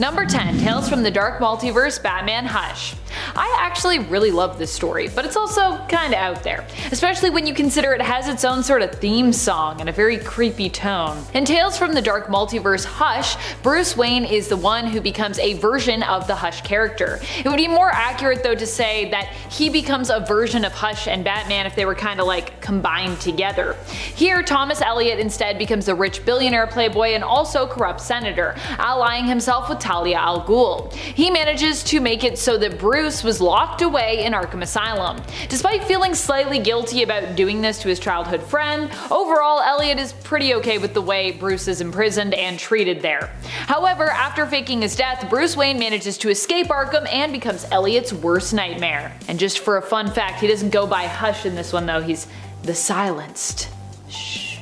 Number 10. Tales from the Dark Multiverse Batman Hush. I actually really love this story, but it's also kinda out there, especially when you consider it has its own sort of theme song and a very creepy tone. In Tales from the Dark Multiverse Hush, Bruce Wayne is the one who becomes a version of the Hush character. It would be more accurate though to say that he becomes a version of Hush and Batman if they were kinda like combined together. Here, Thomas Elliot instead becomes a rich billionaire playboy and also corrupt senator, allying himself with Talia al Ghul. He manages to make it so that Bruce was locked away in Arkham Asylum. Despite feeling slightly guilty about doing this to his childhood friend, overall Elliot is pretty okay with the way Bruce is imprisoned and treated there. However, after faking his death, Bruce Wayne manages to escape Arkham and becomes Elliot's worst nightmare. And just for a fun fact, he doesn't go by Hush in this one though, he's the Silenced. Shh.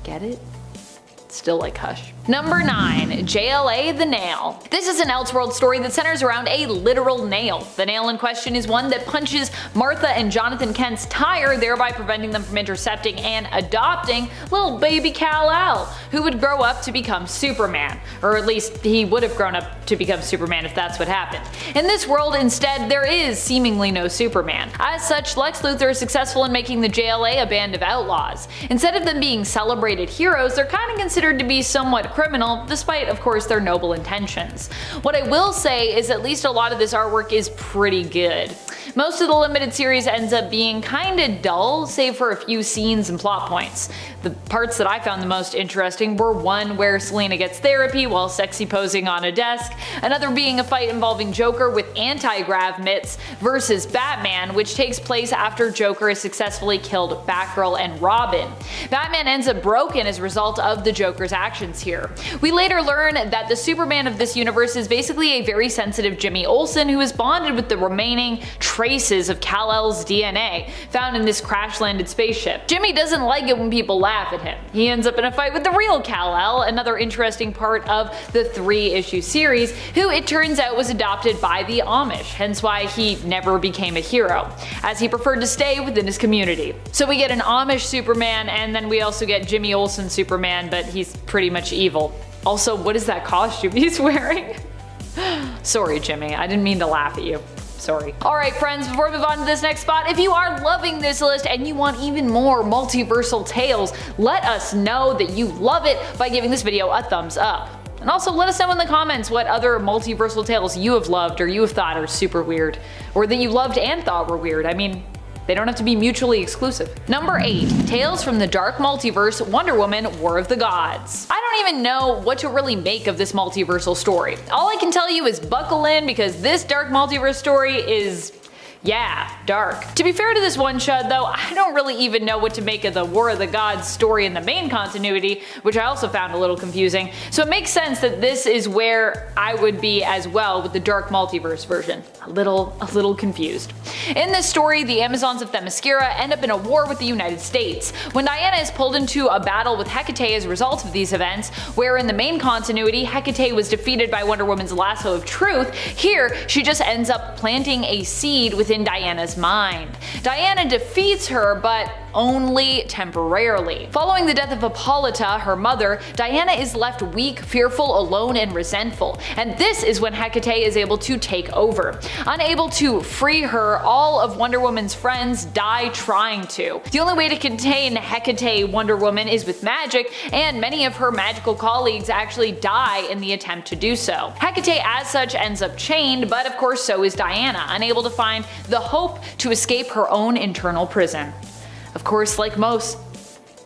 Get it? Still like Hush. Number 9. JLA the Nail. This is an Elseworld story that centers around a literal nail. The nail in question is one that punches Martha and Jonathan Kent's tire, thereby preventing them from intercepting and adopting little baby Kal-El, who would grow up to become Superman. Or at least he would have grown up to become Superman if that's what happened. In this world, instead, there is seemingly no Superman. As such, Lex Luthor is successful in making the JLA a band of outlaws. Instead of them being celebrated heroes, they're kind of considered to be somewhat criminal, despite of course their noble intentions. What I will say is at least a lot of this artwork is pretty good. Most of the limited series ends up being kinda dull, save for a few scenes and plot points. The parts that I found the most interesting were one where Selina gets therapy while sexy posing on a desk, another being a fight involving Joker with anti-grav mitts versus Batman, which takes place after Joker has successfully killed Batgirl and Robin. Batman ends up broken as a result of the Joker's actions here. We later learn that the Superman of this universe is basically a very sensitive Jimmy Olsen who is bonded with the remaining traces of Kal-El's DNA found in this crash-landed spaceship. Jimmy doesn't like it when people laugh at him. He ends up in a fight with the real Kal-El, another interesting part of the 3-issue series, who it turns out was adopted by the Amish, hence why he never became a hero, as he preferred to stay within his community. So we get an Amish Superman, and then we also get Jimmy Olsen Superman, but he's pretty much evil. Also, what is that costume he's wearing? Sorry Jimmy, I didn't mean to laugh at you. Sorry. Alright friends, before we move on to this next spot, if you are loving this list and you want even more multiversal tales, let us know that you love it by giving this video a thumbs up. And also let us know in the comments what other multiversal tales you have loved or you have thought are super weird, or that you loved and thought were weird. I mean, they don't have to be mutually exclusive. Number 8. Tales from the Dark Multiverse Wonder Woman War of the Gods. I don't even know what to really make of this multiversal story. All I can tell you is buckle in because this Dark Multiverse story is, yeah, dark. To be fair to this one shot though, I don't really even know what to make of the War of the Gods story in the main continuity, which I also found a little confusing, so it makes sense that this is where I would be as well with the Dark Multiverse version. A little confused. In this story, the Amazons of Themyscira end up in a war with the United States. When Diana is pulled into a battle with Hecate as a result of these events, where in the main continuity Hecate was defeated by Wonder Woman's lasso of truth, here she just ends up planting a seed within Diana's mind. Diana defeats her, but only temporarily. Following the death of Hippolyta, her mother, Diana is left weak, fearful, alone, and resentful, and this is when Hecate is able to take over. Unable to free her, all of Wonder Woman's friends die trying to. The only way to contain Hecate Wonder Woman is with magic, and many of her magical colleagues actually die in the attempt to do so. Hecate as such ends up chained, but of course so is Diana, unable to find the hope to escape her own internal prison. Of course, like most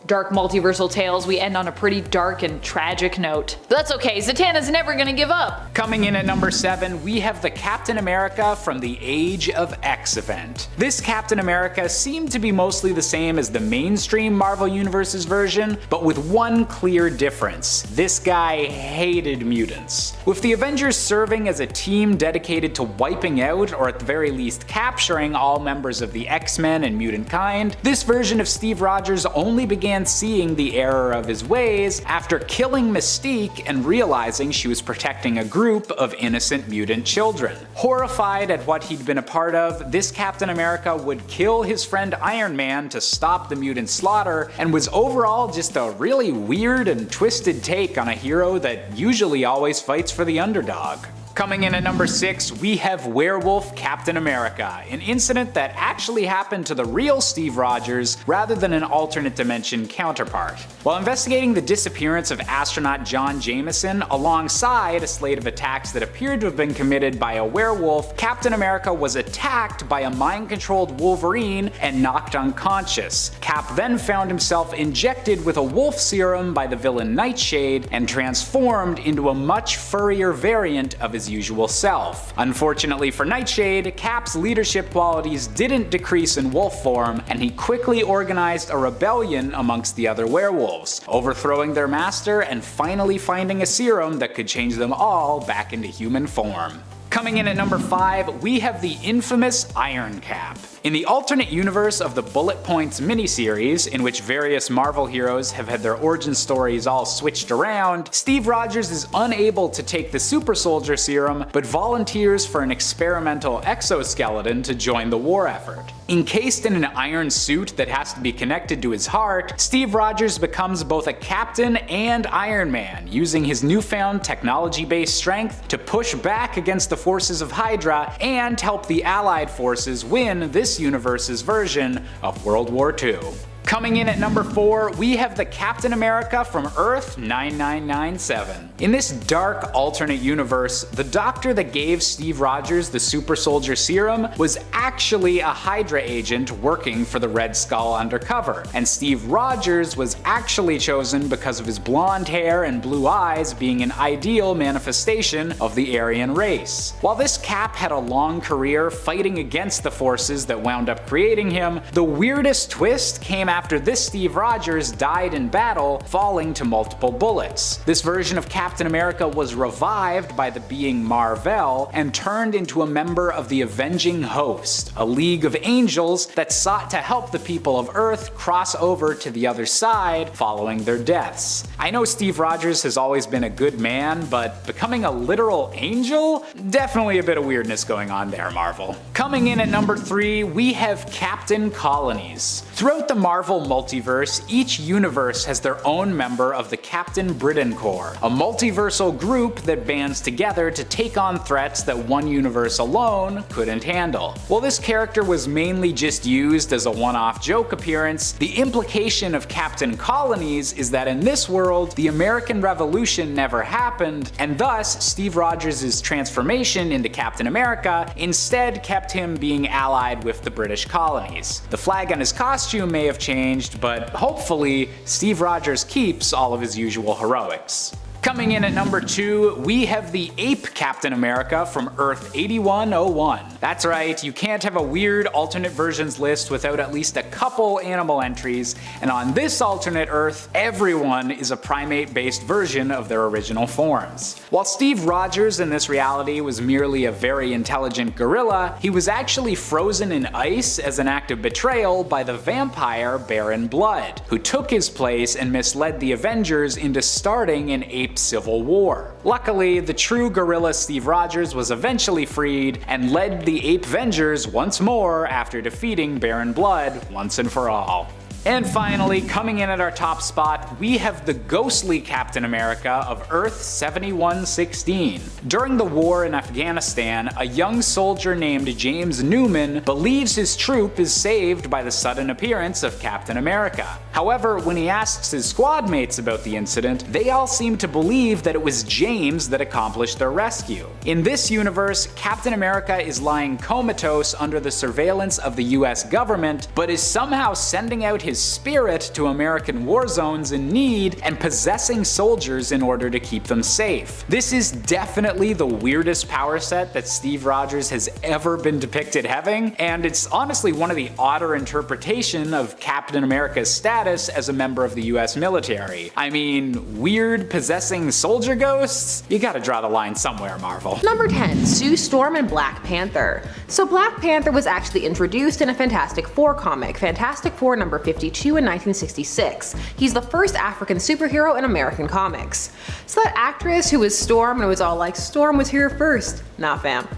dark multiversal tales, we end on a pretty dark and tragic note. But that's okay, Zatanna's never gonna give up! Coming in at number 7, we have the Captain America from the Age of X event. This Captain America seemed to be mostly the same as the mainstream Marvel Universe's version, but with one clear difference. This guy hated mutants. With the Avengers serving as a team dedicated to wiping out, or at the very least capturing, all members of the X-Men and mutant kind, this version of Steve Rogers only began began seeing the error of his ways after killing Mystique and realizing she was protecting a group of innocent mutant children. Horrified at what he'd been a part of, this Captain America would kill his friend Iron Man to stop the mutant slaughter, and was overall just a really weird and twisted take on a hero that usually always fights for the underdog. Coming in at number 6, we have Werewolf Captain America, an incident that actually happened to the real Steve Rogers rather than an alternate dimension counterpart. While investigating the disappearance of astronaut John Jameson alongside a slate of attacks that appeared to have been committed by a werewolf, Captain America was attacked by a mind-controlled Wolverine and knocked unconscious. Cap then found himself injected with a wolf serum by the villain Nightshade and transformed into a much furrier variant of his usual self. Unfortunately for Nightshade, Cap's leadership qualities didn't decrease in wolf form, and he quickly organized a rebellion amongst the other werewolves, overthrowing their master and finally finding a serum that could change them all back into human form. Coming in at number 5, we have the infamous Iron Cap. In the alternate universe of the Bullet Points miniseries, in which various Marvel heroes have had their origin stories all switched around, Steve Rogers is unable to take the super soldier serum, but volunteers for an experimental exoskeleton to join the war effort. Encased in an iron suit that has to be connected to his heart, Steve Rogers becomes both a captain and Iron Man, using his newfound technology-based strength to push back against the forces of Hydra and help the Allied forces win this universe's version of World War II. Coming in at number 4, we have the Captain America from Earth 9997. In this dark alternate universe, the doctor that gave Steve Rogers the super soldier serum was actually a Hydra agent working for the Red Skull undercover, and Steve Rogers was actually chosen because of his blonde hair and blue eyes being an ideal manifestation of the Aryan race. While this Cap had a long career fighting against the forces that wound up creating him, the weirdest twist came after this Steve Rogers died in battle, falling to multiple bullets. This version of Captain America was revived by the being Mar-Vell and turned into a member of the Avenging Host, a league of angels that sought to help the people of Earth cross over to the other side following their deaths. I know Steve Rogers has always been a good man, but becoming a literal angel? Definitely a bit of weirdness going on there, Marvel. Coming in at number 3, we have Captain Colonies. Throughout the Marvel multiverse, each universe has their own member of the Captain Britain Corps, a multiversal group that bands together to take on threats that one universe alone couldn't handle. While this character was mainly just used as a one-off joke appearance, the implication of Captain Colonies is that in this world, the American Revolution never happened, and thus Steve Rogers' transformation into Captain America instead kept him being allied with the British colonies. The flag on his costume may have changed, but hopefully Steve Rogers keeps all of his usual heroics. Coming in at number 2, we have the Ape Captain America from Earth 8101. That's right, you can't have a weird alternate versions list without at least a couple animal entries, and on this alternate Earth, everyone is a primate-based version of their original forms. While Steve Rogers in this reality was merely a very intelligent gorilla, he was actually frozen in ice as an act of betrayal by the vampire Baron Blood, who took his place and misled the Avengers into starting an ape civil war. Luckily, the true gorilla Steve Rogers was eventually freed and led the Ape Vengers once more after defeating Baron Blood once and for all. And finally, coming in at our top spot, we have the ghostly Captain America of Earth 7116. During the war in Afghanistan, a young soldier named James Newman believes his troop is saved by the sudden appearance of Captain America. However, when he asks his squad mates about the incident, they all seem to believe that it was James that accomplished their rescue. In this universe, Captain America is lying comatose under the surveillance of the US government, but is somehow sending out his spirit to American war zones in need and possessing soldiers in order to keep them safe. This is definitely the weirdest power set that Steve Rogers has ever been depicted having, and it's honestly one of the odder interpretations of Captain America's status as a member of the US military. I mean, weird possessing soldier ghosts? You gotta draw the line somewhere, Marvel. Number 10, Sue Storm and Black Panther. So Black Panther was actually introduced in a Fantastic Four comic, Fantastic Four number 52, 1952 and 1966. He's the first African superhero in American comics. So that actress who was Storm and was all like, Storm was here first. Nah fam.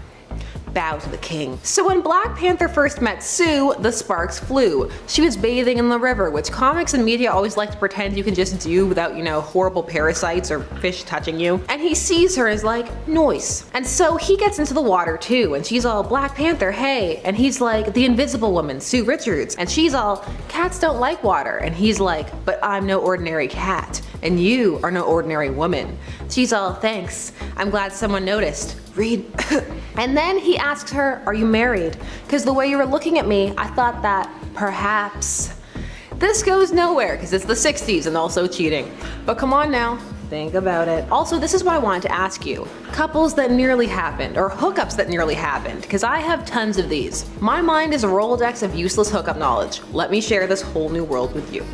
Bow to the king. So when Black Panther first met Sue, the sparks flew. She was bathing in the river, which comics and media always like to pretend you can just do without, horrible parasites or fish touching you. And he sees her and is like, noise. And so he gets into the water too, and she's all, Black Panther, hey. And he's like, the invisible woman, Sue Richards. And she's all, cats don't like water. And he's like, but I'm no ordinary cat. And you are no ordinary woman. She's all, thanks. I'm glad someone noticed. Read. And then he asks her, are you married? Because the way you were looking at me, I thought that perhaps. This goes nowhere because it's the 60s and also cheating. But come on now, think about it. Also, this is what I wanted to ask you. Couples that nearly happened, or hookups that nearly happened, because I have tons of these. My mind is a Rolodex of useless hookup knowledge. Let me share this whole new world with you.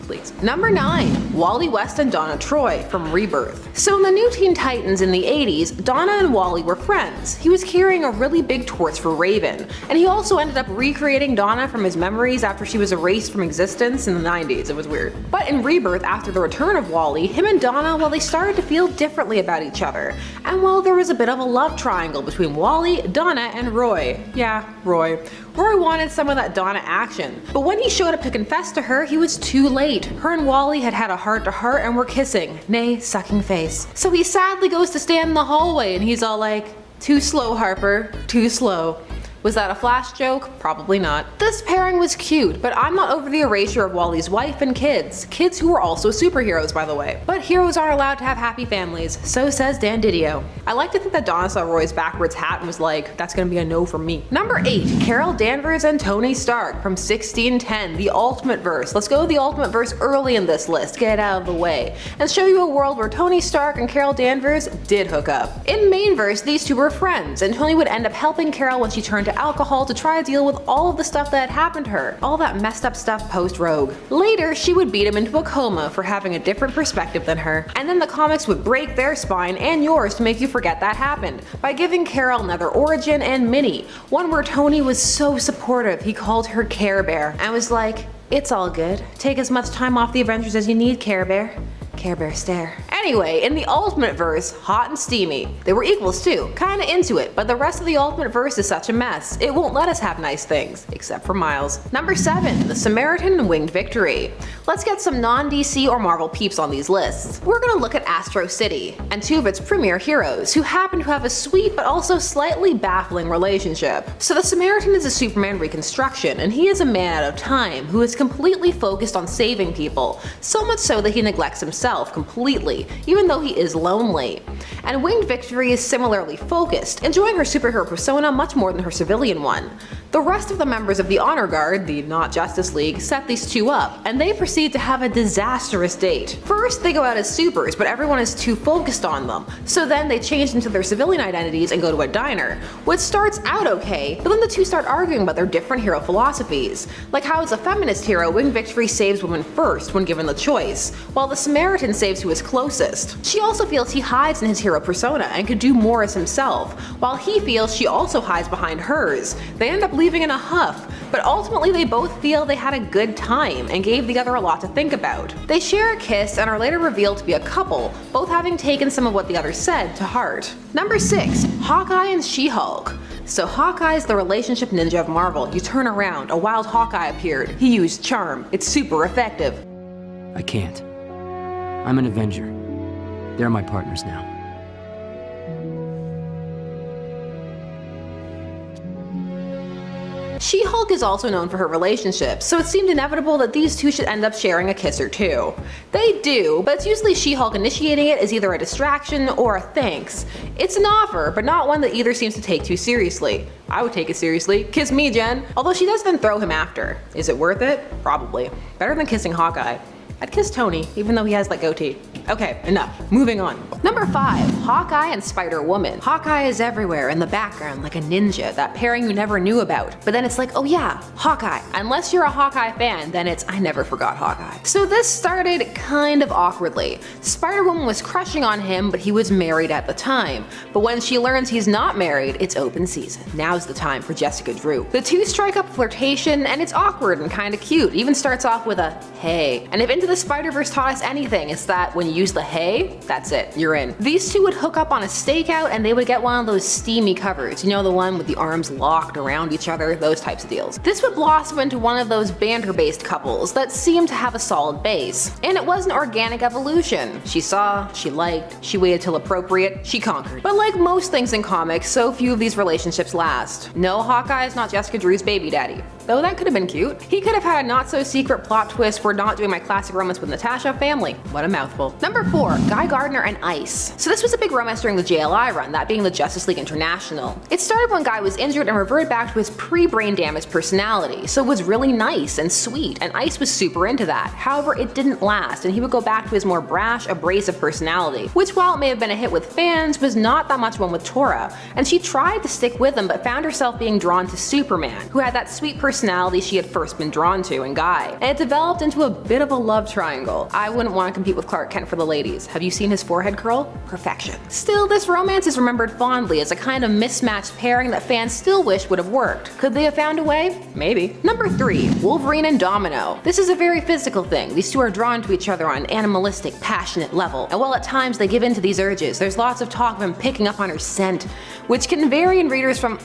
Please. Number 9, Wally West and Donna Troy from Rebirth. So in the New Teen Titans in the 80s, Donna and Wally were friends. He was carrying a really big torch for Raven, and he also ended up recreating Donna from his memories after she was erased from existence in the 90s. It was weird. But in Rebirth, after the return of Wally, him and Donna, well, they started to feel differently about each other. And well, there was a bit of a love triangle between Wally, Donna, and Roy. Yeah, Roy. Roy wanted some of that Donna action, but when he showed up to confess to her, he was too late. Her and Wally had had a heart-to-heart and were kissing, nay, sucking face. So he sadly goes to stand in the hallway and he's all like, too slow, Harper, too slow. Was that a flash joke? Probably not. This pairing was cute, but I'm not over the erasure of Wally's wife and kids. Kids who were also superheroes, by the way. But heroes are allowed to have happy families, so says Dan Didio. I like to think that Donna saw Roy's backwards hat and was like, that's gonna be a no from me. Number 8, Carol Danvers and Tony Stark from 1610, the Ultimate Verse. Let's go to the Ultimate Verse early in this list, get it out of the way, and show you a world where Tony Stark and Carol Danvers did hook up. In main verse, these two were friends, and Tony would end up helping Carol when she turned to alcohol to try to deal with all of the stuff that had happened to her, all that messed up stuff post-Rogue. Later, she would beat him into a coma for having a different perspective than her, and then the comics would break their spine and yours to make you forget that happened, by giving Carol another origin and Minnie, one where Tony was so supportive he called her Care Bear, and was like, it's all good, take as much time off the Avengers as you need, Care Bear. Care Bear stare. Anyway, in the Ultimate Verse, hot and steamy. They were equals too, kinda into it, but the rest of the Ultimate Verse is such a mess. It won't let us have nice things, except for Miles. Number 7, the Samaritan and Winged Victory. Let's get some non-DC or Marvel peeps on these lists. We're gonna look at Astro City, and two of its premier heroes, who happen to have a sweet but also slightly baffling relationship. So the Samaritan is a Superman reconstruction, and he is a man out of time who is completely focused on saving people, so much so that he neglects himself completely, even though he is lonely. And Winged Victory is similarly focused, enjoying her superhero persona much more than her civilian one. The rest of the members of the Honor Guard, the not Justice League, set these two up, and they proceed to have a disastrous date. First, they go out as supers, but everyone is too focused on them, so then they change into their civilian identities and go to a diner, which starts out okay, but then the two start arguing about their different hero philosophies, like how as a feminist hero, Winged Victory saves women first when given the choice, while the Samaritan saves who is closest. She also feels he hides in his hero persona and could do more as himself, while he feels she also hides behind hers. They end up leaving in a huff, but ultimately they both feel they had a good time and gave the other a lot to think about. They share a kiss and are later revealed to be a couple, both having taken some of what the other said to heart. Number 6, Hawkeye and She-Hulk. So Hawkeye's the relationship ninja of Marvel. You turn around, a wild Hawkeye appeared. He used charm. It's super effective. I can't. I'm an Avenger. They're my partners now. She-Hulk is also known for her relationships, so it seemed inevitable that these two should end up sharing a kiss or two. They do, but it's usually She-Hulk initiating it as either a distraction or a thanks. It's an offer, but not one that either seems to take too seriously. I would take it seriously. Kiss me, Jen. Although she does then throw him after. Is it worth it? Probably. Better than kissing Hawkeye. I'd kiss Tony, even though he has that goatee. Okay, enough. Moving on. Number 5, Hawkeye and Spider-Woman. Hawkeye is everywhere in the background like a ninja, that pairing you never knew about. But then it's like, oh yeah, Hawkeye. Unless you're a Hawkeye fan, then it's I never forgot Hawkeye. So this started kind of awkwardly. Spider-Woman was crushing on him, but he was married at the time. But when she learns he's not married, it's open season. Now's the time for Jessica Drew. The two strike up flirtation, and it's awkward and kind of cute. It even starts off with a hey. And if Into the Spider-Verse taught us anything, it's that when you use the hey, that's it, you're in. These two would hook up on a stakeout and they would get one of those steamy covers. You know, the one with the arms locked around each other, those types of deals. This would blossom into one of those banter-based couples that seemed to have a solid base. And it was an organic evolution. She saw, she liked, she waited till appropriate, she conquered. But like most things in comics, so few of these relationships last. No, Hawkeye is not Jessica Drew's baby daddy. Though that could have been cute. He could have had a not-so-secret plot twist for not doing my classic romance with Natasha family. What a mouthful. Number 4, Guy Gardner and Ice. So this was a big romance during the JLI run, that being the Justice League International. It started when Guy was injured and reverted back to his pre-brain damage personality, so it was really nice and sweet, and Ice was super into that. However, it didn't last, and he would go back to his more brash, abrasive personality, which while it may have been a hit with fans, was not that much one with Tora. And she tried to stick with him, but found herself being drawn to Superman, who had that sweet personality she had first been drawn to in Guy. And it developed into a bit of a love triangle. I wouldn't want to compete with Clark Kent for the ladies. Have you seen his forehead curl? Perfection. Still, this romance is remembered fondly as a kind of mismatched pairing that fans still wish would have worked. Could they have found a way? Maybe. Number 3, Wolverine and Domino. This is a very physical thing. These two are drawn to each other on an animalistic, passionate level. And while at times they give in to these urges, there's lots of talk of him picking up on her scent, which can vary in readers from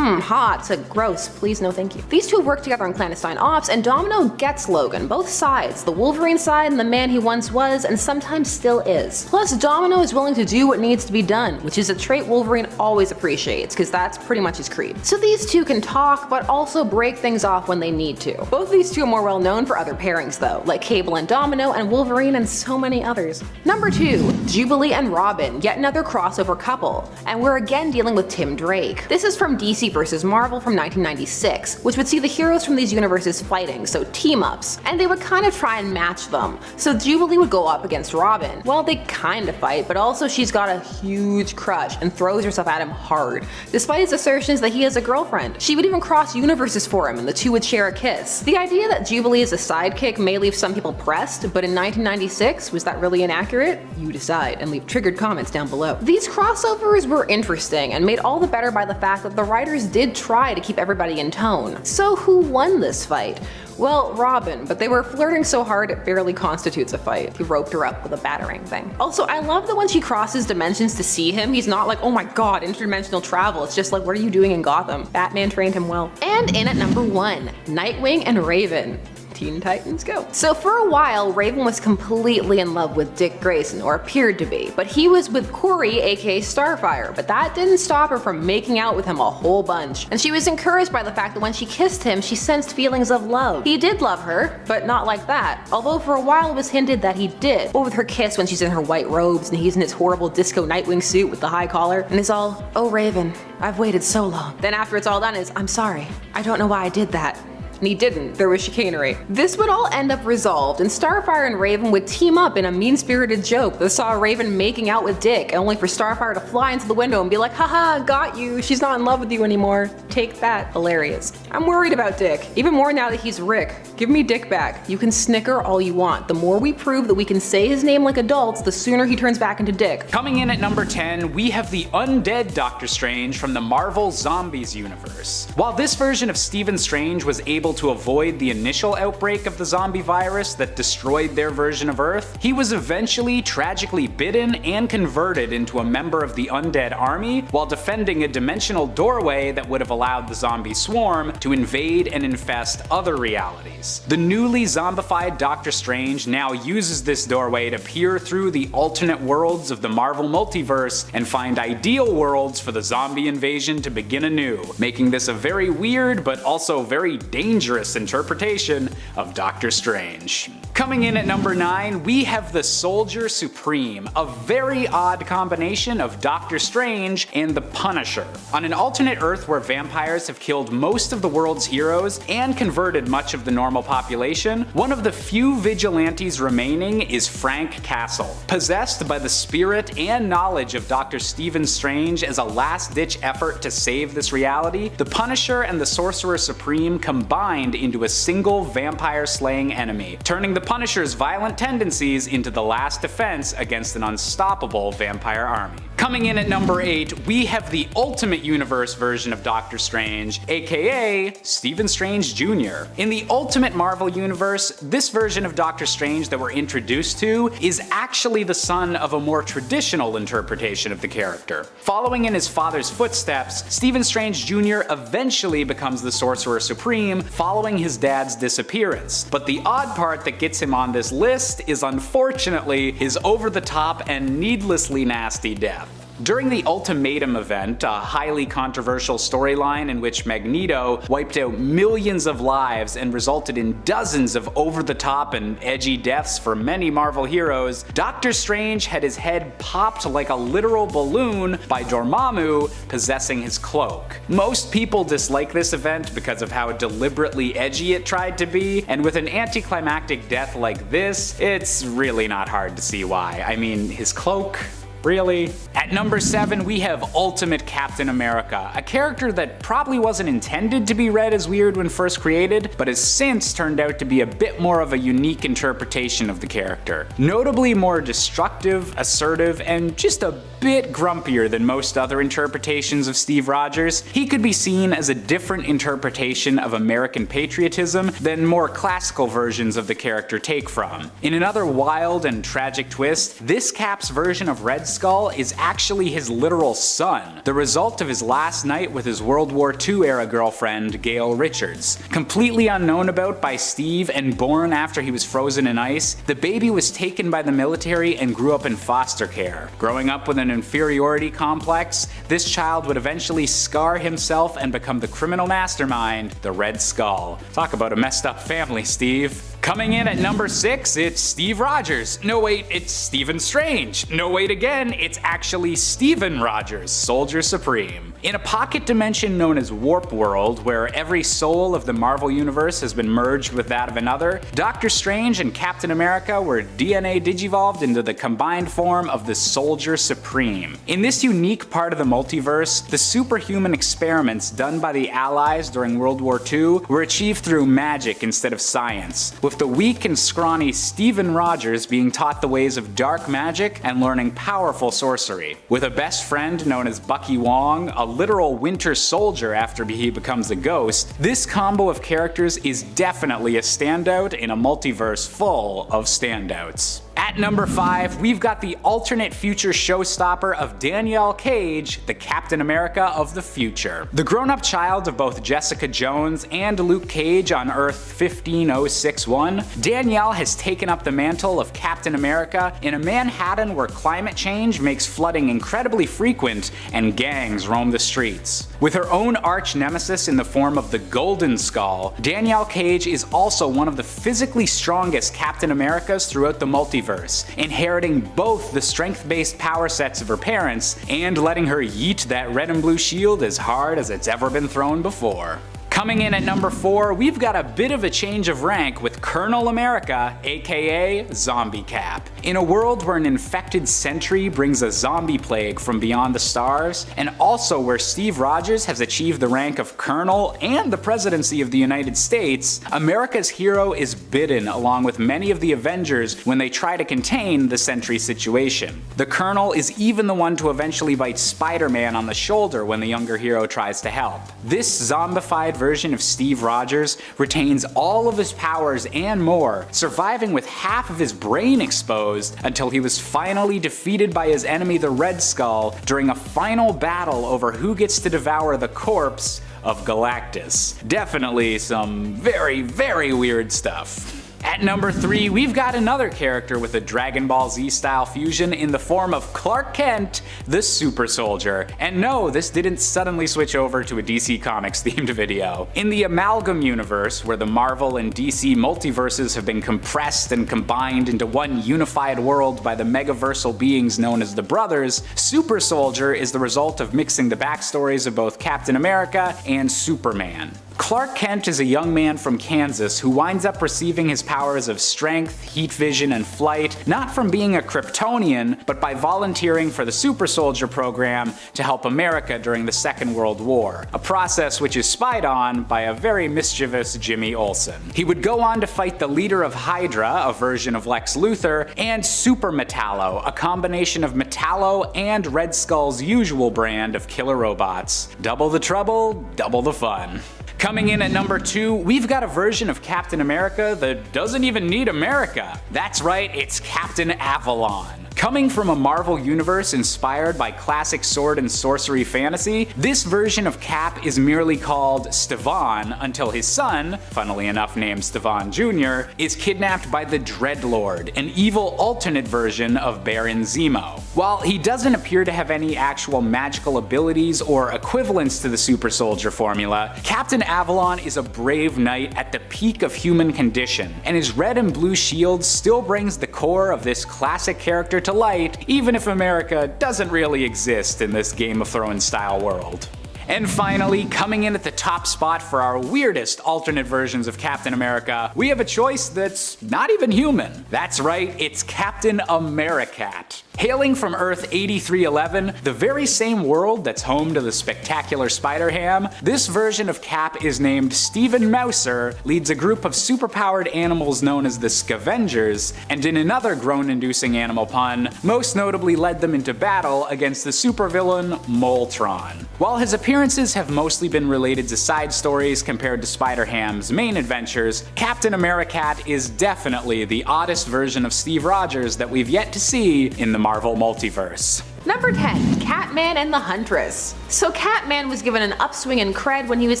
hot to gross, please no thank you. These two work together on clandestine ops, and Domino gets Logan, both sides, the Wolverine side and the man he once was and sometimes still is. Plus, Domino is willing to do what needs to be done, which is a trait Wolverine always appreciates, because that's pretty much his creed. So these two can talk, but also break things off when they need to. Both of these two are more well known for other pairings though, like Cable and Domino and Wolverine and so many others. Number 2, Jubilee and Robin, yet another crossover couple, and we're again dealing with Tim Drake. This is from DC vs. Marvel from 1996, which would see the heroes from these universes fighting, so team-ups, and they would kind of try and match them. So Jubilee would go up against Robin. Well, they kind of fight, but also she's got a huge crush and throws herself at him hard, despite his assertions that he has a girlfriend. She would even cross universes for him and the two would share a kiss. The idea that Jubilee is a sidekick may leave some people pressed, but in 1996, was that really inaccurate? You decide, and leave triggered comments down below. These crossovers were interesting and made all the better by the fact that the writers did try to keep everybody in tone. So who won this fight? Well, Robin, but they were flirting so hard it barely constitutes a fight. He roped her up with a battering thing. Also, I love that when she crosses dimensions to see him, he's not like, oh my god, interdimensional travel. It's just like, what are you doing in Gotham? Batman trained him well. And in at number 1, Nightwing and Raven. Teen Titans Go. So for a while, Raven was completely in love with Dick Grayson, or appeared to be, but he was with Kory, aka Starfire, but that didn't stop her from making out with him a whole bunch. And she was encouraged by the fact that when she kissed him, she sensed feelings of love. He did love her, but not like that, although for a while it was hinted that he did, but with her kiss when she's in her white robes and he's in his horrible disco Nightwing suit with the high collar, and is all, oh Raven, I've waited so long. Then after it's all done is, I'm sorry, I don't know why I did that. And he didn't, there was chicanery. This would all end up resolved, and Starfire and Raven would team up in a mean-spirited joke that saw Raven making out with Dick, only for Starfire to fly into the window and be like, haha, got you, she's not in love with you anymore. Take that. Hilarious. I'm worried about Dick, even more now that he's Rick. Give me Dick back. You can snicker all you want. The more we prove that we can say his name like adults, the sooner he turns back into Dick. Coming in at number 10, we have the undead Doctor Strange from the Marvel Zombies universe. While this version of Stephen Strange was able to avoid the initial outbreak of the zombie virus that destroyed their version of Earth, he was eventually tragically bitten and converted into a member of the undead army while defending a dimensional doorway that would have allowed the zombie swarm to invade and infest other realities. The newly zombified Doctor Strange now uses this doorway to peer through the alternate worlds of the Marvel multiverse and find ideal worlds for the zombie invasion to begin anew, making this a very weird but also very dangerous interpretation of Doctor Strange. Coming in at number 9, we have the Soldier Supreme, a very odd combination of Doctor Strange and the Punisher. On an alternate Earth where vampires have killed most of the world's heroes and converted much of the normal population, one of the few vigilantes remaining is Frank Castle. Possessed by the spirit and knowledge of Dr. Stephen Strange as a last-ditch effort to save this reality, the Punisher and the Sorcerer Supreme combined into a single vampire-slaying enemy, turning the Punisher's violent tendencies into the last defense against an unstoppable vampire army. Coming in at number 8, we have the Ultimate Universe version of Doctor Strange, aka Stephen Strange Jr. In the Ultimate Marvel Universe, this version of Doctor Strange that we're introduced to is actually the son of a more traditional interpretation of the character. Following in his father's footsteps, Stephen Strange Jr. eventually becomes the Sorcerer Supreme following his dad's disappearance. But the odd part that gets him on this list is unfortunately his over-the-top and needlessly nasty death. During the Ultimatum event, a highly controversial storyline in which Magneto wiped out millions of lives and resulted in dozens of over-the-top and edgy deaths for many Marvel heroes, Doctor Strange had his head popped like a literal balloon by Dormammu possessing his cloak. Most people dislike this event because of how deliberately edgy it tried to be, and with an anticlimactic death like this, it's really not hard to see why. I mean, his cloak? Really? At number 7, we have Ultimate Captain America, a character that probably wasn't intended to be read as weird when first created, but has since turned out to be a bit more of a unique interpretation of the character. Notably more destructive, assertive, and just a bit grumpier than most other interpretations of Steve Rogers, he could be seen as a different interpretation of American patriotism than more classical versions of the character take from. In another wild and tragic twist, this Cap's version of Red Skull is actually his literal son, the result of his last night with his World War II era girlfriend, Gail Richards. Completely unknown about by Steve and born after he was frozen in ice, the baby was taken by the military and grew up in foster care. Growing up with an inferiority complex, this child would eventually scar himself and become the criminal mastermind, the Red Skull. Talk about a messed up family, Steve. Coming in at number 6, it's Steve Rogers. No wait, it's Stephen Strange. No wait again, it's actually Steven Rogers, Soldier Supreme. In a pocket dimension known as Warp World, where every soul of the Marvel Universe has been merged with that of another, Doctor Strange and Captain America were DNA digivolved into the combined form of the Soldier Supreme. In this unique part of the multiverse, the superhuman experiments done by the Allies during World War II were achieved through magic instead of science, with the weak and scrawny Steven Rogers being taught the ways of dark magic and learning powerful sorcery. With a best friend known as Bucky Wong, a literal Winter Soldier after he becomes a ghost, this combo of characters is definitely a standout in a multiverse full of standouts. At number 5, we've got the alternate future showstopper of Danielle Cage, the Captain America of the future. The grown-up child of both Jessica Jones and Luke Cage on Earth 15061, Danielle has taken up the mantle of Captain America in a Manhattan where climate change makes flooding incredibly frequent and gangs roam the streets. With her own arch nemesis in the form of the Golden Skull, Danielle Cage is also one of the physically strongest Captain Americas throughout the multiverse, inheriting both the strength-based power sets of her parents and letting her yeet that red and blue shield as hard as it's ever been thrown before. Coming in at number 4, we've got a bit of a change of rank with Colonel America, aka Zombie Cap. In a world where an infected sentry brings a zombie plague from beyond the stars, and also where Steve Rogers has achieved the rank of Colonel and the presidency of the United States, America's hero is bidden along with many of the Avengers when they try to contain the sentry situation. The Colonel is even the one to eventually bite Spider-Man on the shoulder when the younger hero tries to help. This zombified version of Steve Rogers retains all of his powers and more, surviving with half of his brain exposed until he was finally defeated by his enemy the Red Skull during a final battle over who gets to devour the corpse of Galactus. Definitely some very, very weird stuff. At number 3, we've got another character with a Dragon Ball Z style fusion in the form of Clark Kent, the Super Soldier. And no, this didn't suddenly switch over to a DC Comics themed video. In the Amalgam universe, where the Marvel and DC multiverses have been compressed and combined into one unified world by the megaversal beings known as the Brothers, Super Soldier is the result of mixing the backstories of both Captain America and Superman. Clark Kent is a young man from Kansas who winds up receiving his powers of strength, heat vision, and flight not from being a Kryptonian, but by volunteering for the Super Soldier program to help America during the Second World War, a process which is spied on by a very mischievous Jimmy Olsen. He would go on to fight the leader of Hydra, a version of Lex Luthor, and Super Metallo, a combination of Metallo and Red Skull's usual brand of killer robots. Double the trouble, double the fun. Coming in at number 2, we've got a version of Captain America that doesn't even need America. That's right, it's Captain Avalon. Coming from a Marvel universe inspired by classic sword and sorcery fantasy, this version of Cap is merely called Stevan until his son, funnily enough named Stevan Jr., is kidnapped by the Dreadlord, an evil alternate version of Baron Zemo. While he doesn't appear to have any actual magical abilities or equivalents to the Super Soldier formula, Captain Avalon is a brave knight at the peak of human condition, and his red and blue shield still brings the core of this classic character to light, even if America doesn't really exist in this Game of Thrones style world. And finally, coming in at the top spot for our weirdest alternate versions of Captain America, we have a choice that's not even human. That's right, it's Captain Americat. Hailing from Earth 8311, the very same world that's home to the spectacular Spider-Ham, this version of Cap is named Steven Mouser, leads a group of superpowered animals known as the Scavengers, and in another groan-inducing animal pun, most notably led them into battle against the supervillain Moltron. While his appearances have mostly been related to side stories compared to Spider-Ham's main adventures, Captain Americat is definitely the oddest version of Steve Rogers that we've yet to see in the Marvel multiverse. Number 10, Catman and the Huntress. So Catman was given an upswing in cred when he was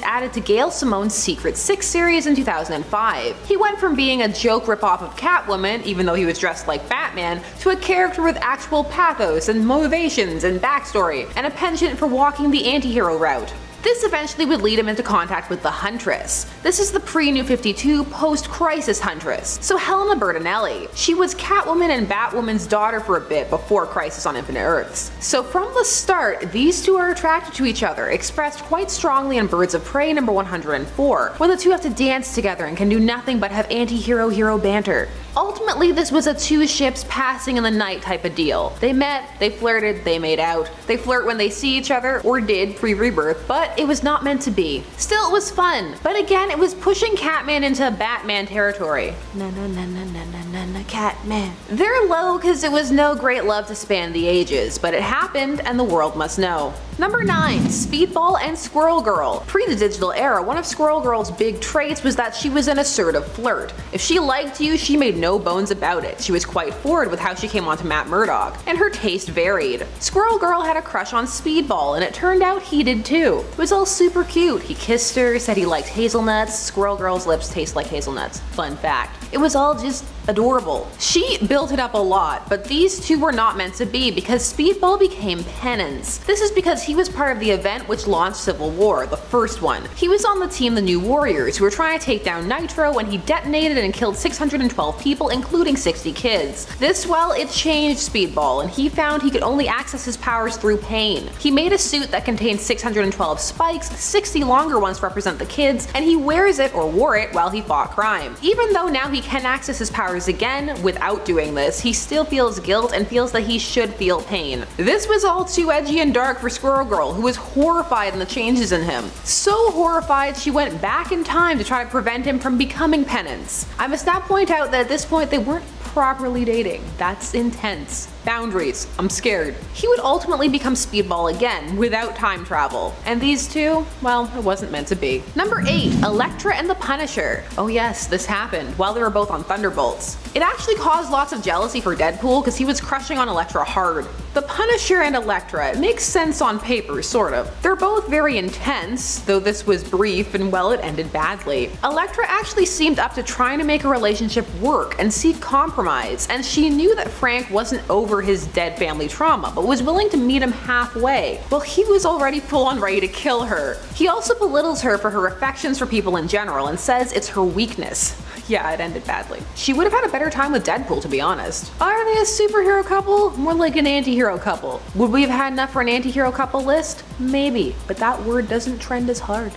added to Gail Simone's Secret 6 series in 2005. He went from being a joke ripoff of Catwoman, even though he was dressed like Batman, to a character with actual pathos and motivations and backstory, and a penchant for walking the anti-hero route. This eventually would lead him into contact with the Huntress. This is the pre-New 52, post-Crisis Huntress, so Helena Bertinelli. She was Catwoman and Batwoman's daughter for a bit before Crisis on Infinite Earths. So from the start, these two are attracted to each other, expressed quite strongly in Birds of Prey number 104, when the two have to dance together and can do nothing but have anti-hero-hero banter. Ultimately, this was a two ships passing in the night type of deal. They met, they flirted, they made out. They flirt when they see each other, or did pre-Rebirth, but it was not meant to be. Still, it was fun, but again, it was pushing Catman into Batman territory. Na na na na na na na na Catman. They're low because it was no great love to span the ages, but it happened and the world must know. Number 9, Speedball and Squirrel Girl. Pre the digital era, one of Squirrel Girl's big traits was that she was an assertive flirt. If she liked you, she made no bones about it. She was quite forward with how she came onto Matt Murdock, and her taste varied. Squirrel Girl had a crush on Speedball, and it turned out he did too. It was all super cute. He kissed her, said he liked hazelnuts. Squirrel Girl's lips taste like hazelnuts. Fun fact. It was all just adorable. She built it up a lot, but these two were not meant to be because Speedball became Penance. This is because he was part of the event which launched Civil War, the first one. He was on the team The New Warriors, who were trying to take down Nitro when he detonated and killed 612 people, including 60 kids. This, well, it changed Speedball, and he found he could only access his powers through pain. He made a suit that contained 612 spikes, 60 longer ones represent the kids, and he wears it, or wore it, while he fought crime. Even though now he can access his powers again without doing this, he still feels guilt and feels that he should feel pain. This was all too edgy and dark for Squirrel Girl, who was horrified in the changes in him. So horrified she went back in time to try to prevent him from becoming Penance. I must now point out that at this point they weren't properly dating. That's intense. Boundaries. I'm scared. He would ultimately become Speedball again, without time travel. And these two, well, it wasn't meant to be. Number 8, Elektra and the Punisher. Oh yes, this happened while they were both on Thunderbolts. It actually caused lots of jealousy for Deadpool because he was crushing on Elektra hard. The Punisher and Elektra, it makes sense on paper, sort of. They're both very intense, though this was brief and well, it ended badly. Elektra actually seemed up to trying to make a relationship work and seek compromise, and she knew that Frank wasn't over his dead family trauma, but was willing to meet him halfway. Well, he was already full on ready to kill her. He also belittles her for her affections for people in general and says it's her weakness. Yeah, it ended badly. She would have had a better time with Deadpool, to be honest. Are they a superhero couple? More like an anti-hero couple. Would we have had enough for an anti-hero couple list? Maybe, but that word doesn't trend as hard.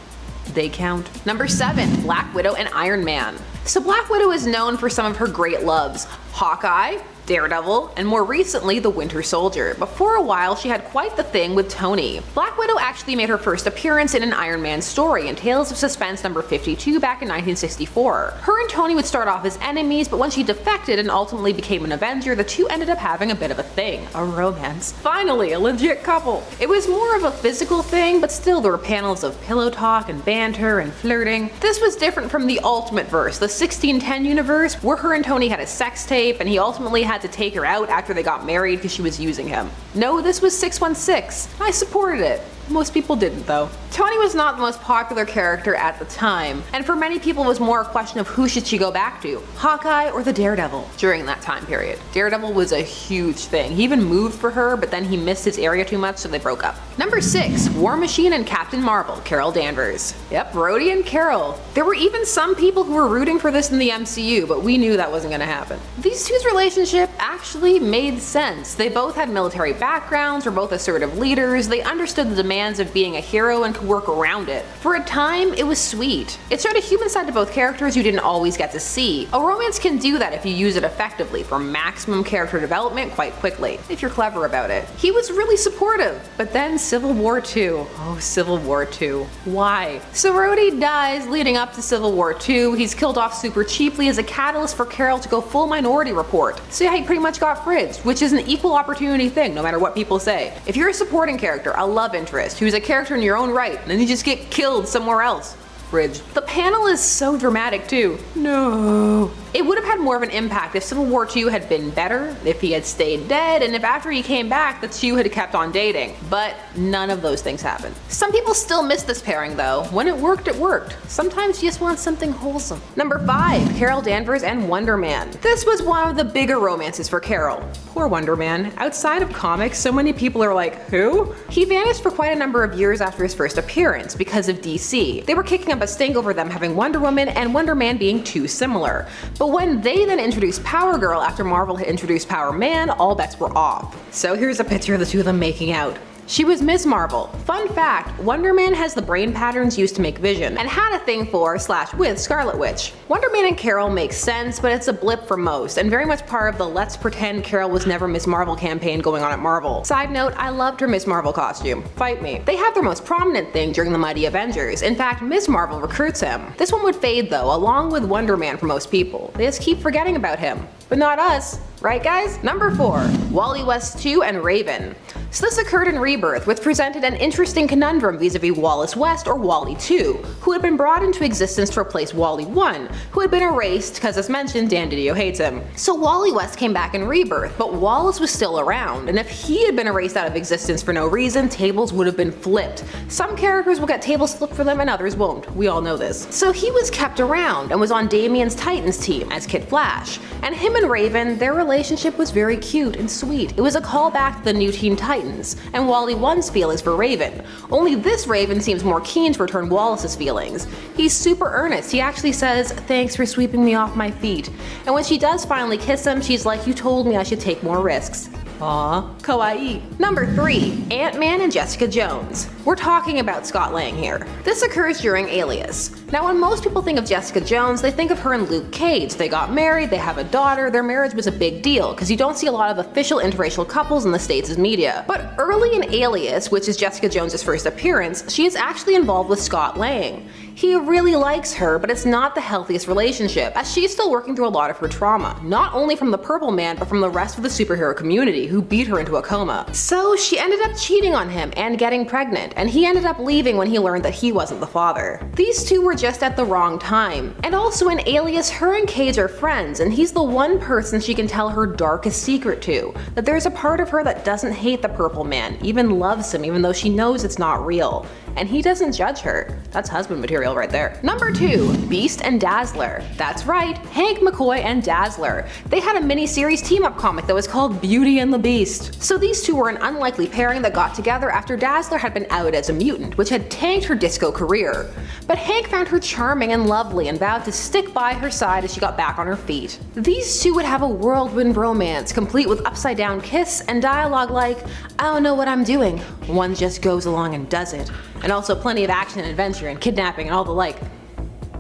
They count. Number 7, Black Widow and Iron Man. So Black Widow is known for some of her great loves: Hawkeye, Daredevil, and more recently the Winter Soldier, but for a while she had quite the thing with Tony. Black Widow actually made her first appearance in an Iron Man story in Tales of Suspense number 52 back in 1964. Her and Tony would start off as enemies, but when she defected and ultimately became an Avenger, the two ended up having a bit of a thing, a romance. Finally, a legit couple. It was more of a physical thing, but still there were panels of pillow talk and banter and flirting. This was different from the Ultimate Verse, the 1610 universe, where her and Tony had a sex tape and he ultimately had to take her out after they got married because she was using him. No, this was 616. I supported it. Most people didn't though. Tony was not the most popular character at the time, and for many people it was more a question of who should she go back to, Hawkeye or the Daredevil during that time period. Daredevil was a huge thing. He even moved for her, but then he missed his area too much, so they broke up. Number 6, War Machine and Captain Marvel, Carol Danvers. Yep, Rhodey and Carol. There were even some people who were rooting for this in the MCU, but we knew that wasn't gonna happen. These two's relationship actually made sense. They both had military backgrounds, were both assertive leaders, they understood the demands of being a hero and could work around it. For a time, it was sweet. It showed a human side to both characters you didn't always get to see. A romance can do that if you use it effectively for maximum character development quite quickly, if you're clever about it. He was really supportive, but then Civil War II. Oh, Civil War II. Why? So Rhodey dies leading up to Civil War II. He's killed off super cheaply as a catalyst for Carol to go full Minority Report. So yeah, he pretty much got fridged, which is an equal opportunity thing, no matter what people say. If you're a supporting character, a love interest, who's a character in your own right, and then you just get killed somewhere else, fridge. The panel is so dramatic too. No. It would have had more of an impact if Civil War II had been better, if he had stayed dead, and if after he came back the two had kept on dating. But none of those things happened. Some people still miss this pairing though. When it worked, it worked. Sometimes you just want something wholesome. Number 5, Carol Danvers and Wonder Man. This was one of the bigger romances for Carol. Poor Wonder Man. Outside of comics, so many people are like, who? He vanished for quite a number of years after his first appearance because of DC. They were kicking up a stink over them having Wonder Woman and Wonder Man being too similar. But when they then introduced Power Girl after Marvel had introduced Power Man, all bets were off. So here's a picture of the two of them making out. She was Ms. Marvel. Fun fact, Wonder Man has the brain patterns used to make Vision, and had a thing for / with Scarlet Witch. Wonder Man and Carol makes sense, but it's a blip for most, and very much part of the let's pretend Carol was never Ms. Marvel campaign going on at Marvel. Side note, I loved her Ms. Marvel costume. Fight me. They have their most prominent thing during the Mighty Avengers. In fact, Ms. Marvel recruits him. This one would fade though, along with Wonder Man for most people. They just keep forgetting about him. But not us. Right guys? Number 4, Wally West 2 and Raven. So this occurred in Rebirth, which presented an interesting conundrum vis-a-vis Wallace West or Wally 2, who had been brought into existence to replace Wally 1, who had been erased because as mentioned, Dan Didio hates him. So Wally West came back in Rebirth, but Wallace was still around, and if he had been erased out of existence for no reason, tables would have been flipped. Some characters will get tables flipped for them and others won't, we all know this. So he was kept around and was on Damian's Titans team as Kid Flash, and him and Raven, their relationship was very cute and sweet. It was a callback to the new Teen Titans, and Wally 1's feelings for Raven. Only this Raven seems more keen to return Wallace's feelings. He's super earnest. He actually says, "Thanks for sweeping me off my feet." And when she does finally kiss him, she's like, "You told me I should take more risks." Aww, kawaii. Number 3, Ant-Man and Jessica Jones. We're talking about Scott Lang here. This occurs during Alias. Now when most people think of Jessica Jones, they think of her and Luke Cage. They got married, they have a daughter, their marriage was a big deal, because you don't see a lot of official interracial couples in the States' media. But early in Alias, which is Jessica Jones' first appearance, she is actually involved with Scott Lang. He really likes her, but it's not the healthiest relationship, as she's still working through a lot of her trauma, not only from the Purple Man, but from the rest of the superhero community who beat her into a coma. So she ended up cheating on him and getting pregnant, and he ended up leaving when he learned that he wasn't the father. These two were just at the wrong time. And also in Alias, her and Cage are friends, and he's the one person she can tell her darkest secret to, that there's a part of her that doesn't hate the Purple Man, even loves him even though she knows it's not real. And he doesn't judge her. That's husband material right there. Number 2, Beast and Dazzler. That's right, Hank McCoy and Dazzler. They had a mini-series team-up comic that was called Beauty and the Beast. So these two were an unlikely pairing that got together after Dazzler had been outed as a mutant, which had tanked her disco career. But Hank found her charming and lovely and vowed to stick by her side as she got back on her feet. These two would have a whirlwind romance, complete with upside-down kiss and dialogue like, "I don't know what I'm doing. One just goes along and does it." And also plenty of action and adventure and kidnapping and all the like.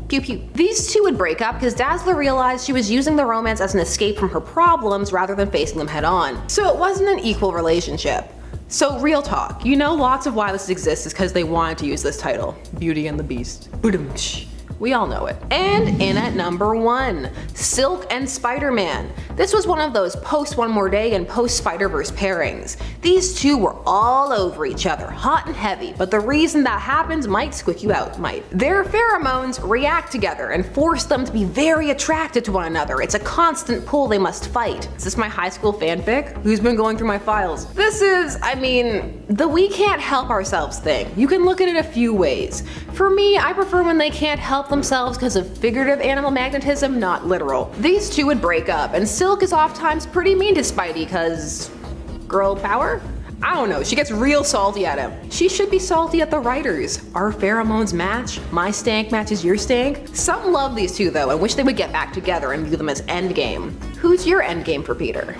Pew pew. These two would break up because Dazzler realized she was using the romance as an escape from her problems rather than facing them head on. So it wasn't an equal relationship. So real talk, you know lots of why this exists is because they wanted to use this title. Beauty and the Beast. Boom-tsh. We all know it. And in at number 1, Silk and Spider-Man. This was one of those post One More Day and post Spider-Verse pairings. These two were all over each other, hot and heavy, but the reason that happens might squick you out, might. Their pheromones react together and force them to be very attracted to one another. It's a constant pull they must fight. Is this my high school fanfic? Who's been going through my files? This is, the we can't help ourselves thing. You can look at it a few ways. For me, I prefer when they can't help themselves because of figurative animal magnetism, not literal. These two would break up, and Silk is oftentimes pretty mean to Spidey cause girl power? I don't know, she gets real salty at him. She should be salty at the writers. Our pheromones match, my stank matches your stank. Some love these two though and wish they would get back together and view them as endgame. Who's your endgame for Peter?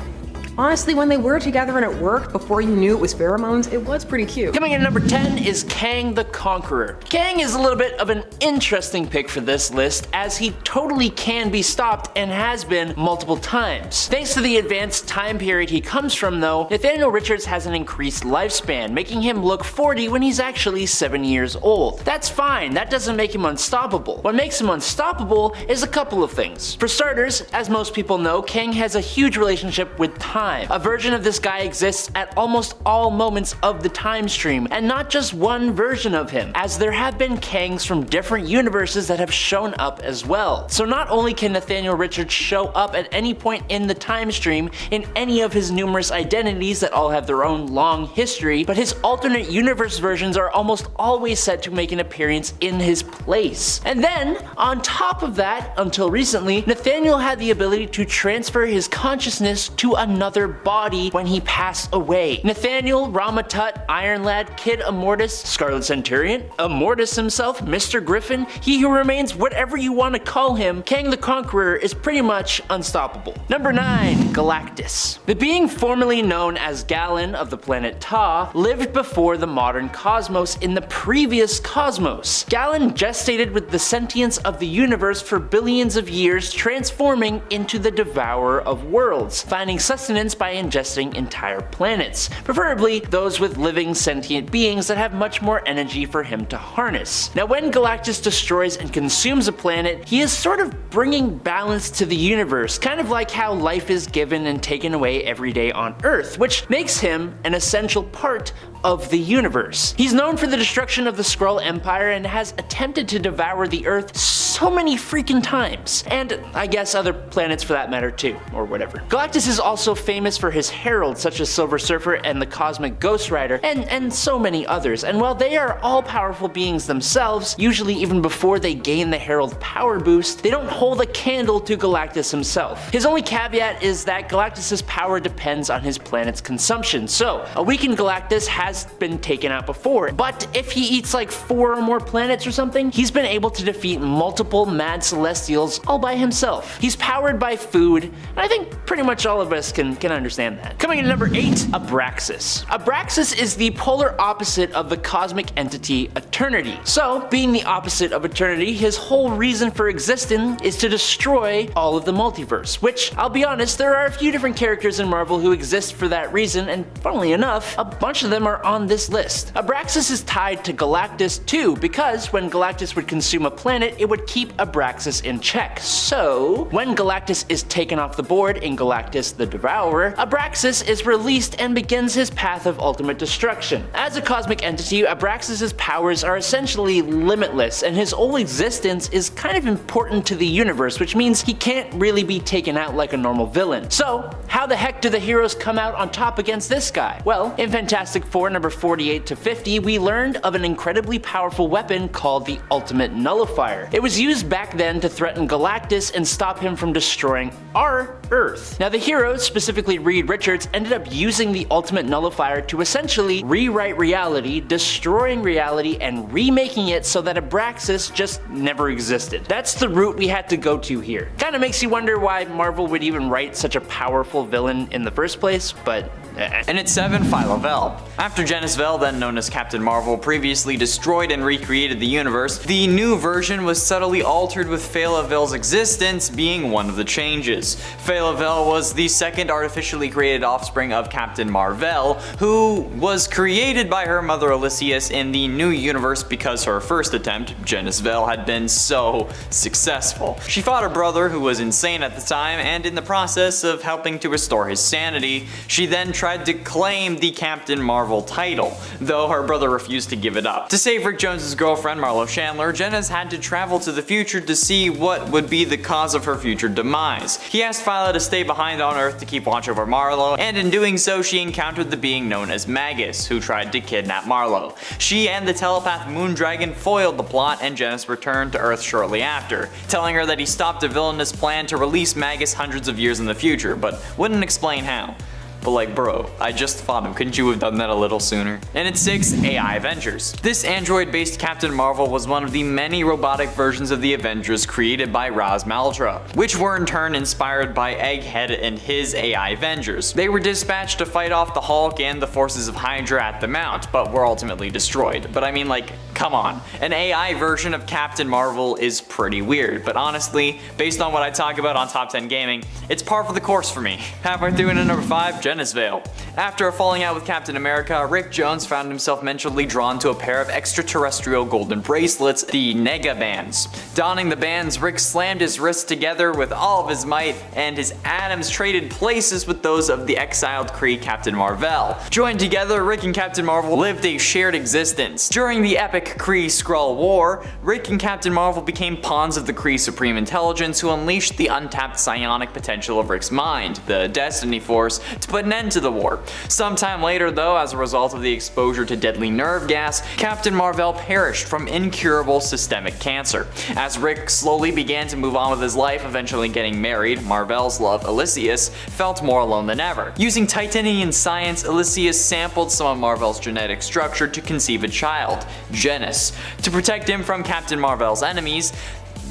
Honestly, when they were together and it worked before you knew it was pheromones, it was pretty cute. Coming in at number 10 is Kang the Conqueror. Kang is a little bit of an interesting pick for this list, as he totally can be stopped and has been multiple times. Thanks to the advanced time period he comes from though, Nathaniel Richards has an increased lifespan, making him look 40 when he's actually 7 years old. That's fine, that doesn't make him unstoppable. What makes him unstoppable is a couple of things. For starters, as most people know, Kang has a huge relationship with time. A version of this guy exists at almost all moments of the time stream, and not just one version of him, as there have been Kangs from different universes that have shown up as well. So not only can Nathaniel Richards show up at any point in the time stream in any of his numerous identities that all have their own long history, but his alternate universe versions are almost always set to make an appearance in his place. And then, on top of that, until recently, Nathaniel had the ability to transfer his consciousness to another body when he passed away. Nathaniel, Rama-Tut, Iron Lad, Kid Immortus, Scarlet Centurion, Immortus himself, Mr. Griffin, He Who Remains, whatever you want to call him, Kang the Conqueror is pretty much unstoppable. Number 9, Galactus. The being formerly known as Galen of the planet Ta lived before the modern cosmos in the previous cosmos. Galen gestated with the sentience of the universe for billions of years, transforming into the devourer of worlds, finding sustenance by ingesting entire planets, preferably those with living sentient beings that have much more energy for him to harness. Now when Galactus destroys and consumes a planet, he is sort of bringing balance to the universe, kind of like how life is given and taken away every day on Earth, which makes him an essential part of the universe. He's known for the destruction of the Skrull Empire and has attempted to devour the Earth so many freaking times, and I guess other planets for that matter too, or whatever. Galactus is also famous for his heralds such as Silver Surfer and the Cosmic Ghost Rider, and so many others, and while they are all powerful beings themselves, usually even before they gain the herald power boost, they don't hold a candle to Galactus himself. His only caveat is that Galactus's power depends on his planet's consumption, so a weakened Galactus has been taken out before, but if he eats like 4 or more planets or something, he's been able to defeat multiple multiple mad celestials all by himself. He's powered by food, and I think pretty much all of us can understand that. Coming in at number 8, Abraxas. Abraxas is the polar opposite of the cosmic entity Eternity. So, being the opposite of Eternity, his whole reason for existing is to destroy all of the multiverse, which, I'll be honest, there are a few different characters in Marvel who exist for that reason, and funnily enough, a bunch of them are on this list. Abraxas is tied to Galactus too, because when Galactus would consume a planet, it would keep Abraxas in check. So, when Galactus is taken off the board in Galactus the Devourer, Abraxas is released and begins his path of ultimate destruction. As a cosmic entity, Abraxas' powers are essentially limitless, and his whole existence is kind of important to the universe, which means he can't really be taken out like a normal villain. So, how the heck do the heroes come out on top against this guy? Well, in Fantastic Four number 48 to 50, we learned of an incredibly powerful weapon called the Ultimate Nullifier. It was used back then to threaten Galactus and stop him from destroying our Earth. Now the heroes, specifically Reed Richards, ended up using the Ultimate Nullifier to essentially rewrite reality, destroying reality and remaking it so that Abraxas just never existed. That's the route we had to go to here. Kinda makes you wonder why Marvel would even write such a powerful villain in the first place, but And at 7, Phyla-Vell. After Genis-Vell, then known as Captain Marvel, previously destroyed and recreated the universe, the new version was subtly altered with Phyla-Vell's existence being one of the changes. Phyla-Vell was the second artificially created offspring of Captain Mar-Vell, who was created by her mother Elysius in the new universe because her first attempt, Genis-Vell, had been so successful. She fought her brother, who was insane at the time, and in the process of helping to restore his sanity, she then tried to claim the Captain Marvel title, though her brother refused to give it up. To save Rick Jones' girlfriend, Marlo Chandler, Genis had to travel to the future to see what would be the cause of her future demise. He asked Phyla to stay behind on Earth to keep watch over Marlo, and in doing so she encountered the being known as Magus, who tried to kidnap Marlo. She and the telepath Moondragon foiled the plot, and Genis returned to Earth shortly after, telling her that he stopped a villainous plan to release Magus hundreds of years in the future, but wouldn't explain how. But like, bro, I just fought him, couldn't you have done that a little sooner? And at 6, AI Avengers. This android-based Captain Marvel was one of the many robotic versions of the Avengers created by Raz Maltra, which were in turn inspired by Egghead and his AI Avengers. They were dispatched to fight off the Hulk and the forces of Hydra at the Mount, but were ultimately destroyed. But I mean, like, come on. An AI version of Captain Marvel is pretty weird, but honestly, based on what I talk about on Top 10 Gaming, it's par for the course for me. Halfway through into number 5, Genis-Vell. After a falling out with Captain America, Rick Jones found himself mentally drawn to a pair of extraterrestrial golden bracelets, the Nega Bands. Donning the bands, Rick slammed his wrists together with all of his might, and his atoms traded places with those of the exiled Kree Captain Mar-Vell. Joined together, Rick and Captain Marvel lived a shared existence. During the epic Kree-Skrull War, Rick and Captain Marvel became pawns of the Kree Supreme Intelligence, who unleashed the untapped psionic potential of Rick's mind, the Destiny Force, to put an end to the war. Sometime later though, as a result of the exposure to deadly nerve gas, Captain Mar-Vell perished from incurable systemic cancer. As Rick slowly began to move on with his life, eventually getting married, Mar-Vell's love, Elysius, felt more alone than ever. Using Titanian science, Elysius sampled some of Mar-Vell's genetic structure to conceive a child, Genis. To protect him from Captain Mar-Vell's enemies,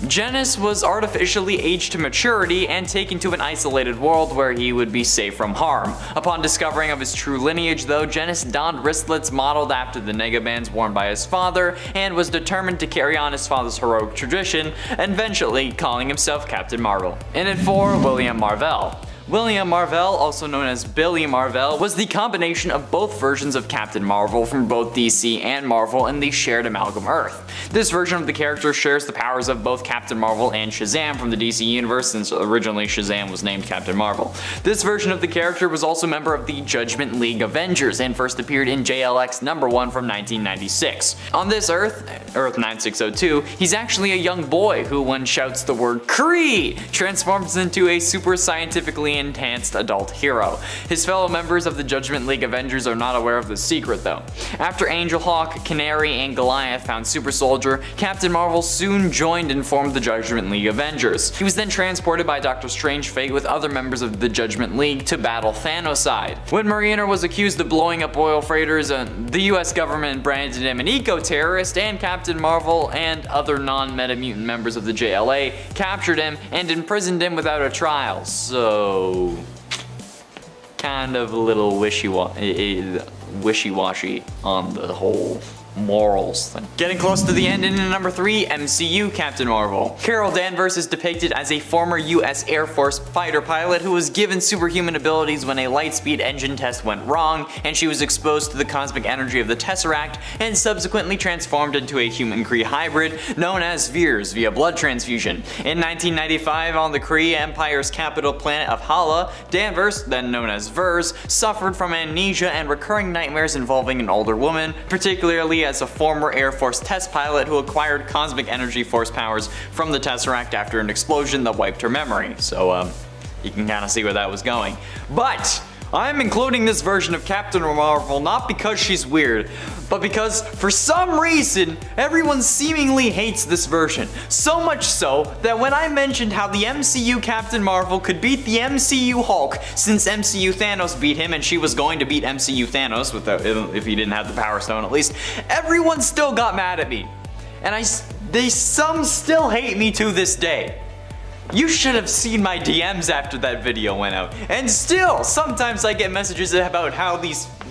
Genis was artificially aged to maturity and taken to an isolated world where he would be safe from harm. Upon discovering of his true lineage though, Genis donned wristlets modeled after the Nega Bands worn by his father and was determined to carry on his father's heroic tradition, eventually calling himself Captain Marvel. And at 4, William Mar-Vell. William Mar-Vell, also known as Billy Mar-Vell, was the combination of both versions of Captain Marvel from both DC and Marvel in the shared amalgam Earth. This version of the character shares the powers of both Captain Marvel and Shazam from the DC universe, since originally Shazam was named Captain Marvel. This version of the character was also a member of the Judgment League Avengers and first appeared in JLX #1 from 1996. On this Earth 9602, he's actually a young boy who, when shouts the word Kree, transforms into a super scientifically enhanced adult hero. His fellow members of the Judgment League Avengers are not aware of this secret though. After Angel Hawk, Canary, and Goliath found Super Soldier, Captain Marvel soon joined and formed the Judgment League Avengers. He was then transported by Doctor Strange Fate with other members of the Judgment League to battle Thanos. When Mariner was accused of blowing up oil freighters, the US government branded him an eco-terrorist, and Captain Marvel and other non-Metamutant members of the JLA captured him and imprisoned him without a trial. So, kind of a little wishy-washy on the whole morals thing. Getting close to the end, and in number 3, MCU Captain Marvel. Carol Danvers is depicted as a former US Air Force fighter pilot who was given superhuman abilities when a lightspeed engine test went wrong, and she was exposed to the cosmic energy of the Tesseract and subsequently transformed into a human-Kree hybrid known as Veers via blood transfusion. In 1995, on the Kree Empire's capital planet of Hala, Danvers, then known as Vers, suffered from amnesia and recurring nightmares involving an older woman, particularly as a former Air Force test pilot who acquired cosmic energy force powers from the Tesseract after an explosion that wiped her memory. So, you can kind of see where that was going. But I'm including this version of Captain Marvel not because she's weird, but because for some reason everyone seemingly hates this version. So much so that when I mentioned how the MCU Captain Marvel could beat the MCU Hulk, since MCU Thanos beat him and she was going to beat MCU Thanos without, if he didn't have the Power Stone at least, everyone still got mad at me. And some still hate me to this day. You should have seen my DMs after that video went out. And still, sometimes I get messages about how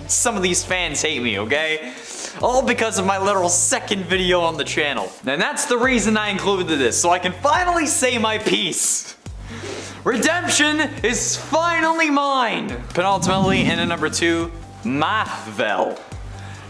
some of these fans hate me, okay? All because of my little second video on the channel. And that's the reason I included this, so I can finally say my piece. Redemption is finally mine! Penultimately, in at number 2, Mar-Vell.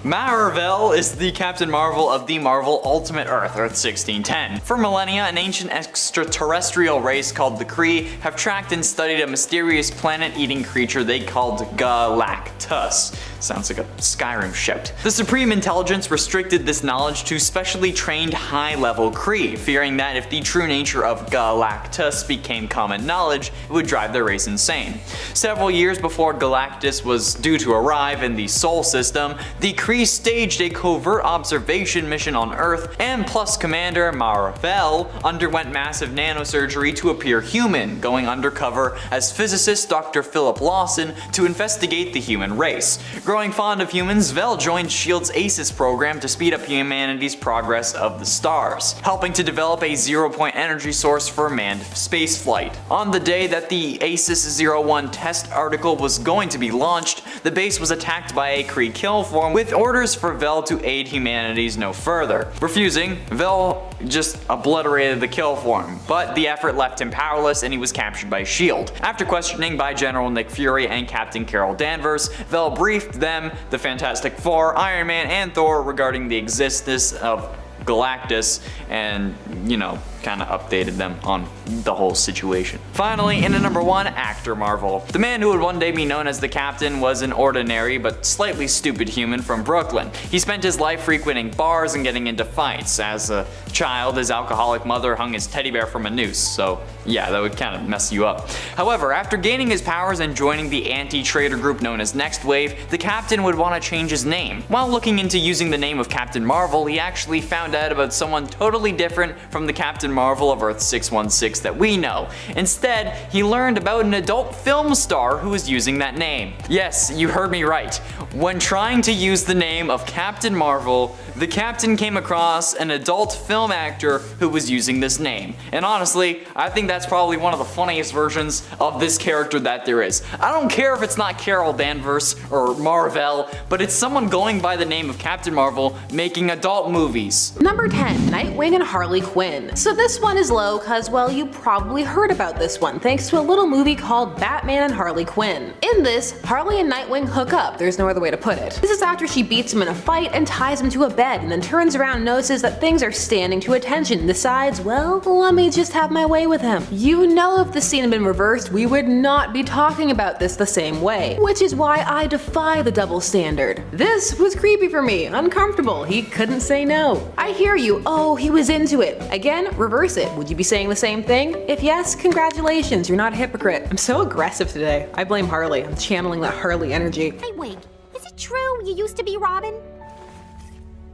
Mar-Vell is the Captain Marvel of the Marvel Ultimate Earth, Earth 1610. For millennia, an ancient extraterrestrial race called the Kree have tracked and studied a mysterious planet-eating creature they called Galactus. Sounds like a Skyrim shout. The Supreme Intelligence restricted this knowledge to specially trained high-level Kree, fearing that if the true nature of Galactus became common knowledge, it would drive their race insane. Several years before Galactus was due to arrive in the Sol system, the Kree staged a covert observation mission on Earth, and Plus Commander Mar-Vell underwent massive nanosurgery to appear human, going undercover as physicist Dr. Philip Lawson to investigate the human race. Growing fond of humans, Vell joined S.H.I.E.L.D.'s ACES program to speed up humanity's progress of the stars, helping to develop a zero-point energy source for manned spaceflight. On the day that the ACES-01 test article was going to be launched, the base was attacked by a Kree killform with orders for Vell to aid humanities no further. Refusing, Vell just obliterated the killform, but the effort left him powerless and he was captured by S.H.I.E.L.D. After questioning by General Nick Fury and Captain Carol Danvers, Vell briefed them, the Fantastic Four, Iron Man, and Thor regarding the existence of Galactus and, you know, kind of updated them on the whole situation. Finally, in at number 1, Actor Marvel. The man who would one day be known as the Captain was an ordinary but slightly stupid human from Brooklyn. He spent his life frequenting bars and getting into fights. As a child, his alcoholic mother hung his teddy bear from a noose, so yeah, that would kind of mess you up. However, after gaining his powers and joining the anti-traitor group known as Next Wave, the Captain would want to change his name. While looking into using the name of Captain Marvel, he actually found out about someone totally different from the Captain Marvel of Earth 616 that we know. Instead, he learned about an adult film star who was using that name. Yes, you heard me right. When trying to use the name of Captain Marvel, the Captain came across an adult film actor who was using this name. And honestly, I think that's probably one of the funniest versions of this character that there is. I don't care if it's not Carol Danvers or Mar-Vell, but it's someone going by the name of Captain Marvel making adult movies. Number 10, Nightwing and Harley Quinn. So this one is low cause, well, you probably heard about this one thanks to a little movie called Batman and Harley Quinn. In this, Harley and Nightwing hook up, there's no other way to put it. This is after she beats him in a fight and ties him to a bed and then turns around and notices that things are standing to attention and decides, well, let me just have my way with him. You know, if the scene had been reversed, we would not be talking about this the same way, which is why I defy the double standard. This was creepy for me, uncomfortable, he couldn't say no. I hear you, oh, he was into it. Again, reverse it. Would you be saying the same thing? If yes, congratulations, you're not a hypocrite. I'm so aggressive today. I blame Harley. I'm channeling that Harley energy. Hey, wait, is it true you used to be Robin?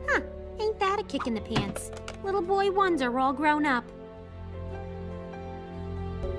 Huh, ain't that a kick in the pants? Little boy wonder all grown up.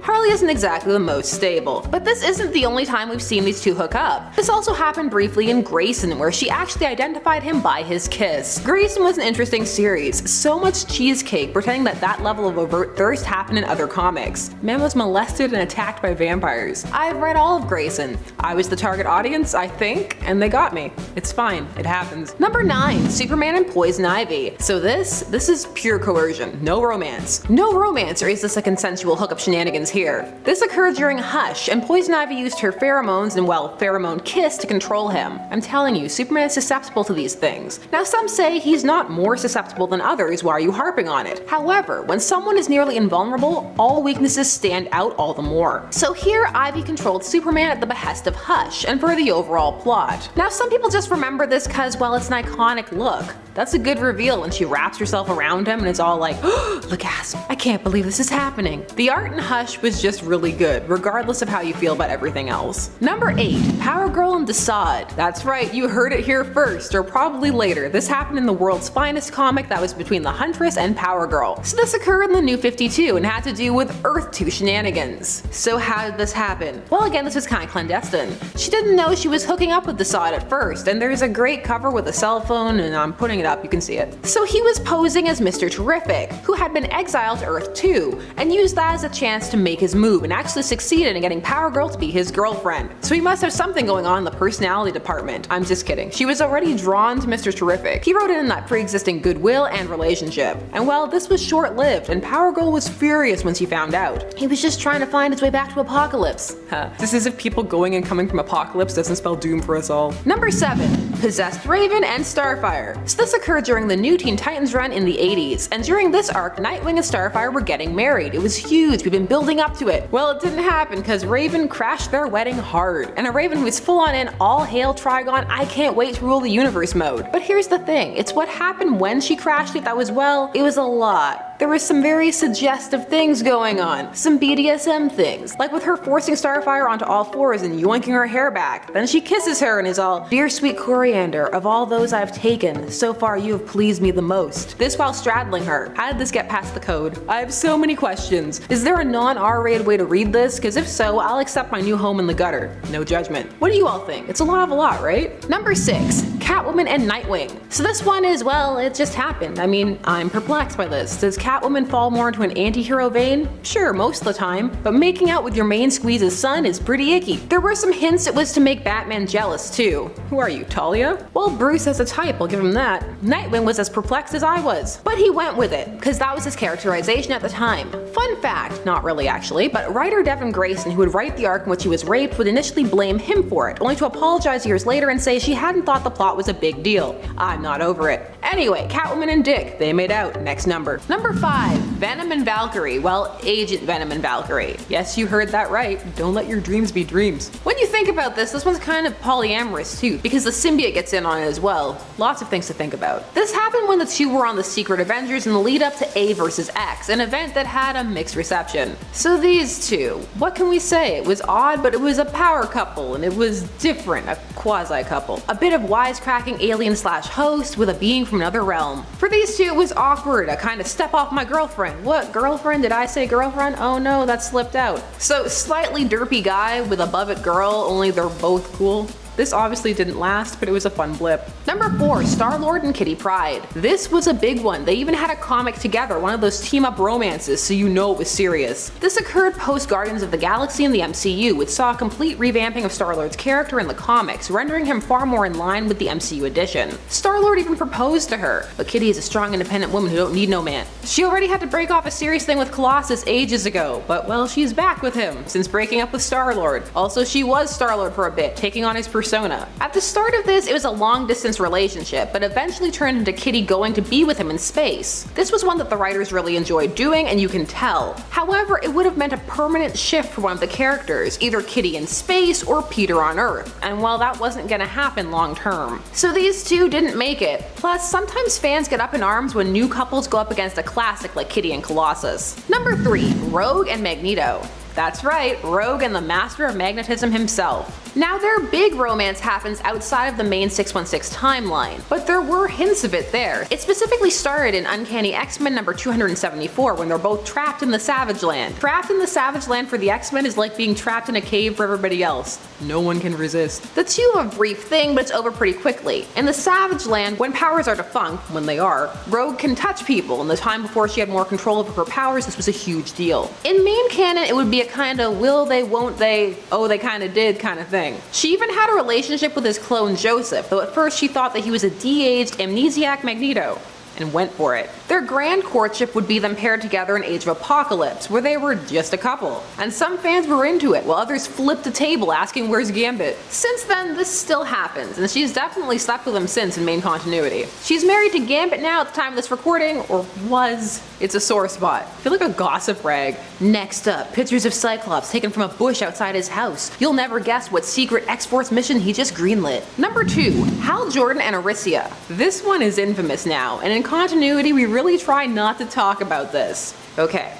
Harley isn't exactly the most stable, but this isn't the only time we've seen these two hook up. This also happened briefly in Grayson, where she actually identified him by his kiss. Grayson was an interesting series, so much cheesecake pretending that that level of overt thirst happened in other comics. Man was molested and attacked by vampires. I've read all of Grayson. I was the target audience, I think, and they got me. It's fine, it happens. Number 9, Superman and Poison Ivy. So this is pure coercion, no romance. No romance, or is this a consensual hookup shenanigans here? This occurred during Hush, and Poison Ivy used her pheromones and, well, pheromone kiss to control him. I'm telling you, Superman is susceptible to these things. Now some say he's not more susceptible than others, why are you harping on it? However, when someone is nearly invulnerable, all weaknesses stand out all the more. So here Ivy controlled Superman at the behest of Hush, and for the overall plot. Now some people just remember this cause, well, it's an iconic look. That's a good reveal when she wraps herself around him and is all like, oh, the gasp, I can't believe this is happening. The art in Hush was just really good, regardless of how you feel about everything else. Number 8, Power Girl and Desaad. That's right, you heard it here first, or probably later. This happened in the world's finest comic that was between the Huntress and Power Girl. So this occurred in the New 52 and had to do with Earth 2 shenanigans. So how did this happen? Well, again, this was kind of clandestine. She didn't know she was hooking up with Desaad at first, and there's a great cover with a cell phone, and I'm putting it up, you can see it. So he was posing as Mr. Terrific, who had been exiled to Earth 2, and used that as a chance to make his move and actually succeeded in getting Power Girl to be his girlfriend. So he must have something going on in the personality department. I'm just kidding. She was already drawn to Mr. Terrific. He wrote in that pre-existing goodwill and relationship. And well, this was short-lived, and Power Girl was furious when she found out. He was just trying to find his way back to Apocalypse. This is if people going and coming from Apocalypse doesn't spell doom for us all. Number 7, Possessed Raven and Starfire. So this occurred during the New Teen Titans run in the 80s, and during this arc, Nightwing and Starfire were getting married. It was huge, we've been building up to it. Well, it didn't happen because Raven crashed their wedding hard. And a Raven who's full on in all hail Trigon, I can't wait to rule the universe mode. But here's the thing, it's what happened when she crashed it that was, well, it was a lot. There was some very suggestive things going on, some BDSM things, like with her forcing Starfire onto all fours and yoinking her hair back. Then she kisses her and is all, dear sweet Coriander, of all those I've taken, so far you have pleased me the most. This while straddling her. How did this get past the code? I have so many questions. Is there a non-R-rated way to read this? Because if so, I'll accept my new home in the gutter. No judgment. What do you all think? It's a lot of a lot, right? Number 6, Catwoman and Nightwing. So this one is, well, it just happened. I mean, I'm perplexed by this. Does Catwoman fall more into an anti-hero vein? Sure, most of the time, but making out with your main squeeze's son is pretty icky. There were some hints it was to make Batman jealous too. Who are you, Talia? Well, Bruce has a type, I'll give him that. Nightwing was as perplexed as I was, but he went with it, because that was his characterization at the time. Fun fact, not really actually, but writer Devin Grayson, who would write the arc in which he was raped, would initially blame him for it, only to apologize years later and say she hadn't thought the plot was a big deal. I'm not over it. Anyway, Catwoman and Dick, they made out. Next number. Number 5, Venom and Valkyrie. Well, Agent Venom and Valkyrie. Yes, you heard that right. Don't let your dreams be dreams. When you think about this one's kind of polyamorous too, because the symbiote gets in on it as well. Lots of things to think about. This happened when the two were on the Secret Avengers in the lead up to A vs. X, an event that had a mixed reception. So these two, what can we say? It was odd, but it was a power couple, and it was different, a quasi couple. A bit of wisecracking alien/host with a being from another realm. For these two, it was awkward, a kind of step off my girlfriend. What, girlfriend? Did I say girlfriend? Oh no, that slipped out. So slightly derpy guy with above it girl, only they're both cool. This obviously didn't last, but it was a fun blip. Number 4, Star-Lord and Kitty Pryde. This was a big one. They even had a comic together, one of those team-up romances, so you know it was serious. This occurred post Guardians of the Galaxy in the MCU, which saw a complete revamping of Star-Lord's character in the comics, rendering him far more in line with the MCU edition. Star-Lord even proposed to her, but Kitty is a strong, independent woman who don't need no man. She already had to break off a serious thing with Colossus ages ago, but well, she's back with him, since breaking up with Star-Lord. Also, she was Star-Lord for a bit, taking on his persona persona. At the start of this, it was a long-distance relationship, but eventually turned into Kitty going to be with him in space. This was one that the writers really enjoyed doing, and you can tell. However, it would have meant a permanent shift for one of the characters, either Kitty in space or Peter on Earth, and well, that wasn't gonna happen long term. So these two didn't make it. Plus, sometimes fans get up in arms when new couples go up against a classic like Kitty and Colossus. Number 3. Rogue and Magneto. That's right, Rogue and the Master of Magnetism himself. Now their big romance happens outside of the main 616 timeline, but there were hints of it there. It specifically started in Uncanny X-Men number 274 when they're both trapped in the Savage Land. Trapped in the Savage Land for the X-Men is like being trapped in a cave for everybody else. No one can resist. The two have a brief thing, but it's over pretty quickly. In the Savage Land, when powers are defunct, when they are, Rogue can touch people. In the time before she had more control over her powers, this was a huge deal. In main canon, it would be a kind of will they, won't they, oh they kinda did kind of thing. She even had a relationship with his clone Joseph, though at first she thought that he was a de-aged amnesiac Magneto, and went for it. Their grand courtship would be them paired together in Age of Apocalypse, where they were just a couple. And some fans were into it, while others flipped the table asking where's Gambit. Since then, this still happens, and she's definitely slept with him since in main continuity. She's married to Gambit now at the time of this recording, or was. It's a sore spot. I feel like a gossip rag. Next up, pictures of Cyclops taken from a bush outside his house. You'll never guess what secret X-Force mission he just greenlit. Number 2. Hal Jordan and Arisia. This one is infamous now, and in continuity we really try not to talk about this. Okay.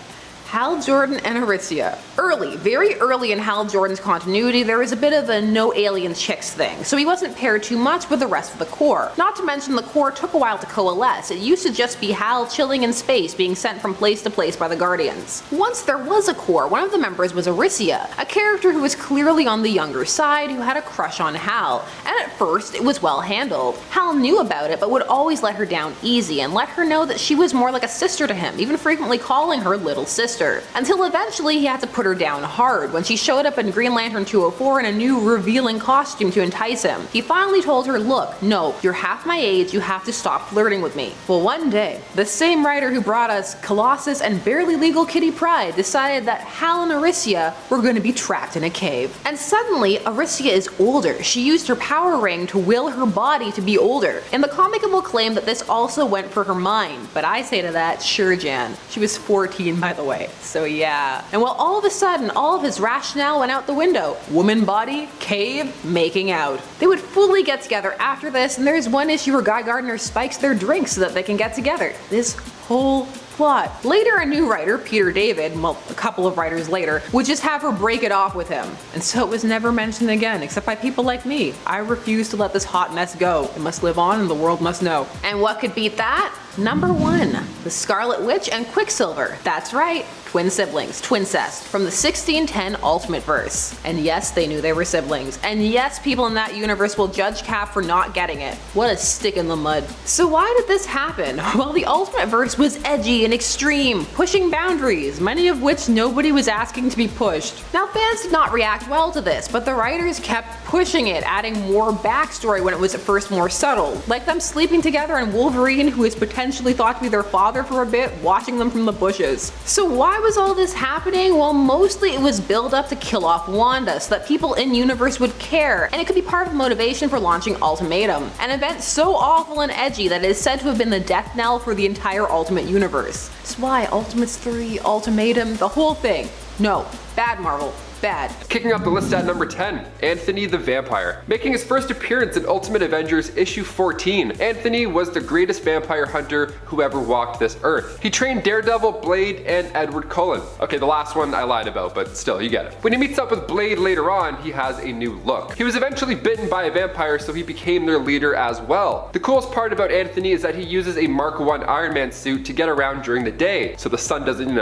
Hal Jordan and Arisia. Very early in Hal Jordan's continuity, there was a bit of a no alien chicks thing, so he wasn't paired too much with the rest of the Corps. Not to mention the Corps took a while to coalesce. It used to just be Hal chilling in space being sent from place to place by the Guardians. Once there was a Corps, one of the members was Arisia, a character who was clearly on the younger side who had a crush on Hal, and at first it was well handled. Hal knew about it but would always let her down easy and let her know that she was more like a sister to him, even frequently calling her little sister. Until eventually he had to put her down hard when she showed up in Green Lantern 204 in a new revealing costume to entice him. He finally told her, look, no, you're half my age, you have to stop flirting with me. Well, one day, the same writer who brought us Colossus and barely legal Kitty Pryde decided that Hal and Arisia were going to be trapped in a cave. And suddenly, Arisia is older. She used her power ring to will her body to be older. In the comic it will claim that this also went for her mind, but I say to that, sure Jan. She was 14 by the way. So yeah. And well, all of a sudden, all of his rationale went out the window. Woman body, cave, making out. They would fully get together after this, and there's one issue where Guy Gardner spikes their drinks so that they can get together. This whole plot. Later, a new writer, Peter David, well, a couple of writers later, would just have her break it off with him. And so it was never mentioned again, except by people like me. I refuse to let this hot mess go. It must live on and the world must know. And what could beat that? Number 1. The Scarlet Witch and Quicksilver. That's right. Twin siblings, twincest, from the 1610 Ultimate Verse. And yes, they knew they were siblings. And yes, people in that universe will judge Cap for not getting it. What a stick in the mud. So why did this happen? Well, the Ultimate Verse was edgy and extreme, pushing boundaries, many of which nobody was asking to be pushed. Now, fans did not react well to this, but the writers kept pushing it, adding more backstory when it was at first more subtle, like them sleeping together and Wolverine, who is potentially thought to be their father for a bit, watching them from the bushes. So why was all this happening? Well, mostly it was build up to kill off Wanda so that people in universe would care, and it could be part of the motivation for launching Ultimatum, an event so awful and edgy that it is said to have been the death knell for the entire Ultimate Universe. That's why Ultimates 3, Ultimatum, the whole thing. No, bad Marvel. Bad. Kicking off the list at number 10, Anthony the Vampire. Making his first appearance in Ultimate Avengers issue 14, Anthony was the greatest vampire hunter who ever walked this earth. He trained Daredevil, Blade, and Edward Cullen. Okay, the last one I lied about, but still, you get it. When he meets up with Blade later on, he has a new look. He was eventually bitten by a vampire, so he became their leader as well. The coolest part about Anthony is that he uses a Mark 1 Iron Man suit to get around during the day, so the sun doesn't,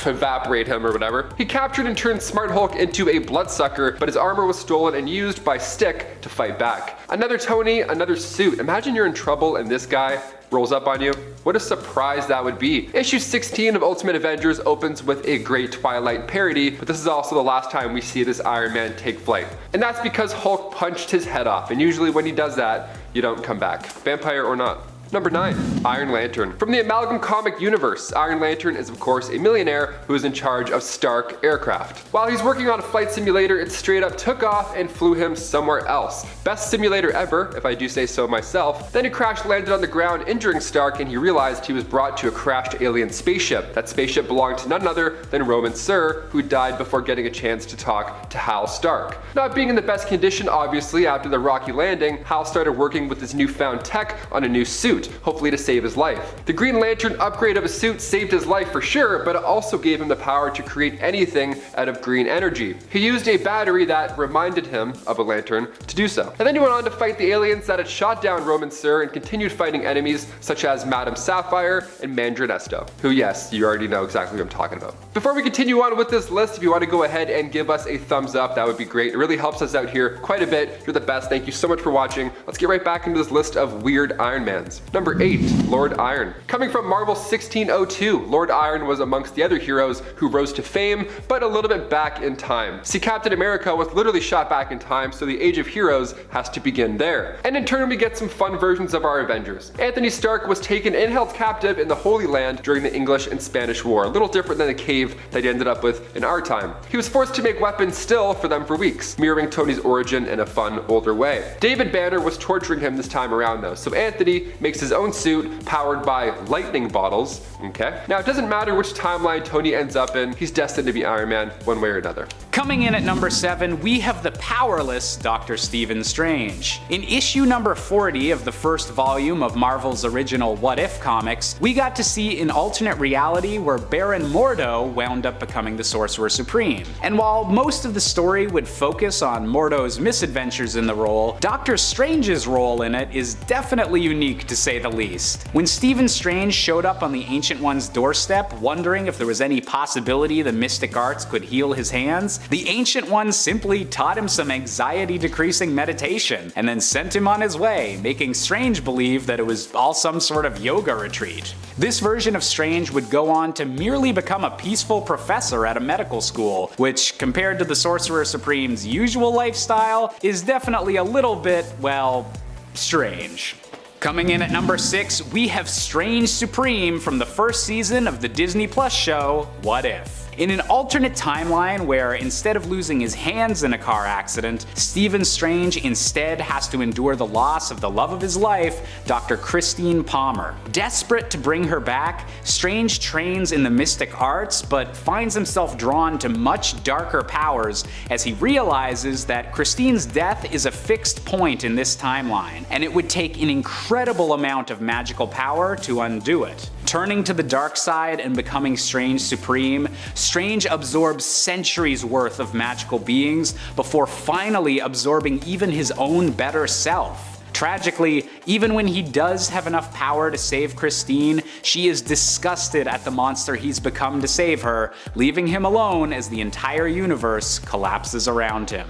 evaporate him or whatever. He captured and turned Smart Hulk into a bloodsucker, but his armor was stolen and used by Stick to fight back. Another Tony, another suit. Imagine you're in trouble and this guy rolls up on you. What a surprise that would be. Issue 16 of Ultimate Avengers opens with a great Twilight parody, but this is also the last time we see this Iron Man take flight. And that's because Hulk punched his head off, and usually when he does that, you don't come back, vampire or not. Number 9. Iron Lantern. From the Amalgam comic universe, Iron Lantern is of course a millionaire who is in charge of Stark Aircraft. While he's working on a flight simulator, it straight up took off and flew him somewhere else. Best simulator ever, if I do say so myself. Then he crash landed on the ground, injuring Stark, and he realized he was brought to a crashed alien spaceship. That spaceship belonged to none other than Roman Sur, who died before getting a chance to talk to Hal Stark. Not being in the best condition, obviously, after the rocky landing, Hal started working with his newfound tech on a new suit, hopefully to save his life. The Green Lantern upgrade of his suit saved his life for sure, but it also gave him the power to create anything out of green energy. He used a battery that reminded him of a lantern to do so. And then he went on to fight the aliens that had shot down Roman Sur and continued fighting enemies such as Madame Sapphire and Mandranesto, who, yes, you already know exactly what I'm talking about. Before we continue on with this list, if you want to go ahead and give us a thumbs up, that would be great. It really helps us out here quite a bit. You're the best. Thank you so much for watching. Let's get right back into this list of weird Iron Mans. Number 8, Lord Iron. Coming from Marvel 1602, Lord Iron was amongst the other heroes who rose to fame, but a little bit back in time. See, Captain America was literally shot back in time, so the Age of Heroes has to begin there. And in turn, we get some fun versions of our Avengers. Anthony Stark was taken and held captive in the Holy Land during the English and Spanish War, a little different than the cave that he ended up with in our time. He was forced to make weapons still for them for weeks, mirroring Tony's origin in a fun, older way. David Banner was torturing him this time around though, so Anthony makes his own suit powered by lightning bottles, okay? Now it doesn't matter which timeline Tony ends up in, he's destined to be Iron Man one way or another. Coming in at number 7, we have the powerless Dr. Stephen Strange. In issue number 40 of the first volume of Marvel's original What If comics, we got to see an alternate reality where Baron Mordo wound up becoming the Sorcerer Supreme. And while most of the story would focus on Mordo's misadventures in the role, Dr. Strange's role in it is definitely unique to say the least. When Stephen Strange showed up on the Ancient One's doorstep, wondering if there was any possibility the mystic arts could heal his hands, the Ancient One simply taught him some anxiety-decreasing meditation, and then sent him on his way, making Strange believe that it was all some sort of yoga retreat. This version of Strange would go on to merely become a peaceful professor at a medical school, which, compared to the Sorcerer Supreme's usual lifestyle, is definitely a little bit, well, strange. Coming in at number 6, we have Strange Supreme from the first season of the Disney Plus show, What If? In an alternate timeline where instead of losing his hands in a car accident, Stephen Strange instead has to endure the loss of the love of his life, Dr. Christine Palmer. Desperate to bring her back, Strange trains in the mystic arts, but finds himself drawn to much darker powers as he realizes that Christine's death is a fixed point in this timeline, and it would take an incredible amount of magical power to undo it. Turning to the dark side and becoming Strange Supreme, Strange absorbs centuries worth of magical beings before finally absorbing even his own better self. Tragically, even when he does have enough power to save Christine, she is disgusted at the monster he's become to save her, leaving him alone as the entire universe collapses around him.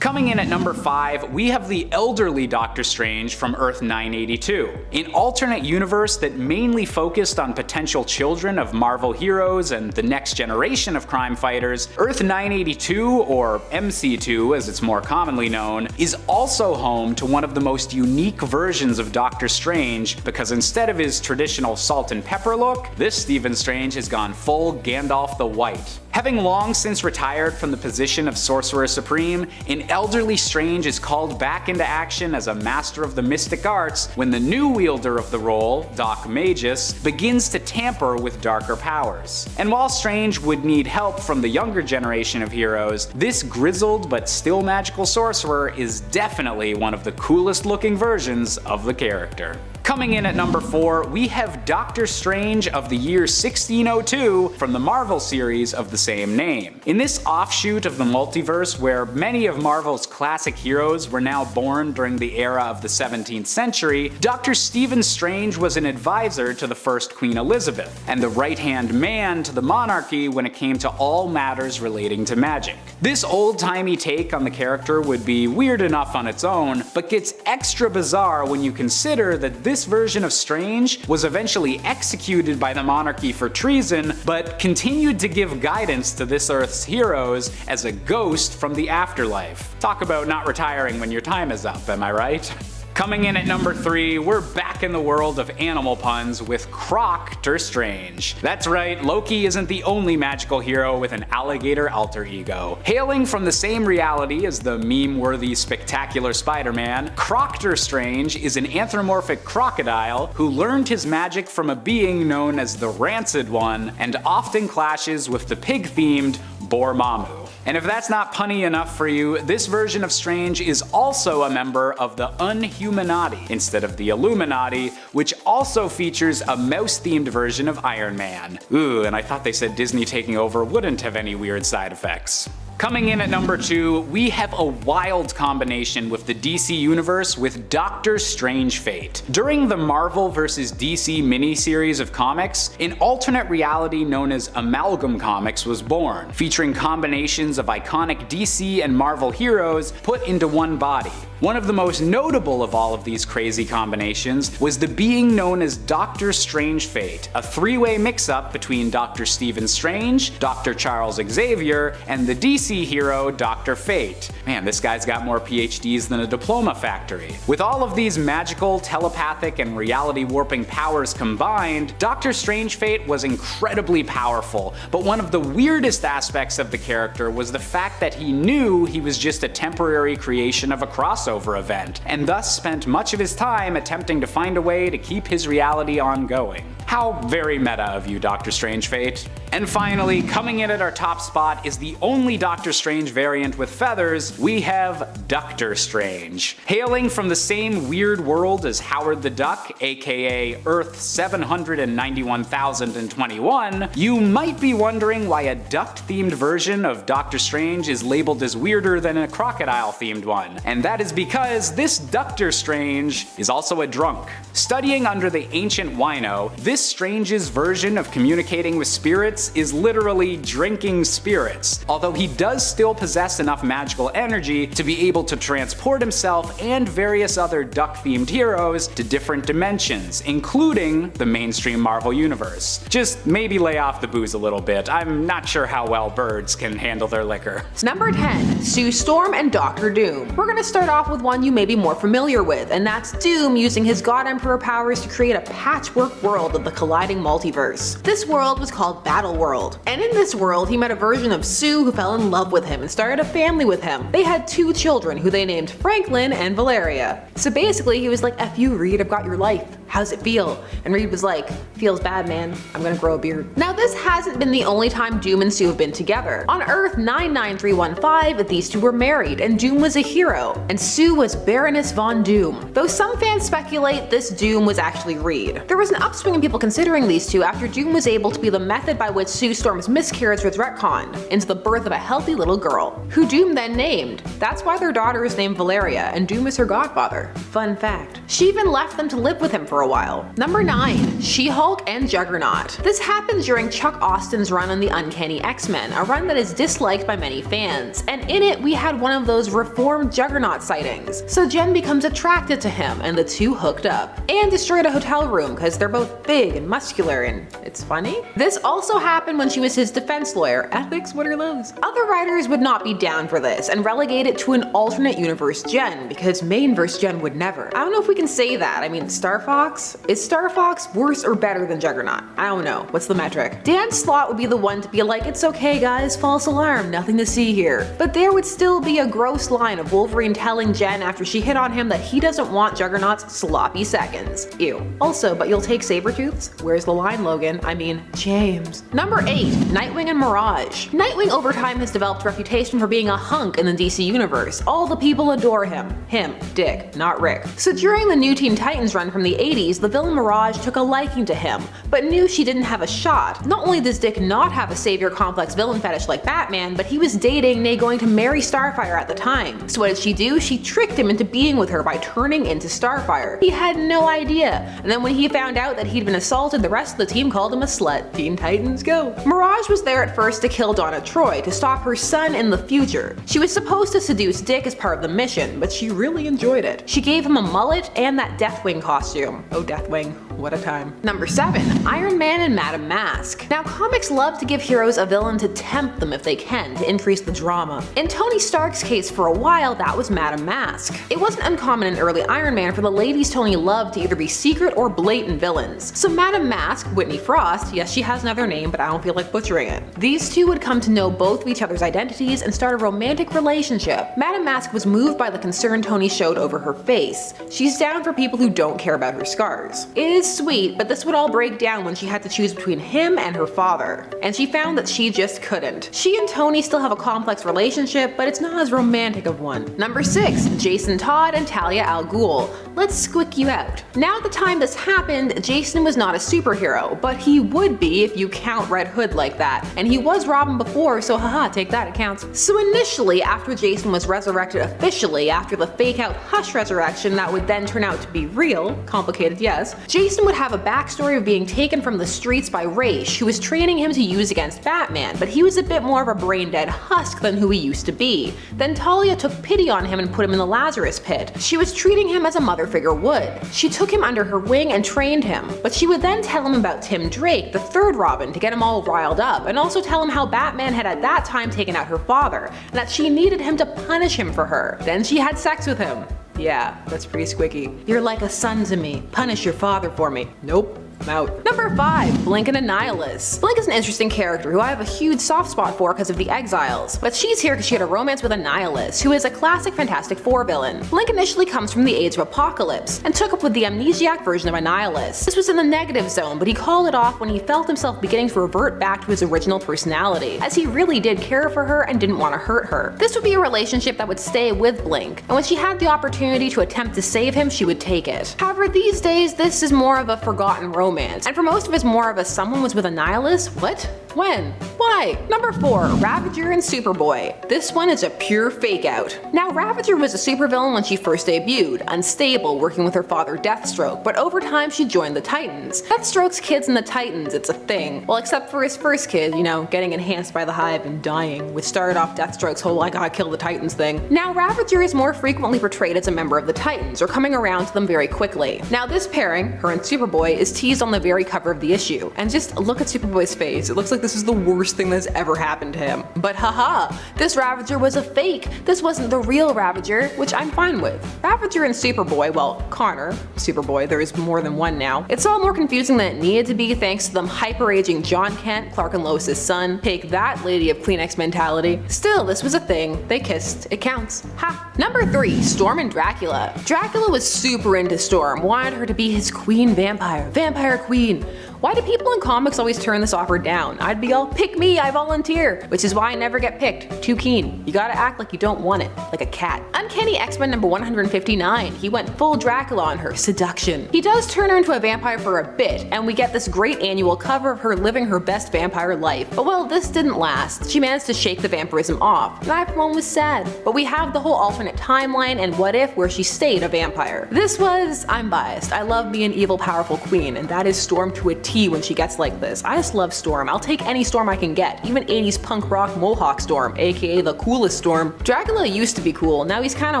Coming in at number 5, we have the elderly Doctor Strange from Earth 982. An alternate universe that mainly focused on potential children of Marvel heroes and the next generation of crime fighters, Earth 982, or MC2 as it's more commonly known, is also home to one of the most unique versions of Doctor Strange, because instead of his traditional salt and pepper look, this Stephen Strange has gone full Gandalf the White. Having long since retired from the position of Sorcerer Supreme, an elderly Strange is called back into action as a master of the mystic arts when the new wielder of the role, Doc Magus, begins to tamper with darker powers. And while Strange would need help from the younger generation of heroes, this grizzled but still magical sorcerer is definitely one of the coolest looking versions of the character. Coming in at number 4, we have Doctor Strange of the year 1602 from the Marvel series of the same name. In this offshoot of the multiverse where many of Marvel's classic heroes were now born during the era of the 17th century, Dr. Stephen Strange was an advisor to the first Queen Elizabeth, and the right-hand man to the monarchy when it came to all matters relating to magic. This old-timey take on the character would be weird enough on its own, but gets extra bizarre when you consider that this version of Strange was eventually executed by the monarchy for treason, but continued to give guidance to this Earth's heroes as a ghost from the afterlife. Talk about not retiring when your time is up, am I right? Coming in at number 3, we're back in the world of animal puns with Croctor Strange. That's right, Loki isn't the only magical hero with an alligator alter ego. Hailing from the same reality as the meme-worthy Spectacular Spider-Man, Croctor Strange is an anthropomorphic crocodile who learned his magic from a being known as the Rancid One and often clashes with the pig-themed Dormammu. And if that's not punny enough for you, this version of Strange is also a member of the Unhumanati instead of the Illuminati, which also features a mouse-themed version of Iron Man. Ooh, and I thought they said Disney taking over wouldn't have any weird side effects. Coming in at number 2, we have a wild combination with the DC Universe with Doctor Strange Fate. During the Marvel vs. DC miniseries of comics, an alternate reality known as Amalgam Comics was born, featuring combinations of iconic DC and Marvel heroes put into one body. One of the most notable of all of these crazy combinations was the being known as Doctor Strange Fate, a three-way mix-up between Dr. Stephen Strange, Dr. Charles Xavier, and the DC hero Dr. Fate. Man, this guy's got more PhDs than a diploma factory. With all of these magical, telepathic, and reality-warping powers combined, Doctor Strange Fate was incredibly powerful, but one of the weirdest aspects of the character was the fact that he knew he was just a temporary creation of a crossover event, and thus spent much of his time attempting to find a way to keep his reality ongoing. How very meta of you, Doctor Strange Fate. And finally, coming in at our top spot is the only Doctor Strange variant with feathers. We have Ductor Strange. Hailing from the same weird world as Howard the Duck, aka Earth 791,021, you might be wondering why a duck-themed version of Doctor Strange is labeled as weirder than a crocodile-themed one. And that is because this Ductor Strange is also a drunk. Studying under the ancient wino, this Strange's version of communicating with spirits is literally drinking spirits, although he does still possess enough magical energy to be able to transport himself and various other duck-themed heroes to different dimensions, including the mainstream Marvel universe. Just maybe lay off the booze a little bit. I'm not sure how well birds can handle their liquor. Number 10, Sue Storm and Doctor Doom. We're gonna start off with one you may be more familiar with, and that's Doom using his God Emperor powers to create a patchwork world of the colliding multiverse. This world was called Battle World, and in this world he met a version of Sue who fell in love with him and started a family with him. They had 2 children who they named Franklin and Valeria. So basically he was like, F you Reed, I've got your life. How's it feel? And Reed was like, feels bad, man. I'm gonna grow a beard. Now this hasn't been the only time Doom and Sue have been together. On Earth 99315, these two were married, and Doom was a hero, and Sue was Baroness Von Doom. Though some fans speculate this Doom was actually Reed. There was an upswing in people considering these two after Doom was able to be the method by which Sue Storm's miscarriage was retconned into the birth of a healthy little girl, who Doom then named. That's why their daughter is named Valeria, and Doom is her godfather. Fun fact. She even left them to live with him for a while. Number 9, She-Hulk and Juggernaut. This happened during Chuck Austin's run on the Uncanny X-Men, a run that is disliked by many fans, and in it we had one of those reformed Juggernaut sightings. So Jen becomes attracted to him, and the two hooked up, and destroyed a hotel room because they're both big and muscular and it's funny. This also happened when she was his defense lawyer. Ethics, what are those? Other writers would not be down for this and relegate it to an alternate universe Jen, because main verse Jen would never. I don't know if we can say that. I mean, Star Fox? Is Star Fox worse or better than Juggernaut? I don't know. What's the metric? Dan Slott would be the one to be like, it's okay guys, false alarm, nothing to see here. But there would still be a gross line of Wolverine telling Jen after she hit on him that he doesn't want Juggernaut's sloppy seconds. Ew. Also, but you'll take Sabretooth's? Where's the line, Logan? I mean, James. Number 8, Nightwing and Mirage. Nightwing over time has developed a reputation for being a hunk in the DC universe. All the people adore him. Him, Dick, not Rick. So during the New Teen Titans run from the 80s, the villain Mirage took a liking to him, but knew she didn't have a shot. Not only does Dick not have a savior complex villain fetish like Batman, but he was dating, nay going to marry Starfire at the time. So what did she do? She tricked him into being with her by turning into Starfire. He had no idea, and then when he found out that he'd been assaulted, the rest of the team called him a slut. Teen Titans go. Mirage was there at first to kill Donna Troy, to stop her son in the future. She was supposed to seduce Dick as part of the mission, but she really enjoyed it. She gave him a mullet and that Deathwing costume. Oh, Deathwing. what a time. Number 7, Iron Man and Madame Mask. Now comics love to give heroes a villain to tempt them if they can, to increase the drama. In Tony Stark's case for a while, that was Madame Mask. It wasn't uncommon in early Iron Man for the ladies Tony loved to either be secret or blatant villains. So Madame Mask, Whitney Frost, yes she has another name but I don't feel like butchering it. These two would come to know both of each other's identities and start a romantic relationship. Madame Mask was moved by the concern Tony showed over her face. She's down for people who don't care about her scars. It is sweet, but this would all break down when she had to choose between him and her father. And she found that she just couldn't. She and Tony still have a complex relationship, but it's not as romantic of one. Number 6, Jason Todd and Talia al Ghul. Let's squick you out. Now at the time this happened, Jason was not a superhero, but he would be if you count Red Hood like that. And he was Robin before, so haha, take that, it counts. So initially, after Jason was resurrected officially, after the fake out Hush resurrection that would then turn out to be real, complicated yes, Jason would have a backstory of being taken from the streets by Ra's, who was training him to use against Batman, but he was a bit more of a brain-dead husk than who he used to be. Then Talia took pity on him and put him in the Lazarus pit. She was treating him as a mother figure would. She took him under her wing and trained him, but she would then tell him about Tim Drake, the third Robin, to get him all riled up, and also tell him how Batman had at that time taken out her father, and that she needed him to punish him for her. Then she had sex with him. Yeah, that's pretty squicky. You're like a son to me. Punish your father for me. Nope. I'm out. Number 5, Blink and Annihilus. Blink is an interesting character who I have a huge soft spot for because of the Exiles, but she's here because she had a romance with Annihilus, who is a classic Fantastic Four villain. Blink initially comes from the Age of Apocalypse, and took up with the amnesiac version of Annihilus. This was in the negative zone, but he called it off when he felt himself beginning to revert back to his original personality, as he really did care for her and didn't want to hurt her. This would be a relationship that would stay with Blink, and when she had the opportunity to attempt to save him, she would take it. However, these days, this is more of a forgotten romance. And for most of us, more of a someone was with Annihilus? What? When? Why? Number 4, Ravager and Superboy. This one is a pure fake out. Now Ravager was a supervillain when she first debuted, unstable, working with her father Deathstroke, but over time she joined the Titans. Deathstroke's kids in the Titans, it's a thing. Well, except for his first kid, you know, getting enhanced by the Hive and dying, which started off Deathstroke's whole I gotta kill the Titans thing. Now Ravager is more frequently portrayed as a member of the Titans, or coming around to them very quickly. Now this pairing, her and Superboy, is teased on the very cover of the issue. And just look at Superboy's face, it looks like this is the worst thing that's ever happened to him. But haha, this Ravager was a fake. This wasn't the real Ravager, which I'm fine with. Ravager and Superboy, well, Connor, Superboy, there is more than one now. It's all more confusing than it needed to be thanks to them hyper-aging John Kent, Clark and Lois' son. Take that, Lady of Kleenex mentality. Still, this was a thing. They kissed. It counts. Ha! Number 3, Storm and Dracula. Dracula was super into Storm, wanted her to be his queen vampire. Vampire queen. Why do people in comics always turn this offer down? I'd be all, pick me, I volunteer, which is why I never get picked. Too keen. You gotta act like you don't want it, like a cat. Uncanny X-Men number 159, he went full Dracula on her, seduction. He does turn her into a vampire for a bit, and we get this great annual cover of her living her best vampire life. But well, this didn't last. She managed to shake the vampirism off, and I for one was sad. But we have the whole alternate timeline and what if where she stayed a vampire. This was, I'm biased, I love being an evil powerful queen, and that is Storm to a T when she gets like this. I just love Storm. I'll take any Storm I can get, even 80s punk rock Mohawk Storm, aka the coolest Storm. Dracula used to be cool, now he's kinda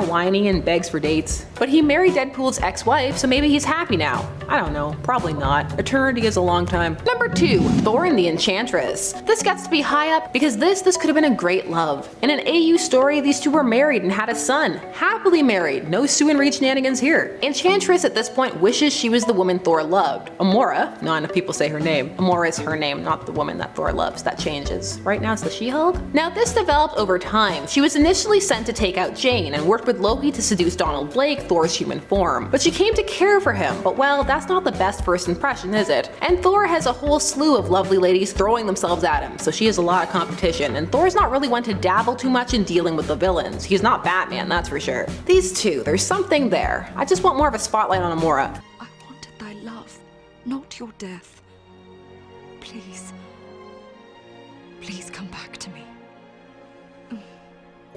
whiny and begs for dates. But he married Deadpool's ex-wife, so maybe he's happy now. I don't know, probably not. Eternity is a long time. Number 2, Thor and the Enchantress. This gets to be high up because this could have been a great love. In an AU story, these two were married and had a son. Happily married, no Sue and Reed shenanigans here. Enchantress at this point wishes she was the woman Thor loved. Amora, not enough people say her name. Amora is her name, not the woman that Thor loves. That changes. Right now it's the She-Hulk. Now this developed over time. She was initially sent to take out Jane and worked with Loki to seduce Donald Blake, Thor's human form. But she came to care for him. But well, that's not the best first impression, is it? And Thor has a whole slew of lovely ladies throwing themselves at him, so she has a lot of competition. And Thor's not really one to dabble too much in dealing with the villains. He's not Batman, that's for sure. These two, there's something there. I just want more of a spotlight on Amora. I wanted thy love, not your death. Please, please come back to me.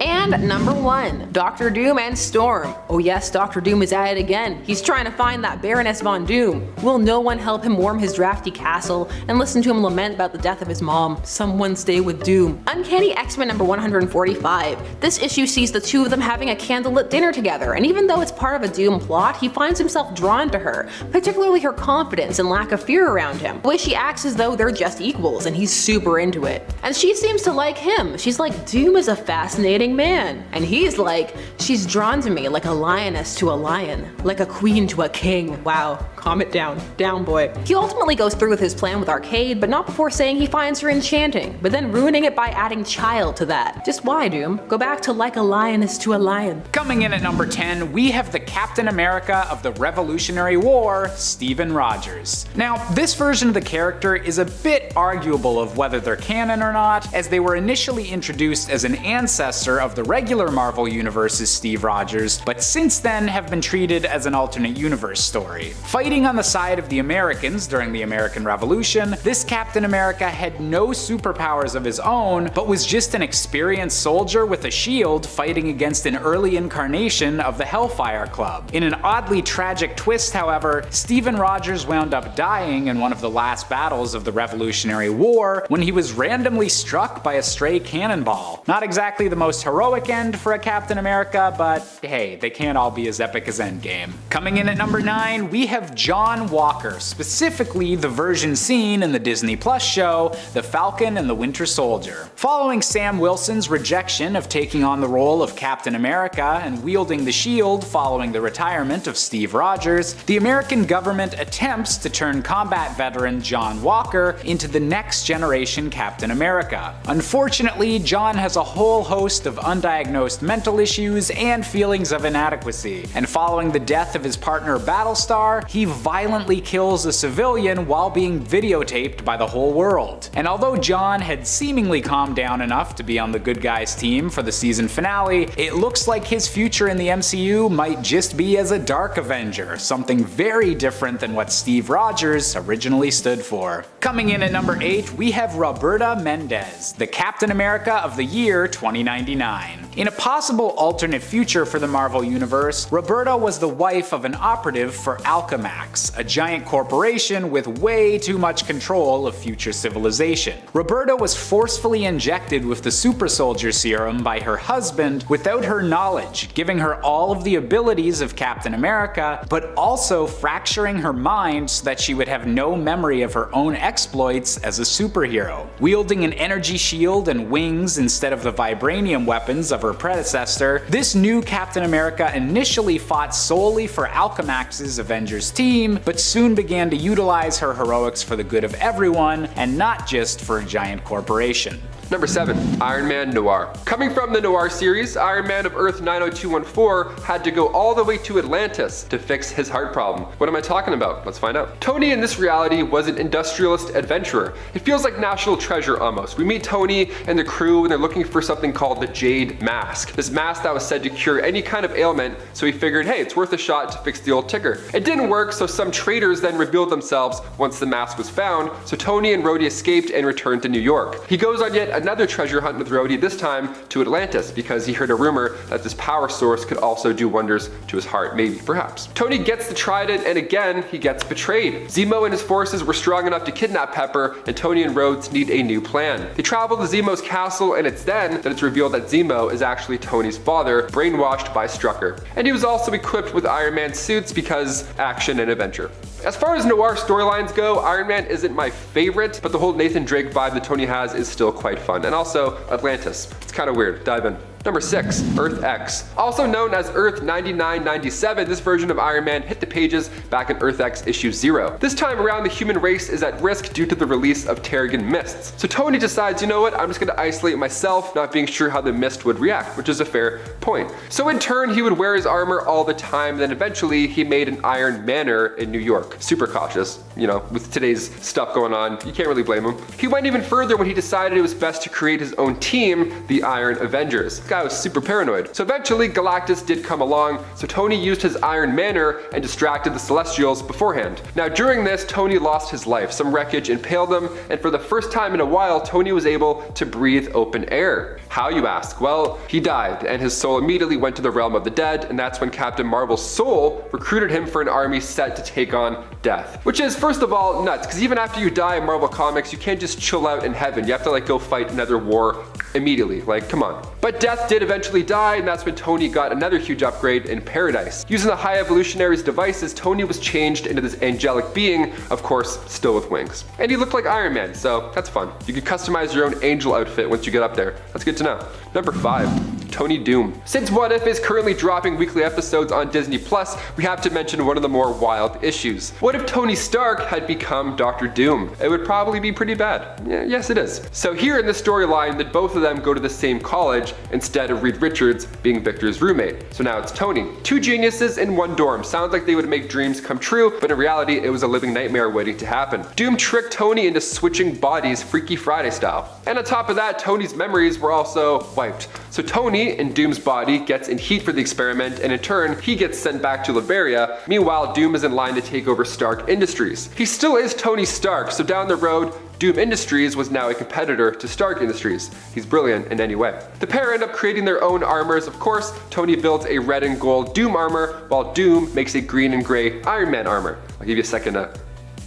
And And number 1, Dr. Doom and Storm. Oh yes, Dr. Doom is at it again. He's trying to find that Baroness Von Doom. Will no one help him warm his drafty castle and listen to him lament about the death of his mom? Someone stay with Doom. Uncanny X-Men number 145. This issue sees the two of them having a candlelit dinner together, and even though it's part of a Doom plot, he finds himself drawn to her, particularly her confidence and lack of fear around him. The way she acts as though they're just equals, and he's super into it. And she seems to like him. She's like, Doom is a fascinating man. And he's like, she's drawn to me like a lioness to a lion, like a queen to a king. Wow, calm it down. Down, boy. He ultimately goes through with his plan with Arcade, but not before saying he finds her enchanting, but then ruining it by adding child to that. Just why, Doom? Go back to like a lioness to a lion. Coming in at number 10, we have the Captain America of the Revolutionary War, Steven Rogers. Now, this version of the character is a bit arguable of whether they're canon or not, as they were initially introduced as an ancestor of the regular Marvel Universe's Steve Rogers, but since then have been treated as an alternate universe story. Fighting on the side of the Americans during the American Revolution, this Captain America had no superpowers of his own, but was just an experienced soldier with a shield fighting against an early incarnation of the Hellfire Club. In an oddly tragic twist, however, Steven Rogers wound up dying in one of the last battles of the Revolutionary War when he was randomly struck by a stray cannonball. Not exactly the most heroic end for a Captain America, but hey, they can't all be as epic as Endgame. Coming in at number 9, we have John Walker, specifically the version seen in the Disney Plus show, The Falcon and the Winter Soldier. Following Sam Wilson's rejection of taking on the role of Captain America and wielding the shield following the retirement of Steve Rogers, the American government attempts to turn combat veteran John Walker into the next generation Captain America. Unfortunately, John has a whole host of undiagnosed mental issues and feelings of inadequacy, and following the death of his partner Battlestar, he violently kills a civilian while being videotaped by the whole world. And although John had seemingly calmed down enough to be on the good guys team for the season finale, it looks like his future in the MCU might just be as a Dark Avenger, something very different than what Steve Rogers originally stood for. Coming in at number 8, we have Roberta Mendez, the Captain America of the year 2099. In a possible alternate future for the Marvel Universe, Roberta was the wife of an operative for Alchemax, a giant corporation with way too much control of future civilization. Roberta was forcefully injected with the super soldier serum by her husband without her knowledge, giving her all of the abilities of Captain America, but also fracturing her mind so that she would have no memory of her own exploits as a superhero. Wielding an energy shield and wings instead of the vibranium weapons of her predecessor, this new Captain America initially fought solely for Alchemax's Avengers team, but soon began to utilize her heroics for the good of everyone and not just for a giant corporation. Number 7, Iron Man Noir. Coming from the Noir series, Iron Man of Earth 90214 had to go all the way to Atlantis to fix his heart problem. What am I talking about? Let's find out. Tony in this reality was an industrialist adventurer. It feels like National Treasure almost. We meet Tony and the crew and they're looking for something called the Jade Mask. This mask that was said to cure any kind of ailment, so he figured, hey, it's worth a shot to fix the old ticker. It didn't work, so some traitors then revealed themselves once the mask was found, so Tony and Rhodey escaped and returned to New York. He goes on yet another treasure hunt with Rhodey, this time to Atlantis, because he heard a rumor that this power source could also do wonders to his heart, maybe, perhaps. Tony gets the trident, and again, he gets betrayed. Zemo and his forces were strong enough to kidnap Pepper, and Tony and Rhodes need a new plan. They travel to Zemo's castle, and it's then that it's revealed that Zemo is actually Tony's father, brainwashed by Strucker. And he was also equipped with Iron Man suits because action and adventure. As far as Noir storylines go, Iron Man isn't my favorite, but the whole Nathan Drake vibe that Tony has is still quite fun. And also, Atlantis. It's kind of weird. Dive in. Number 6, Earth X. Also known as Earth 9997, this version of Iron Man hit the pages back in Earth X issue 0. This time around, the human race is at risk due to the release of Terrigen mists. So Tony decides, you know what, I'm just gonna isolate myself, not being sure how the mist would react, which is a fair point. So in turn, he would wear his armor all the time, then eventually he made an Iron Manor in New York. Super cautious, you know, with today's stuff going on, you can't really blame him. He went even further when he decided it was best to create his own team, the Iron Avengers. guy was super paranoid. So eventually Galactus did come along, so Tony used his Iron Manner and distracted the Celestials beforehand. Now during this, Tony lost his life. Some wreckage impaled him, and for the first time in a while, Tony was able to breathe open air. How, you ask? Well, he died, and his soul immediately went to the realm of the dead, and that's when Captain Marvel's soul recruited him for an army set to take on Death. Which is, first of all, nuts, because even after you die in Marvel Comics, you can't just chill out in heaven. You have to like go fight another war immediately. Like, come on. But Death did eventually die, and that's when Tony got another huge upgrade in Paradise. Using the High Evolutionary's devices, Tony was changed into this angelic being, of course, still with wings. And he looked like Iron Man, so that's fun. You can customize your own angel outfit once you get up there. That's good to know. Number 5. Tony Doom. Since What If is currently dropping weekly episodes on Disney Plus, we have to mention one of the more wild issues. What if Tony Stark had become Dr. Doom? It would probably be pretty bad. Yeah, yes, it is. So here in the storyline that both of them go to the same college instead of Reed Richards being Victor's roommate. So now it's Tony. Two geniuses in one dorm. Sounds like they would make dreams come true, but in reality it was a living nightmare waiting to happen. Doom tricked Tony into switching bodies Freaky Friday style. And on top of that, Tony's memories were also wiped. So Tony, in Doom's body, gets in heat for the experiment, and in turn, he gets sent back to Latveria. Meanwhile, Doom is in line to take over Stark Industries. He still is Tony Stark, so down the road, Doom Industries was now a competitor to Stark Industries. He's brilliant in any way. The pair end up creating their own armors. Of course, Tony builds a red and gold Doom armor, while Doom makes a green and gray Iron Man armor. I'll give you a second to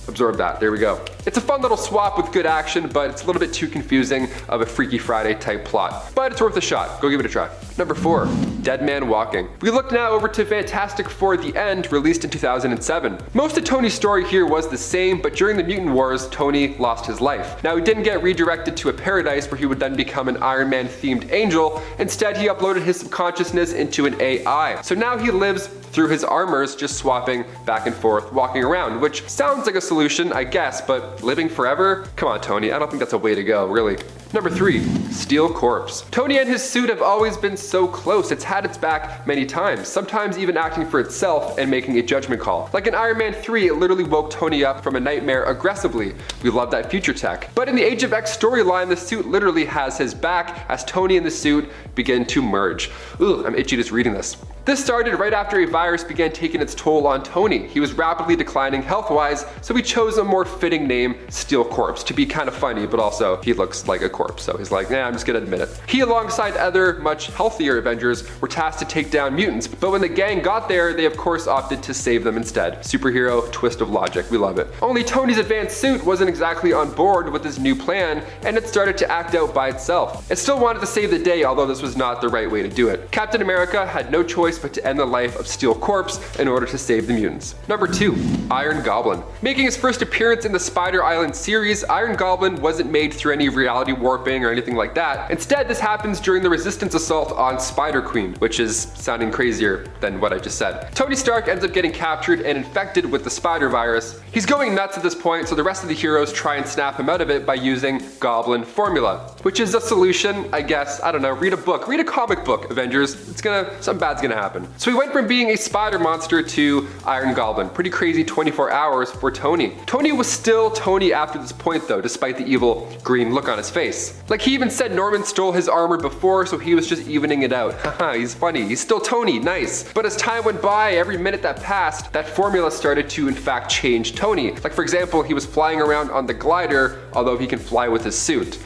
absorb that. There we go. It's a fun little swap with good action, but it's a little bit too confusing of a Freaky Friday type plot. But it's worth a shot. Go give it a try. Number 4. Dead Man Walking. We look now over to Fantastic Four: The End, released in 2007. Most of Tony's story here was the same, but during the Mutant Wars, Tony lost his life. Now he didn't get redirected to a paradise where he would then become an Iron Man themed angel. Instead, he uploaded his subconsciousness into an AI. So now he lives through his armors, just swapping back and forth, walking around, which sounds like a solution, I guess, but living forever? Come on, Tony, I don't think that's a way to go, really. Number 3. Steel Corpse. Tony and his suit have always been so close. It's had its back many times, sometimes even acting for itself and making a judgment call. Like in Iron Man 3, it literally woke Tony up from a nightmare aggressively. We love that future tech. But in the Age of X storyline, the suit literally has his back as Tony and the suit begin to merge. Ugh, I'm itchy just reading this. This started right after a virus began taking its toll on Tony. He was rapidly declining health-wise, so we chose a more fitting name, Steel Corpse, to be kind of funny, but also he looks like a corpse, so he's like, nah, I'm just gonna admit it. He, alongside other much healthier Avengers, were tasked to take down mutants, but when the gang got there, they of course opted to save them instead. Superhero twist of logic, we love it. Only Tony's advanced suit wasn't exactly on board with his new plan, and it started to act out by itself. It still wanted to save the day, although this was not the right way to do it. Captain America had no choice but to end the life of Steel Corpse in order to save the mutants. Number 2. Iron Goblin. Making his first appearance in the Spider Island series, Iron Goblin wasn't made through any reality warping or anything like that. Instead, this happens during the Resistance assault on Spider-Queen, which is sounding crazier than what I just said. Tony Stark ends up getting captured and infected with the spider virus. He's going nuts at this point, so the rest of the heroes try and snap him out of it by using Goblin Formula, which is a solution, I guess. I don't know, read a book, read a comic book, Avengers. Something bad's gonna happen. So we went from being a spider monster to Iron Goblin. Pretty crazy 24 hours for Tony. Tony was still Tony after this point though, despite the evil green look on his face. Like he even said Norman stole his armor before, so he was just evening it out. Haha, he's funny. He's still Tony, nice. But as time went by, every minute that passed, that formula started to in fact change Tony. Like for example, he was flying around on the glider, although he can fly with his suit.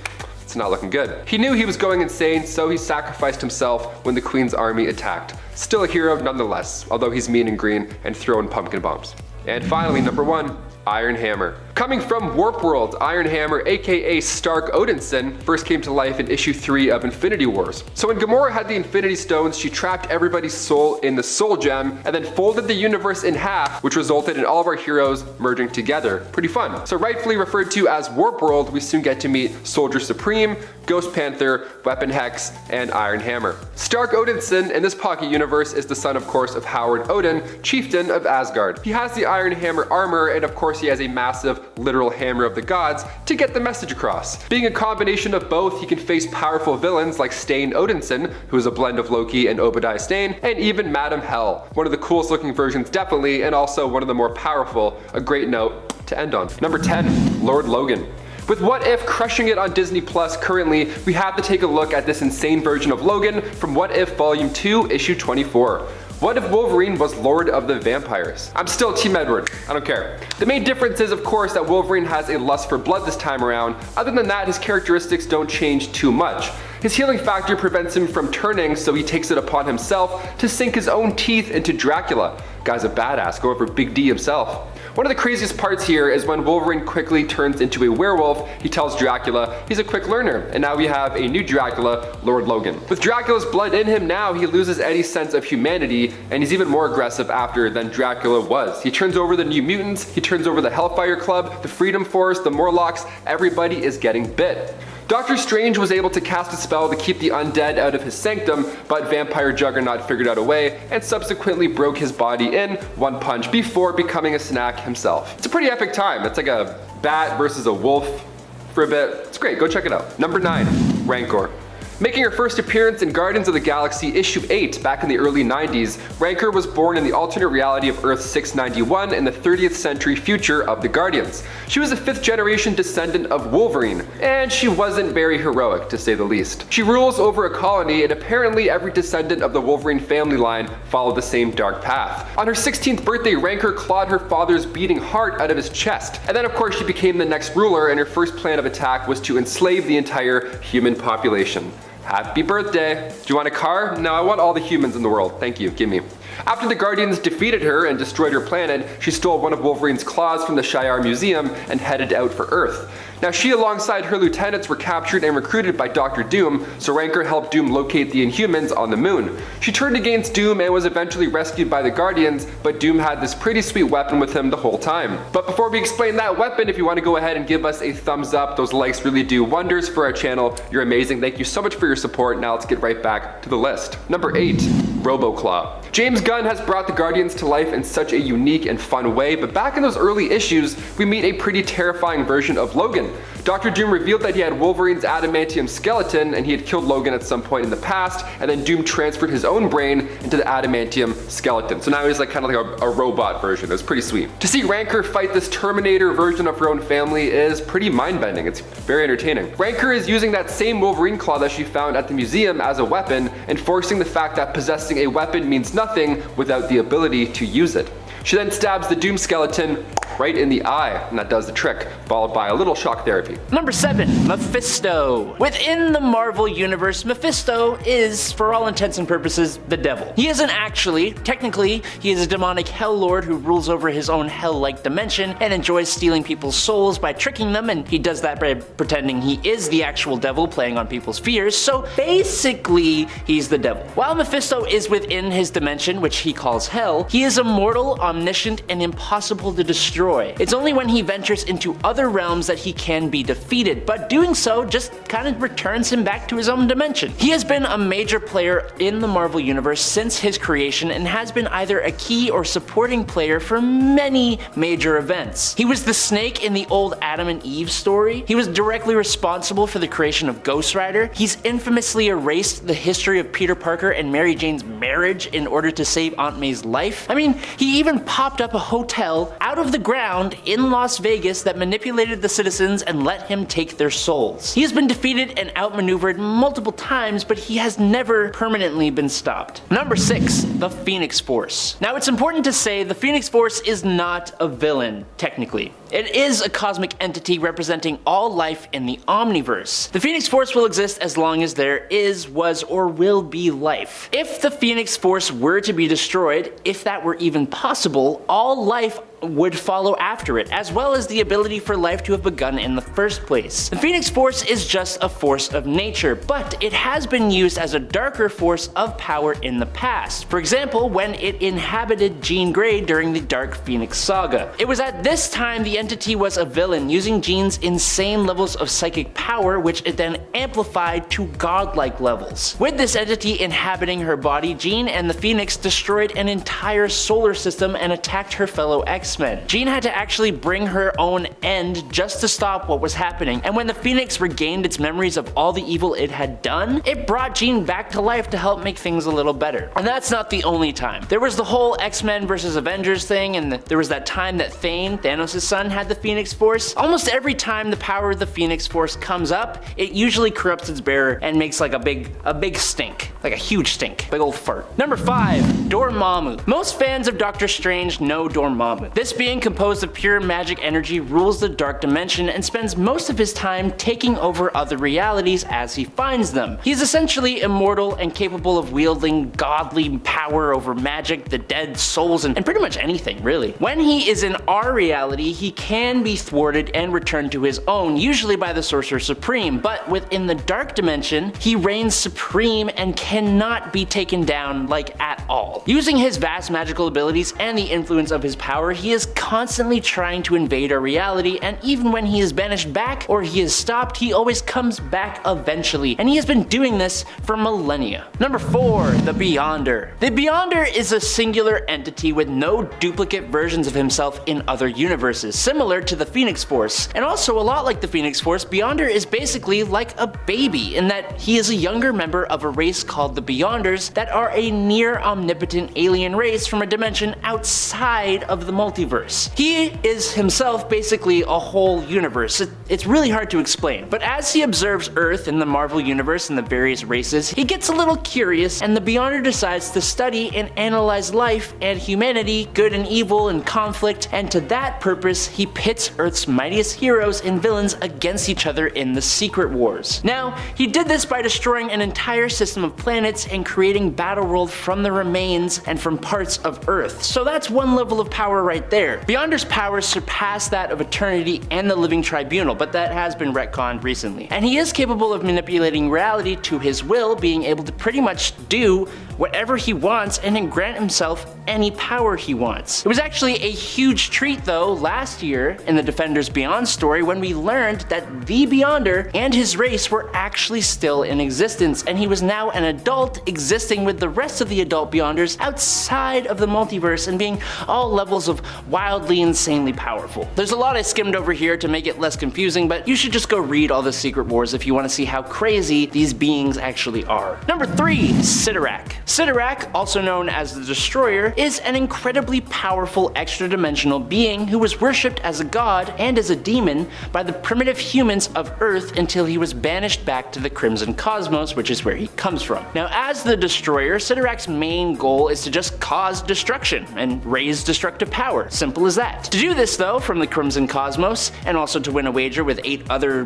It's not looking good. He knew he was going insane, so he sacrificed himself when the Queen's army attacked. Still a hero nonetheless, although he's mean and green and throwing pumpkin bombs. And finally, number 1, Iron Hammer. Coming from Warp World, Iron Hammer, aka Stark Odinson, first came to life in issue 3 of Infinity Wars. So when Gamora had the Infinity Stones, she trapped everybody's soul in the Soul Gem and then folded the universe in half, which resulted in all of our heroes merging together. Pretty fun. So rightfully referred to as Warp World, we soon get to meet Soldier Supreme, Ghost Panther, Weapon Hex, and Iron Hammer. Stark Odinson in this pocket universe is the son, of course, of Howard Odin, chieftain of Asgard. He has the Iron Hammer armor, and of course he has a massive literal hammer of the gods to get the message across. Being a combination of both, he can face powerful villains like Stain Odinson, who is a blend of Loki and Obadiah Stane, and even Madam Hell, one of the coolest looking versions definitely, and also one of the more powerful. A great note to end on. Number 10, Lord Logan. With What If crushing it on Disney Plus currently, we have to take a look at this insane version of Logan from What If Volume 2, Issue 24. What if Wolverine was Lord of the Vampires? I'm still Team Edward, I don't care. The main difference is, of course, that Wolverine has a lust for blood this time around. Other than that, his characteristics don't change too much. His healing factor prevents him from turning, so he takes it upon himself to sink his own teeth into Dracula. Guy's a badass, go for Big D himself. One of the craziest parts here is when Wolverine quickly turns into a werewolf, he tells Dracula he's a quick learner, and now we have a new Dracula, Lord Logan. With Dracula's blood in him now, he loses any sense of humanity, and he's even more aggressive after than Dracula was. He turns over the New Mutants, he turns over the Hellfire Club, the Freedom Force, the Morlocks, everybody is getting bit. Doctor Strange was able to cast a spell to keep the undead out of his sanctum, but Vampire Juggernaut figured out a way and subsequently broke his body in one punch before becoming a snack himself. It's a pretty epic time. It's like a bat versus a wolf for a bit. It's great, go check it out. Number 9, Rancor. Making her first appearance in Guardians of the Galaxy issue 8 back in the early 90s, Rancor was born in the alternate reality of Earth 691 in the 30th century future of the Guardians. She was a 5th generation descendant of Wolverine, and she wasn't very heroic to say the least. She rules over a colony, and apparently every descendant of the Wolverine family line followed the same dark path. On her 16th birthday, Rancor clawed her father's beating heart out of his chest, and then of course she became the next ruler, and her first plan of attack was to enslave the entire human population. Happy birthday. Do you want a car? No, I want all the humans in the world. Thank you, gimme. After the Guardians defeated her and destroyed her planet, she stole one of Wolverine's claws from the Shi'ar Museum and headed out for Earth. Now she alongside her lieutenants were captured and recruited by Dr. Doom, so Rancor helped Doom locate the Inhumans on the moon. She turned against Doom and was eventually rescued by the Guardians, but Doom had this pretty sweet weapon with him the whole time. But before we explain that weapon, if you want to go ahead and give us a thumbs up, those likes really do wonders for our channel. You're amazing. Thank you so much for your support. Now let's get right back to the list. Number 8, Roboclaw. James Gunn has brought the Guardians to life in such a unique and fun way, but back in those early issues, we meet a pretty terrifying version of Logan. Dr. Doom revealed that he had Wolverine's adamantium skeleton and he had killed Logan at some point in the past, and then Doom transferred his own brain into the adamantium skeleton. So now he's like kind of like a robot version. It was pretty sweet. To see Rancor fight this Terminator version of her own family is pretty mind-bending. It's very entertaining. Rancor is using that same Wolverine claw that she found at the museum as a weapon, enforcing the fact that possessing a weapon means nothing without the ability to use it. She then stabs the Doom skeleton right in the eye, and that does the trick, followed by a little shock therapy. Number 7, Mephisto. Within the Marvel Universe, Mephisto is, for all intents and purposes, the devil. He isn't actually. Technically, he is a demonic hell lord who rules over his own hell-like dimension and enjoys stealing people's souls by tricking them, and he does that by pretending he is the actual devil, playing on people's fears, so basically, he's the devil. While Mephisto is within his dimension, which he calls hell, he is immortal, omniscient, and impossible to destroy. It's only when he ventures into other realms that he can be defeated, but doing so just kind of returns him back to his own dimension. He has been a major player in the Marvel Universe since his creation and has been either a key or supporting player for many major events. He was the Snake in the old Adam and Eve story. He was directly responsible for the creation of Ghost Rider. He's infamously erased the history of Peter Parker and Mary Jane's marriage in order to save Aunt May's life. I mean, he even popped up a hotel out of the ground in Las Vegas that manipulated the citizens and let him take their souls. He has been defeated and outmaneuvered multiple times, but he has never permanently been stopped. Number 6, the Phoenix Force. Now it's important to say the Phoenix Force is not a villain, technically. It is a cosmic entity representing all life in the Omniverse. The Phoenix Force will exist as long as there is, was, or will be life. If the Phoenix Force were to be destroyed, if that were even possible, all life would follow after it, as well as the ability for life to have begun in the first place. The Phoenix Force is just a force of nature, but it has been used as a darker force of power in the past. For example, when it inhabited Jean Grey during the Dark Phoenix Saga. It was at this time the entity was a villain, using Jean's insane levels of psychic power, which it then amplified to godlike levels. With this entity inhabiting her body, Jean and the Phoenix destroyed an entire solar system and attacked her fellow X X-Men. Jean had to actually bring her own end just to stop what was happening, and when the Phoenix regained its memories of all the evil it had done, it brought Jean back to life to help make things a little better. And that's not the only time. There was the whole X-Men versus Avengers thing, and there was that time that Thane, Thanos' son, had the Phoenix Force. Almost every time the power of the Phoenix Force comes up, it usually corrupts its bearer and makes like a big stink. Like a huge stink. Big old fart. Number 5. Dormammu. Most fans of Doctor Strange know Dormammu. This being composed of pure magic energy rules the dark dimension and spends most of his time taking over other realities as he finds them. He's essentially immortal and capable of wielding godly power over magic, the dead, souls, and pretty much anything, really. When he is in our reality, he can be thwarted and returned to his own, usually by the Sorcerer Supreme, but within the dark dimension, he reigns supreme and cannot be taken down, like, at all. Using his vast magical abilities and the influence of his power, he is constantly trying to invade our reality, and even when he is banished back or he is stopped, he always comes back eventually, and he has been doing this for millennia. Number 4. The Beyonder. The Beyonder is a singular entity with no duplicate versions of himself in other universes, similar to the Phoenix Force. And also a lot like the Phoenix Force, Beyonder is basically like a baby in that he is a younger member of a race called the Beyonders that are a near omnipotent alien race from a dimension outside of the multiverse. He is himself basically a whole universe. It's really hard to explain, but as he observes Earth and the Marvel Universe and the various races, he gets a little curious, and the Beyonder decides to study and analyze life and humanity, good and evil and conflict, and to that purpose, he pits Earth's mightiest heroes and villains against each other in the Secret Wars. Now, he did this by destroying an entire system of planets and creating Battleworld from the remains and from parts of Earth. So that's one level of power right there. Beyonder's powers surpass that of Eternity and the Living Tribunal, but that has been retconned recently. And he is capable of manipulating reality to his will, being able to pretty much do whatever he wants and then grant himself any power he wants. It was actually a huge treat though last year in the Defenders Beyond story when we learned that the Beyonder and his race were actually still in existence, and he was now an adult existing with the rest of the adult Beyonders outside of the multiverse and being all levels of wildly insanely powerful. There's a lot I skimmed over here to make it less confusing, but you should just go read all the Secret Wars if you want to see how crazy these beings actually are. Number 3. Cyttorak. Cyttorak, also known as the Destroyer, is an incredibly powerful extra-dimensional being who was worshipped as a god and as a demon by the primitive humans of Earth until he was banished back to the Crimson Cosmos, which is where he comes from. Now, as the Destroyer, Cyttorak's main goal is to just cause destruction and raise destructive power. Simple as that. To do this though, from the Crimson Cosmos, and also to win a wager with 8 other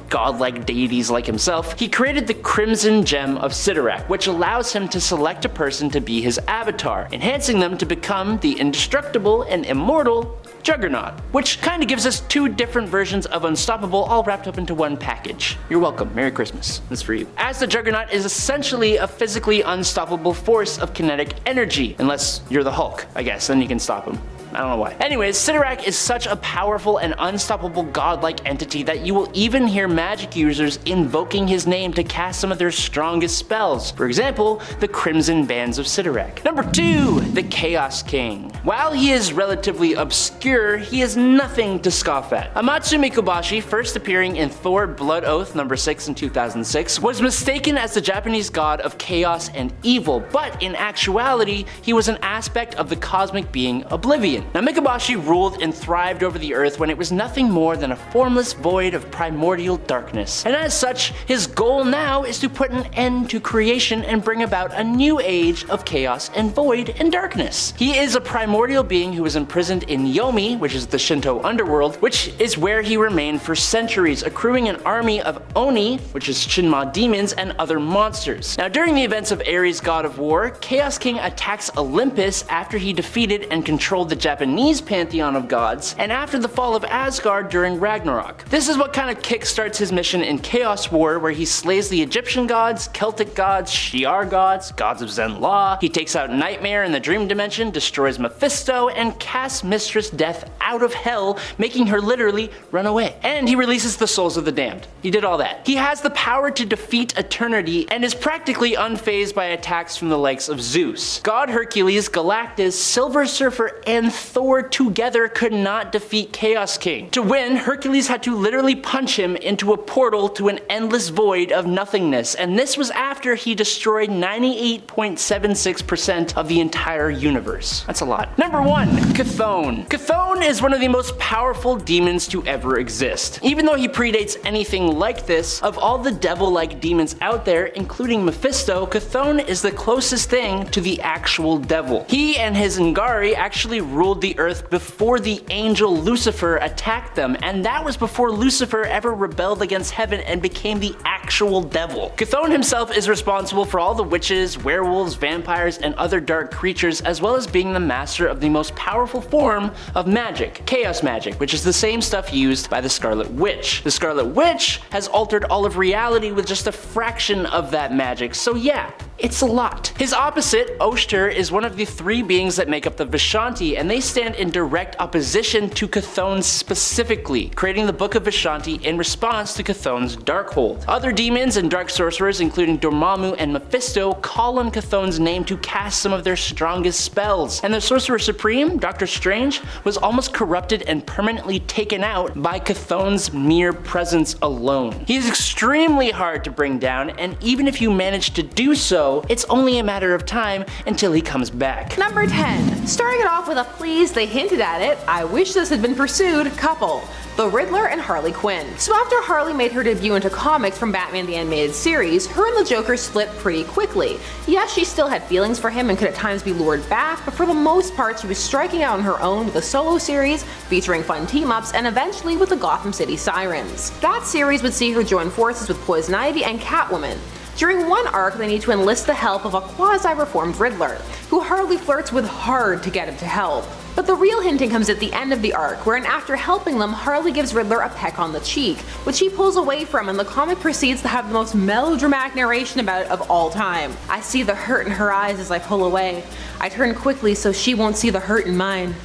godlike deities like himself, he created the Crimson Gem of Cyttorak, which allows him to select a person to be his avatar, enhancing them to become the indestructible and immortal Juggernaut, which kind of gives us 2 different versions of Unstoppable all wrapped up into one package. You're welcome. Merry Christmas. That's for you. As the Juggernaut is essentially a physically unstoppable force of kinetic energy, unless you're the Hulk, I guess, then you can stop him. I don't know why. Anyways, Cyttorak is such a powerful and unstoppable godlike entity that you will even hear magic users invoking his name to cast some of their strongest spells. For example, the Crimson Bands of Cyttorak. Number 2. The Chaos King. While he is relatively obscure, he is nothing to scoff at. Amatsu Mikobashi, first appearing in Thor Blood Oath number 6 in 2006, was mistaken as the Japanese god of chaos and evil, but in actuality, he was an aspect of the cosmic being Oblivion. Now, Mikobashi ruled and thrived over the Earth when it was nothing more than a formless void of primordial darkness. And as such, his goal now is to put an end to creation and bring about a new age of chaos and void and darkness. He is a primordial being who was imprisoned in Yomi, which is the Shinto underworld, which is where he remained for centuries, accruing an army of Oni, which is Shinma demons, and other monsters. Now, during the events of Ares, god of war, Chaos King attacks Olympus after he defeated and controlled the Japanese pantheon of gods, and after the fall of Asgard during Ragnarok. This is what kind of kickstarts his mission in Chaos War, where he slays the Egyptian gods, Celtic gods, Shi'ar gods, gods of Zen law. He takes out Nightmare in the dream dimension, destroys Mephisto, and casts Mistress Death out of hell, making her literally run away. And he releases the souls of the damned. He did all that. He has the power to defeat eternity and is practically unfazed by attacks from the likes of Zeus, God Hercules, Galactus, Silver Surfer, and Thor together could not defeat Chaos King. To win, Hercules had to literally punch him into a portal to an endless void of nothingness, and this was after he destroyed 98.76% of the entire universe. That's a lot. Number 1. Chthon. Chthon is one of the most powerful demons to ever exist. Even though he predates anything like this, of all the devil-like demons out there, including Mephisto, Chthon is the closest thing to the actual devil. He and his Ngari actually ruled the earth before the angel Lucifer attacked them, and that was before Lucifer ever rebelled against heaven and became the actual devil. Chthon himself is responsible for all the witches, werewolves, vampires, and other dark creatures, as well as being the master of the most powerful form of magic, chaos magic, which is the same stuff used by the Scarlet Witch. The Scarlet Witch has altered all of reality with just a fraction of that magic, so yeah, it's a lot. His opposite, Oshtur, is one of the 3 beings that make up the Vishanti, and they stand in direct opposition to Chthon specifically, creating the Book of Vishanti in response to Chthon's Darkhold. Other demons and dark sorcerers, including Dormammu and Mephisto, call on Chthon's name to cast some of their strongest spells, and the Sorcerer Supreme, Doctor Strange, was almost corrupted and permanently taken out by Chthon's mere presence alone. He is extremely hard to bring down, and even if you manage to do so, it's only a matter of time until he comes back. Number 10. Starting it off with a please they hinted at it, I wish this had been pursued couple. The Riddler and Harley Quinn. So after Harley made her debut into comics from Batman the Animated Series, her and the Joker split pretty quickly. Yes, she still had feelings for him and could at times be lured back, but for the most part she was striking out on her own with a solo series featuring fun team-ups and eventually with the Gotham City Sirens. That series would see her join forces with Poison Ivy and Catwoman. During one arc, they need to enlist the help of a quasi-reformed Riddler, who Harley flirts with hard to get him to help. But the real hinting comes at the end of the arc, wherein after helping them, Harley gives Riddler a peck on the cheek, which he pulls away from, and the comic proceeds to have the most melodramatic narration about it of all time. I see the hurt in her eyes as I pull away. I turn quickly so she won't see the hurt in mine.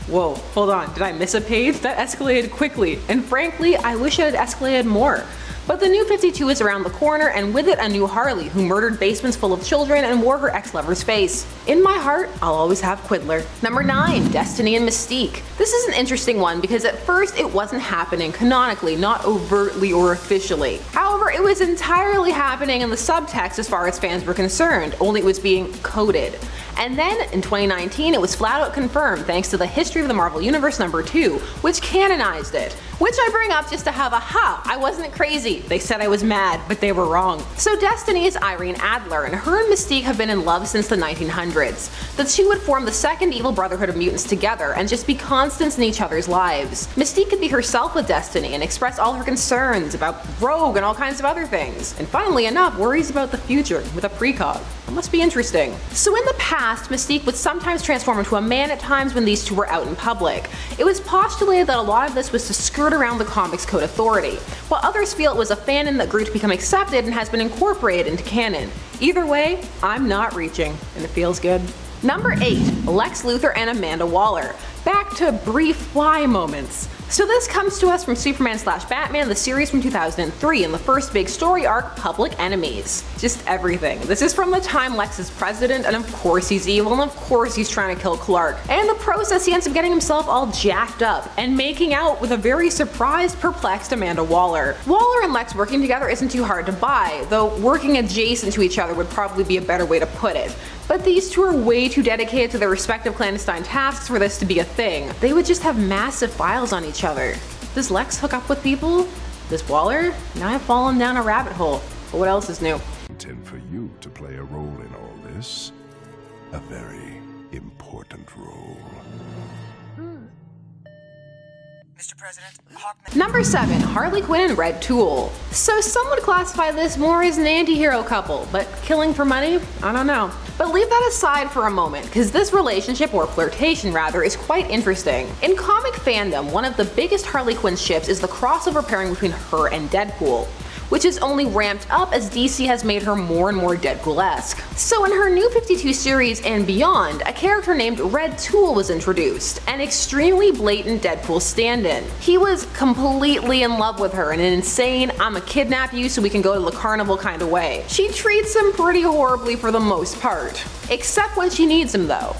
Whoa, hold on, did I miss a page? That escalated quickly, and frankly, I wish it had escalated more. But the new 52 is around the corner, and with it a new Harley who murdered basements full of children and wore her ex-lover's face. In my heart, I'll always have Quiddler. Number 9. Destiny and Mystique. This is an interesting one because at first it wasn't happening canonically, not overtly or officially. However, it was entirely happening in the subtext as far as fans were concerned, only it was being coded. And then, in 2019, it was flat out confirmed thanks to the History of the Marvel Universe #2, which canonized it. Which I bring up just to have a ha, I wasn't crazy. They said I was mad, but they were wrong. So Destiny is Irene Adler, and her and Mystique have been in love since the 1900s. The two would form the second evil brotherhood of mutants together and just be constants in each other's lives. Mystique could be herself with Destiny and express all her concerns about Rogue and all kinds of other things. And funnily enough, worries about the future with a precog. It must be interesting. So in the past, Mystique would sometimes transform into a man at times when these two were out in public. It was postulated that a lot of this was to skirt around the Comics Code Authority, while others feel it was a fanon that grew to become accepted and has been incorporated into canon. Either way, I'm not reaching, and it feels good. Number 8. Lex Luthor and Amanda Waller. Back to brief why moments. So this comes to us from Superman/Batman, the series from 2003, and the first big story arc, Public Enemies. Just everything. This is from the time Lex is president, and of course he's evil, and of course he's trying to kill Clark. And in the process, he ends up getting himself all jacked up, and making out with a very surprised, perplexed Amanda Waller. Waller and Lex working together isn't too hard to buy, though working adjacent to each other would probably be a better way to put it. But these two are way too dedicated to their respective clandestine tasks for this to be a thing. They would just have massive files on each other. Does Lex hook up with people? Does Waller? Now I've fallen down a rabbit hole. But what else is new? Intend for you to play a role in all this. A very important role. Mr. President, Hawkman. Number 7. Harley Quinn and Red Tool. So some would classify this more as an anti-hero couple, but killing for money? I don't know. But leave that aside for a moment, because this relationship, or flirtation rather, is quite interesting. In comic fandom, one of the biggest Harley Quinn ships is the crossover pairing between her and Deadpool, which is only ramped up as DC has made her more and more Deadpool-esque. So in her new 52 series and beyond, a character named Red Tool was introduced, an extremely blatant Deadpool stand-in. He was completely in love with her in an insane, I'ma kidnap you so we can go to the carnival kind of way. She treats him pretty horribly for the most part. Except when she needs him though.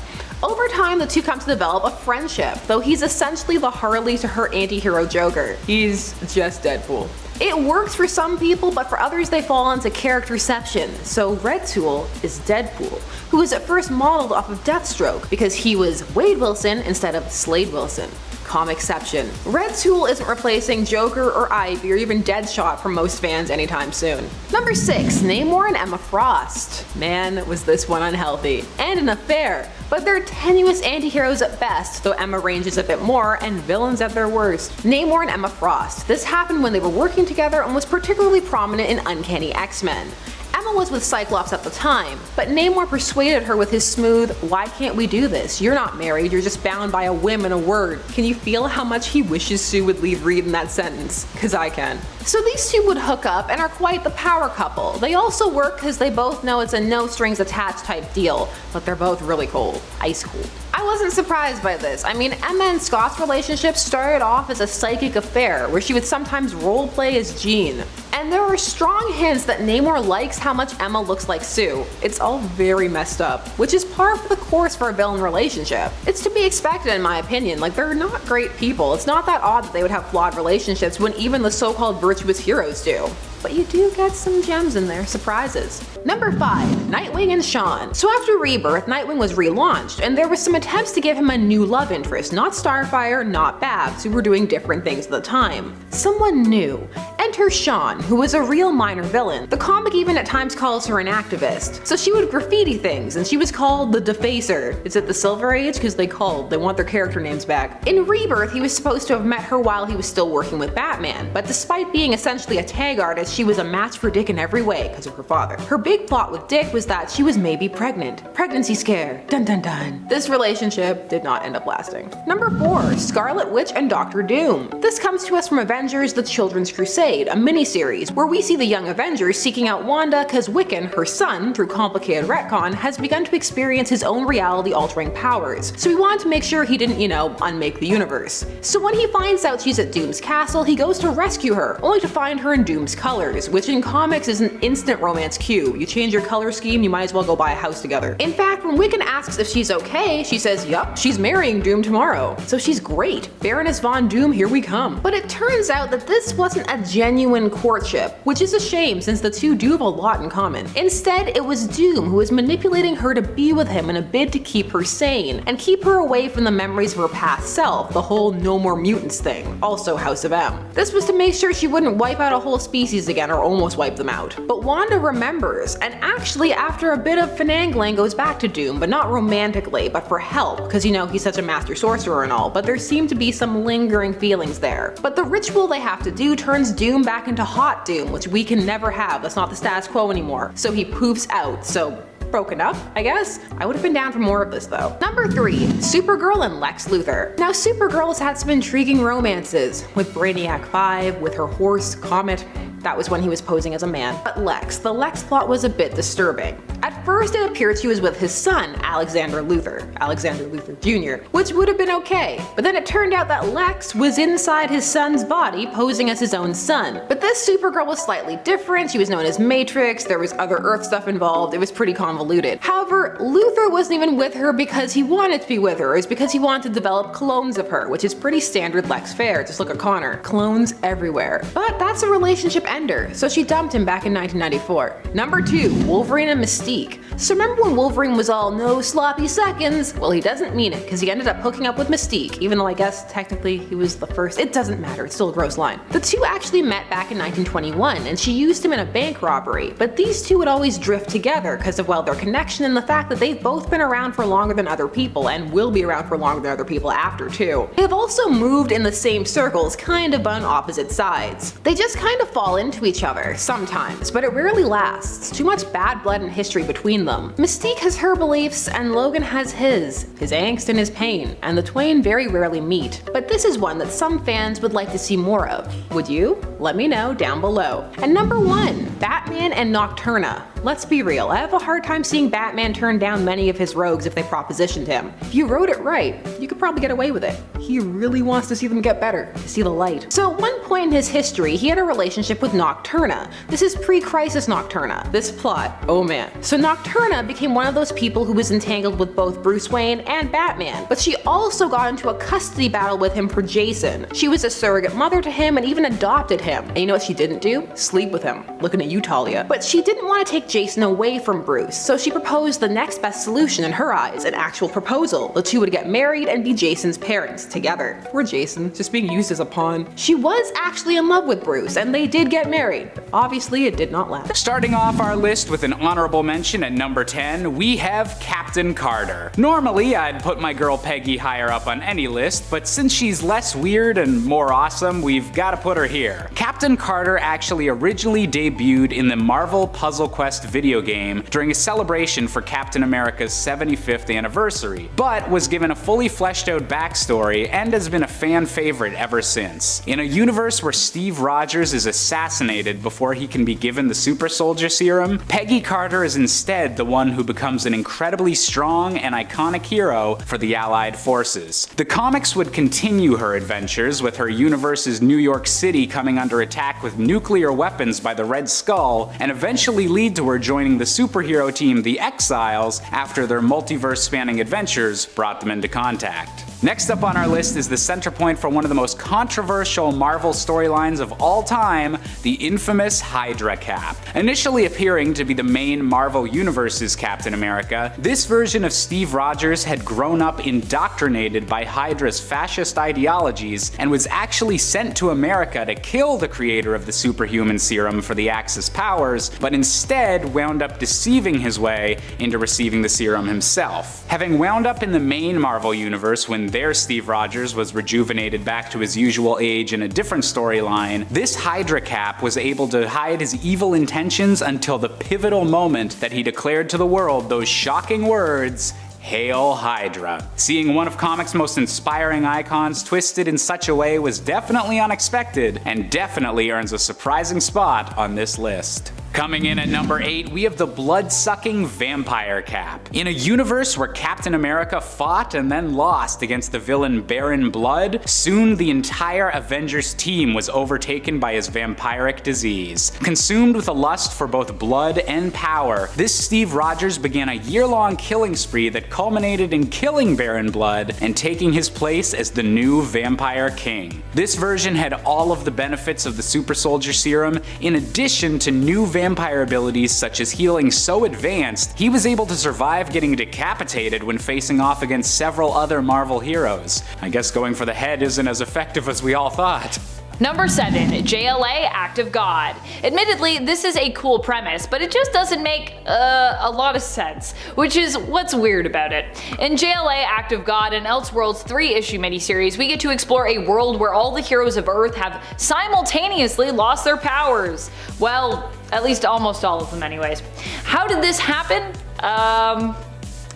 Over time, the two come to develop a friendship, though he's essentially the Harley to her anti-hero Joker. He's just Deadpool. It works for some people, but for others they fall into characterception. So Red Tool is Deadpool, who was at first modeled off of Deathstroke because he was Wade Wilson instead of Slade Wilson. Comicception. Red Tool isn't replacing Joker or Ivy or even Deadshot for most fans anytime soon. Number 6, Namor and Emma Frost. Man, was this one unhealthy. And an affair. But they're tenuous anti-heroes at best, though Emma ranges a bit more, and villains at their worst. Namor and Emma Frost. This happened when they were working together and was particularly prominent in Uncanny X-Men. Emma was with Cyclops at the time, but Namor persuaded her with his smooth, "Why can't we do this? You're not married, you're just bound by a whim and a word." Can you feel how much he wishes Sue would leave Reed in that sentence? Cause I can. So these two would hook up and are quite the power couple. They also work because they both know it's a no strings attached type deal, but they're both really cold. Ice cold. I wasn't surprised by this. I mean, Emma and Scott's relationship started off as a psychic affair where she would sometimes roleplay as Jean. And there are strong hints that Namor likes how much Emma looks like Sue. It's all very messed up, which is par for the course for a villain relationship. It's to be expected in my opinion, like they're not great people. It's not that odd that they would have flawed relationships when even the so-called virtuous heroes do. But you do get some gems in there, surprises. Number 5, Nightwing and Shawn. So after Rebirth, Nightwing was relaunched, and there was some attempts to give him a new love interest, not Starfire, not Babs, who were doing different things at the time. Someone new. Enter Shawn, who was a real minor villain. The comic even at times calls her an activist. So she would graffiti things, and she was called the Defacer. Is it the Silver Age? Because they want their character names back. In Rebirth, he was supposed to have met her while he was still working with Batman, but despite being essentially a tag artist, she was a match for Dick in every way because of her father. Her big plot with Dick was that she was maybe pregnant. Pregnancy scare. Dun dun dun. This relationship did not end up lasting. Number 4, Scarlet Witch and Doctor Doom. This comes to us from Avengers: The Children's Crusade, a miniseries where we see the young Avengers seeking out Wanda because Wiccan, her son, through complicated retcon, has begun to experience his own reality-altering powers. So he wanted to make sure he didn't, unmake the universe. So when he finds out she's at Doom's castle, he goes to rescue her, only to find her in Doom's colors, which in comics is an instant romance cue. You change your color scheme, you might as well go buy a house together. In fact, when Wiccan asks if she's okay, she says, yup, she's marrying Doom tomorrow. So she's great. Baroness Von Doom, here we come. But it turns out that this wasn't a genuine courtship, which is a shame since the two do have a lot in common. Instead, it was Doom who was manipulating her to be with him in a bid to keep her sane, and keep her away from the memories of her past self, the whole no more mutants thing, also House of M. This was to make sure she wouldn't wipe out a whole species again or almost wipe them out. But Wanda remembers, and actually after a bit of finagling goes back to Doom, but not romantically, but for help, because he's such a master sorcerer and all, but there seem to be some lingering feelings there. But the ritual they have to do turns Doom back into Hot Doom, which we can never have. That's not the status quo anymore. So he poofs out, so broken up, I guess? I would have been down for more of this though. Number 3, Supergirl and Lex Luthor. Now Supergirl has had some intriguing romances, with Brainiac 5, with her horse, Comet. That was when he was posing as a man. But the Lex plot was a bit disturbing. At first it appeared she was with his son, Alexander Luthor Jr., which would have been okay. But then it turned out that Lex was inside his son's body posing as his own son. But this Supergirl was slightly different, she was known as Matrix, there was other Earth stuff involved, it was pretty convoluted. However, Luthor wasn't even with her because he wanted to be with her, it's because he wanted to develop clones of her, which is pretty standard Lex fare, just look at Connor. Clones everywhere. But that's a relationship ender, so she dumped him back in 1994. Number 2, Wolverine and Mystique. So remember when Wolverine was all no sloppy seconds? Well, he doesn't mean it, because he ended up hooking up with Mystique, even though I guess technically he was the first. It doesn't matter, it's still a gross line. The two actually met back in 1921, and she used him in a bank robbery, but these two would always drift together because of, their connection and the fact that they've both been around for longer than other people, and will be around for longer than other people after too. They've also moved in the same circles, kind of on opposite sides. They just kind of fall into each other, sometimes, but it rarely lasts. Too much bad blood and history between them. Mystique has her beliefs, and Logan has his angst and his pain, and the twain very rarely meet. But this is one that some fans would like to see more of. Would you? Let me know down below. And number 1, Batman and Nocturna. let's be real, I have a hard time seeing Batman turn down many of his rogues if they propositioned him. If you wrote it right, you could probably get away with it. He really wants to see them get better, to see the light. So at one point in his history, he had a relationship with Nocturna. This is pre-Crisis Nocturna. This plot, oh man. So Nocturna became one of those people who was entangled with both Bruce Wayne and Batman, but she also got into a custody battle with him for Jason. She was a surrogate mother to him and even adopted him. And you know what she didn't do? Sleep with him. Looking at you, Talia. But she didn't want to take Jason away from Bruce, so she proposed the next best solution in her eyes, an actual proposal. The two would get married and be Jason's parents together. Poor Jason, just being used as a pawn. She was actually in love with Bruce, and they did get married. But obviously, it did not last. Starting off our list with an honorable mention at number 10, we have Captain Carter. Normally, I'd put my girl Peggy higher up on any list, but since she's less weird and more awesome, we've gotta put her here. Captain Carter actually originally debuted in the Marvel Puzzle Quest video game during a celebration for Captain America's 75th anniversary, but was given a fully fleshed out backstory and has been a fan favorite ever since. In a universe where Steve Rogers is assassinated before he can be given the super soldier serum, Peggy Carter is instead the one who becomes an incredibly strong and iconic hero for the Allied forces. The comics would continue her adventures, with her universe's New York City coming under attack with nuclear weapons by the Red Skull, and eventually lead to her joining the superhero team the Exiles after their multiverse-spanning adventures brought them into contact. Next up on our list is the center point for one of the most controversial Marvel storylines of all time, the infamous Hydra Cap. Initially appearing to be the main Marvel Universe's Captain America, this version of Steve Rogers had grown up indoctrinated by Hydra's fascist ideologies and was actually sent to America to kill the creator of the superhuman serum for the Axis powers, but instead wound up deceiving his way into receiving the serum himself. Having wound up in the main Marvel Universe when their Steve Rogers was rejuvenated back to his usual age in a different storyline, this Hydra Cap was able to hide his evil intentions until the pivotal moment that he declared to the world those shocking words, "Hail Hydra." Seeing one of comics' most inspiring icons twisted in such a way was definitely unexpected, and definitely earns a surprising spot on this list. Coming in at number 8, we have the blood-sucking Vampire Cap. In a universe where Captain America fought and then lost against the villain Baron Blood, soon the entire Avengers team was overtaken by his vampiric disease. Consumed with a lust for both blood and power, this Steve Rogers began a year-long killing spree that culminated in killing Baron Blood and taking his place as the new Vampire King. This version had all of the benefits of the Super Soldier Serum, in addition to new vampire abilities such as healing so advanced, he was able to survive getting decapitated when facing off against several other Marvel heroes. I guess going for the head isn't as effective as we all thought. Number 7, JLA Act of God. Admittedly, this is a cool premise, but it just doesn't make a lot of sense, which is what's weird about it. In JLA Act of God and Elseworlds 3-issue miniseries, we get to explore a world where all the heroes of Earth have simultaneously lost their powers. Well, at least almost all of them anyways. How did this happen?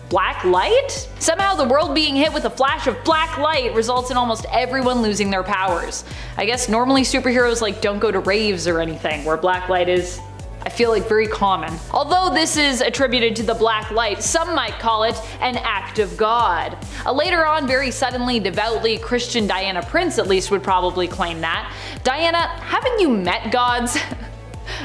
Black light? Somehow the world being hit with a flash of black light results in almost everyone losing their powers. I guess normally superheroes don't go to raves or anything, where black light is, I feel like, very common. Although this is attributed to the black light, some might call it an act of God. A later on, very suddenly, devoutly Christian Diana Prince at least would probably claim that. Diana, haven't you met gods?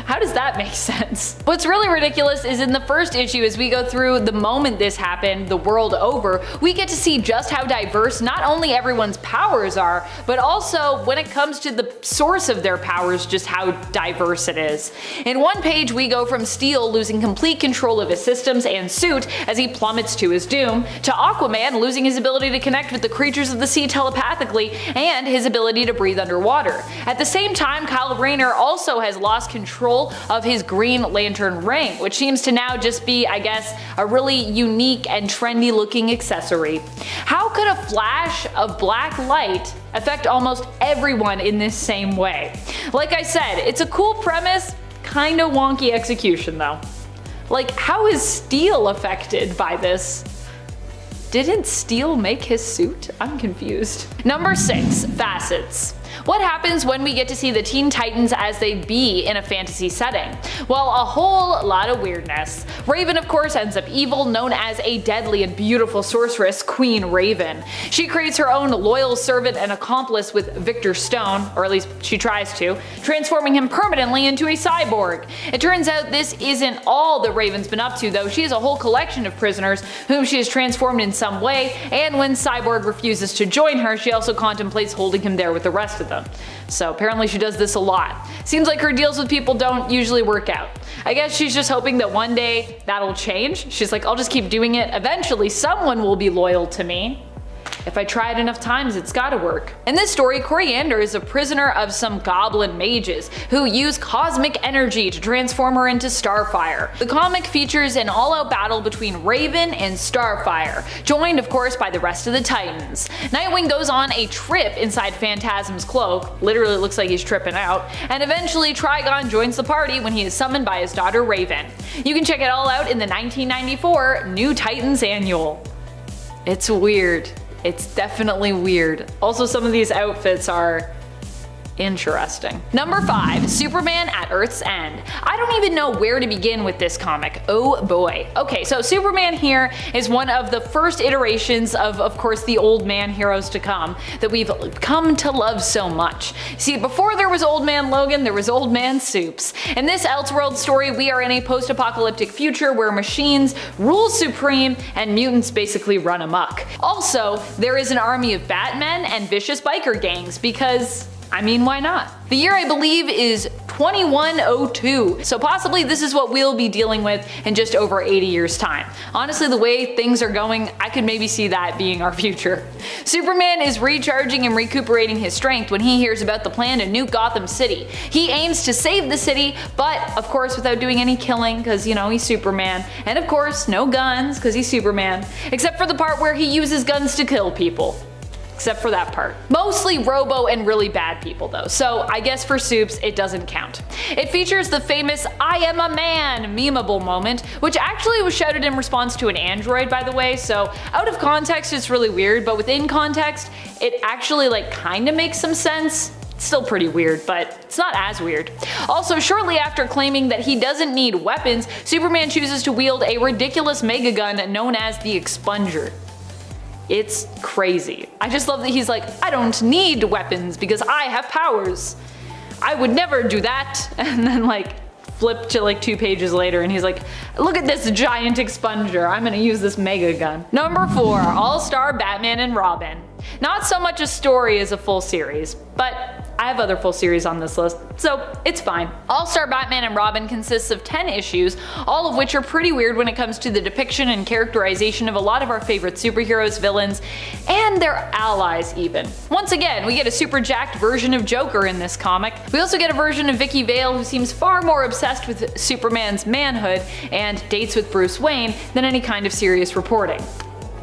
How does that make sense? What's really ridiculous is in the first issue, as we go through the moment this happened, the world over, we get to see just how diverse not only everyone's powers are, but also when it comes to the source of their powers, just how diverse it is. In one page, we go from Steel losing complete control of his systems and suit as he plummets to his doom, to Aquaman losing his ability to connect with the creatures of the sea telepathically and his ability to breathe underwater. At the same time, Kyle Rayner also has lost control of his Green Lantern ring, which seems to now just be, I guess, a really unique and trendy looking accessory. How could a flash of black light affect almost everyone in this same way? Like I said, it's a cool premise, kinda wonky execution though. How is Steel affected by this? Didn't Steel make his suit? I'm confused. Number 6, facets. What happens when we get to see the Teen Titans as they be in a fantasy setting? Well, a whole lot of weirdness. Raven, of course, ends up evil, known as a deadly and beautiful sorceress, Queen Raven. She creates her own loyal servant and accomplice with Victor Stone, or at least she tries to, transforming him permanently into a cyborg. It turns out this isn't all that Raven's been up to, though. She has a whole collection of prisoners whom she has transformed in some way, and when Cyborg refuses to join her, she also contemplates holding him there with the rest of them. So apparently she does this a lot. Seems like her deals with people don't usually work out. I guess she's just hoping that one day that'll change. She's like, I'll just keep doing it. Eventually someone will be loyal to me. If I try it enough times, it's gotta work. In this story, Koriand'r is a prisoner of some goblin mages who use cosmic energy to transform her into Starfire. The comic features an all-out battle between Raven and Starfire, joined of course by the rest of the Titans. Nightwing goes on a trip inside Phantasm's cloak, literally looks like he's tripping out, and eventually Trigon joins the party when he is summoned by his daughter Raven. You can check it all out in the 1994 New Titans Annual. It's weird. It's definitely weird. Also, some of these outfits are interesting. Number 5, Superman at Earth's End. I don't even know where to begin with this comic. Oh boy. Okay, so Superman here is one of the first iterations of course, the old man heroes to come that we've come to love so much. See, before there was Old Man Logan, there was Old Man Supes. In this Elseworld story, we are in a post-apocalyptic future where machines rule supreme and mutants basically run amok. Also, there is an army of Batmen and vicious biker gangs because I mean, why not? The year I believe is 2102, so possibly this is what we'll be dealing with in just over 80 years time. Honestly, the way things are going, I could maybe see that being our future. Superman is recharging and recuperating his strength when he hears about the plan to nuke Gotham City. He aims to save the city, but of course without doing any killing, because you know, he's Superman. And of course, no guns, because he's Superman. Except for the part where he uses guns to kill people. Except for that part. Mostly Robo and really bad people though, so I guess for Supes it doesn't count. It features the famous I am a man memeable moment, which actually was shouted in response to an android by the way, so out of context it's really weird, but within context it actually like kinda makes some sense. It's still pretty weird, but it's not as weird. Also, shortly after claiming that he doesn't need weapons, Superman chooses to wield a ridiculous mega gun known as the Expunger. It's crazy. I just love that he's like, I don't need weapons because I have powers. I would never do that. And then like flip to like 2 pages later and he's like, look at this giant expunger. I'm gonna use this mega gun. Number 4, All-Star Batman and Robin. Not so much a story as a full series, but I have other full series on this list, so it's fine. All-Star Batman and Robin consists of 10 issues, all of which are pretty weird when it comes to the depiction and characterization of a lot of our favorite superheroes, villains, and their allies even. Once again, we get a super jacked version of Joker in this comic. We also get a version of Vicky Vale who seems far more obsessed with Superman's manhood and dates with Bruce Wayne than any kind of serious reporting.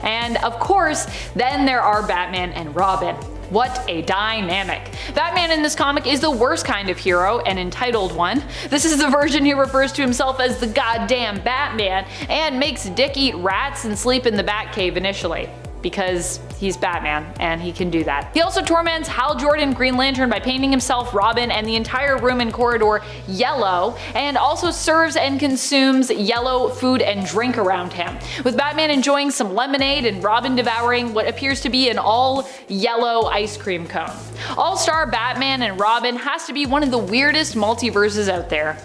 And of course, then there are Batman and Robin. What a dynamic. Batman in this comic is the worst kind of hero, an entitled one. This is the version who refers to himself as the goddamn Batman and makes Dick eat rats and sleep in the Batcave initially. Because he's Batman and he can do that. He also torments Hal Jordan, Green Lantern, by painting himself, Robin, and the entire room and corridor yellow, and also serves and consumes yellow food and drink around him, with Batman enjoying some lemonade and Robin devouring what appears to be an all-yellow ice cream cone. All-Star Batman and Robin has to be one of the weirdest multiverses out there.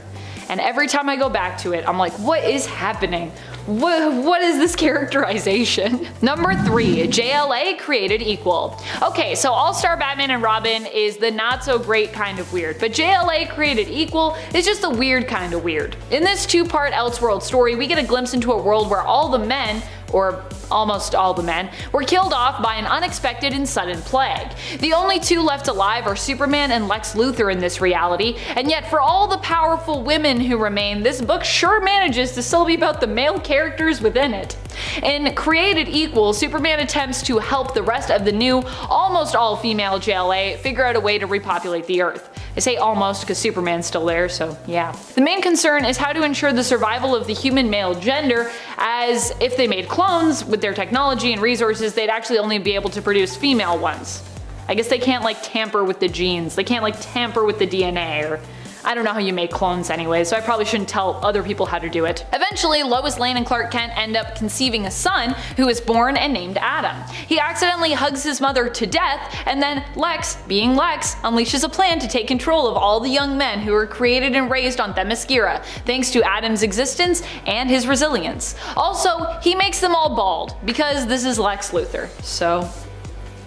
And every time I go back to it, I'm like, what is happening? What is this characterization? Number 3, JLA created equal. Okay, so All-Star Batman and Robin is the not so great kind of weird, but JLA created equal is just the weird kind of weird. In this 2-part Elseworld story, we get a glimpse into a world where all the men, or almost all the men, were killed off by an unexpected and sudden plague. The only 2 left alive are Superman and Lex Luthor in this reality, and yet for all the powerful women who remain, this book sure manages to still be about the male characters within it. In Created Equal, Superman attempts to help the rest of the new, almost all-female JLA figure out a way to repopulate the Earth. I say almost because Superman's still there, so yeah. The main concern is how to ensure the survival of the human male gender, as if they made clones with their technology and resources, they'd actually only be able to produce female ones. I guess they can't like tamper with the genes. They can't like tamper with the DNA, or I don't know how you make clones anyway, so I probably shouldn't tell other people how to do it. Eventually, Lois Lane and Clark Kent end up conceiving a son who is born and named Adam. He accidentally hugs his mother to death, and then Lex, being Lex, unleashes a plan to take control of all the young men who were created and raised on Themyscira, thanks to Adam's existence and his resilience. Also, he makes them all bald, because this is Lex Luthor. So,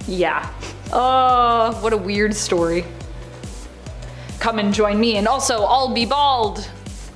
yeah. Oh, what a weird story. Come and join me, and also I'll be bald,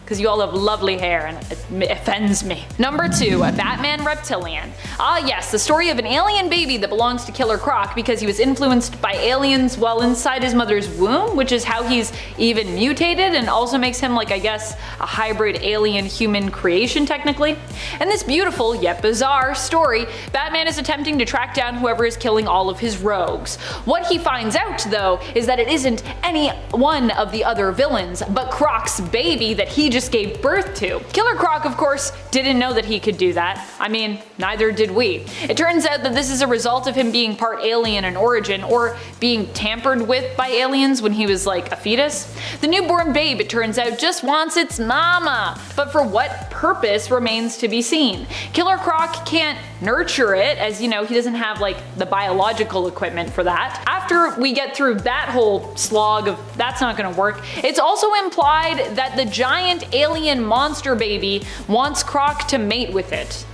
because you all have lovely hair and it offends me. Number 2, Batman Reptilian. Ah yes, the story of an alien baby that belongs to Killer Croc because he was influenced by aliens while inside his mother's womb, which is how he's even mutated and also makes him like, I guess, a hybrid alien-human creation technically. In this beautiful yet bizarre story, Batman is attempting to track down whoever is killing all of his rogues. What he finds out though is that it isn't any one of the other villains, but Croc's baby that he just gave birth to. Killer Croc, of course, didn't know that he could do that. I mean, neither did we. It turns out that this is a result of him being part alien in origin, or being tampered with by aliens when he was like a fetus. The newborn babe, it turns out, just wants its mama, but for what purpose remains to be seen. Killer Croc can't nurture it, as you know, he doesn't have like the biological equipment for that. After we get through that whole slog of that's not gonna work, it's also implied that the giant alien monster baby wants Croc to mate with it,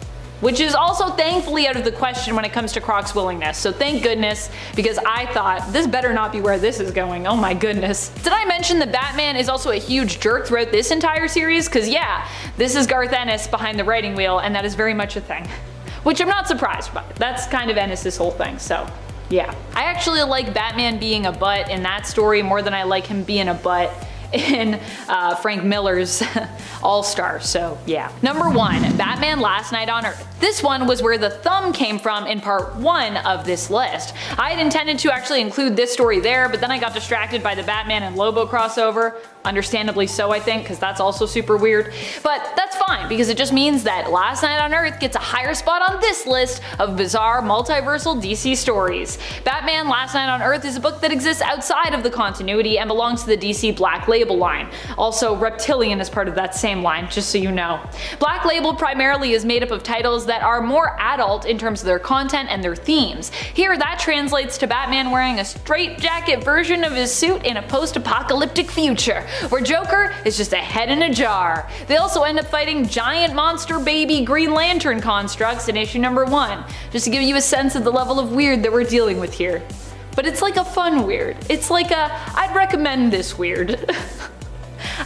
which is also thankfully out of the question when it comes to Croc's willingness. So thank goodness, because I thought this better not be where this is going. Oh my goodness. Did I mention that Batman is also a huge jerk throughout this entire series? Cause yeah, this is Garth Ennis behind the writing wheel, and that is very much a thing. Which I'm not surprised by. That's kind of Ennis's whole thing, so yeah. I actually like Batman being a butt in that story more than I like him being a butt in Frank Miller's All-Star, so yeah. Number 1, Batman Last Night on Earth. This one was where the thumb came from in part 1 of this list. I had intended to actually include this story there, but then I got distracted by the Batman and Lobo crossover. Understandably so, I think, because that's also super weird. But that's fine, because it just means that Last Night on Earth gets a higher spot on this list of bizarre multiversal DC stories. Batman Last Night on Earth is a book that exists outside of the continuity and belongs to the DC Black Label line. Also, Reptilian is part of that same line, just so you know. Black Label primarily is made up of titles that are more adult in terms of their content and their themes. Here, that translates to Batman wearing a straitjacket version of his suit in a post-apocalyptic future, where Joker is just a head in a jar. They also end up fighting giant monster baby Green Lantern constructs in issue number 1, just to give you a sense of the level of weird that we're dealing with here. But it's like a fun weird. It's like a, I'd recommend this weird.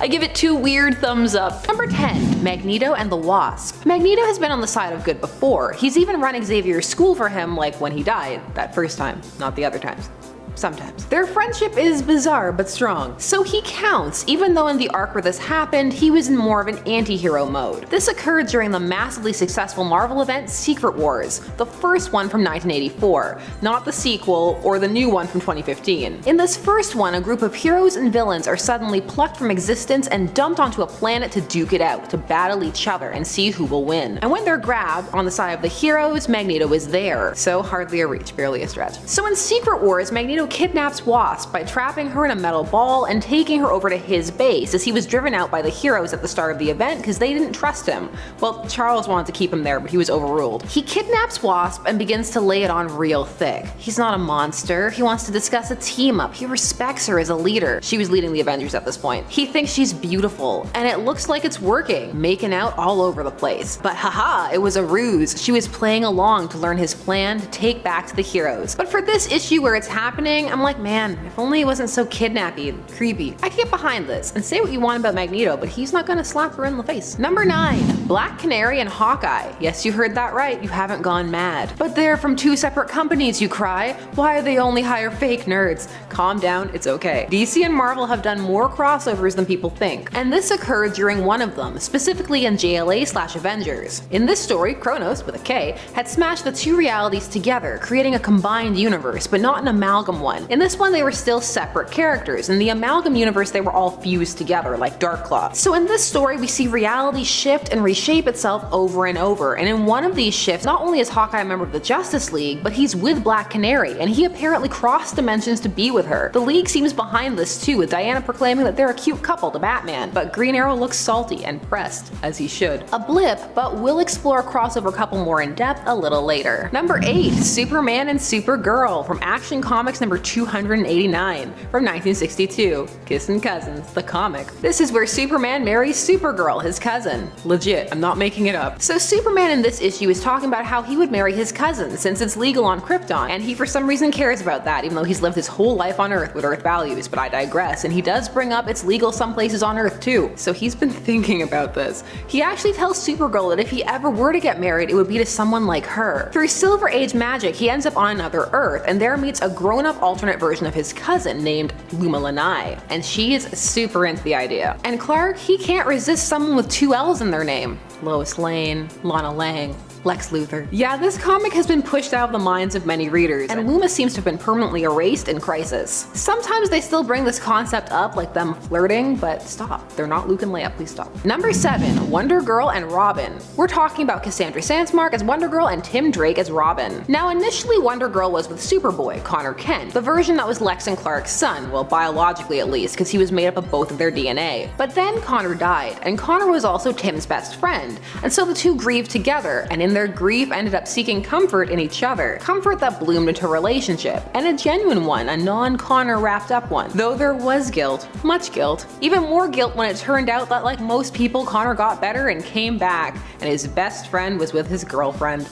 I give it 2 weird thumbs up. Number 10, Magneto and the Wasp. Magneto has been on the side of good before. He's even run Xavier's school for him, like when he died, that first time, not the other times. Sometimes. Their friendship is bizarre but strong, so he counts, even though in the arc where this happened, he was in more of an anti-hero mode. This occurred during the massively successful Marvel event Secret Wars, the first one from 1984, not the sequel or the new one from 2015. In this first one, a group of heroes and villains are suddenly plucked from existence and dumped onto a planet to duke it out, to battle each other and see who will win. And when they're grabbed on the side of the heroes, Magneto is there, so hardly a reach, barely a stretch. So in Secret Wars, Magneto kidnaps Wasp by trapping her in a metal ball and taking her over to his base, as he was driven out by the heroes at the start of the event because they didn't trust him. Well, Charles wanted to keep him there, but he was overruled. He kidnaps Wasp and begins to lay it on real thick. He's not a monster. He wants to discuss a team up. He respects her as a leader. She was leading the Avengers at this point. He thinks she's beautiful, and it looks like it's working, making out all over the place. But haha, it was a ruse. She was playing along to learn his plan to take back to the heroes. But for this issue where it's happening, I'm like, man, if only it wasn't so kidnappy and creepy. I can get behind this, and say what you want about Magneto, but he's not gonna slap her in the face. Number 9, Black Canary and Hawkeye. Yes, you heard that right, you haven't gone mad. But they're from 2 separate companies, you cry. Why do they only hire fake nerds? Calm down, it's okay. DC and Marvel have done more crossovers than people think, and this occurred during one of them, specifically in JLA/Avengers. In this story, Kronos, with a K, had smashed the 2 realities together, creating a combined universe, but not an amalgam one. In this one, they were still separate characters. In the Amalgam universe, they were all fused together like Darkclaw. So in this story, we see reality shift and reshape itself over and over. And in one of these shifts, not only is Hawkeye a member of the Justice League, but he's with Black Canary, and he apparently crossed dimensions to be with her. The League seems behind this too, with Diana proclaiming that they're a cute couple to Batman, but Green Arrow looks salty and pressed, as he should. A blip, but we'll explore a crossover couple more in depth a little later. Number 8. Superman and Supergirl from Action Comics number 289 from 1962. Kissin' Cousins, the comic. This is where Superman marries Supergirl, his cousin. Legit, I'm not making it up. So Superman in this issue is talking about how he would marry his cousin since it's legal on Krypton, and he for some reason cares about that even though he's lived his whole life on Earth with Earth values, but I digress, and he does bring up it's legal some places on Earth too. So he's been thinking about this. He actually tells Supergirl that if he ever were to get married, it would be to someone like her. Through Silver Age magic, he ends up on another Earth, and there meets a grown-up alternate version of his cousin named Luma Lanai, and she is super into the idea. And Clark, he can't resist someone with 2 L's in their name. Lois Lane, Lana Lang, Lex Luthor. Yeah, this comic has been pushed out of the minds of many readers, and Luma seems to have been permanently erased in Crisis. Sometimes they still bring this concept up, like them flirting, but stop. They're not Luke and Leia, please stop. Number 7. Wonder Girl and Robin. We're talking about Cassandra Sandsmark as Wonder Girl and Tim Drake as Robin. Now initially Wonder Girl was with Superboy, Connor Kent, the version that was Lex and Clark's son, well biologically at least, because he was made up of both of their DNA. But then Connor died, and Connor was also Tim's best friend, and so the two grieved together, and in their grief ended up seeking comfort in each other. Comfort that bloomed into a relationship, and a genuine one, a non-Connor wrapped up one. Though there was guilt, much guilt. Even more guilt when it turned out that like most people, Connor got better and came back, and his best friend was with his girlfriend.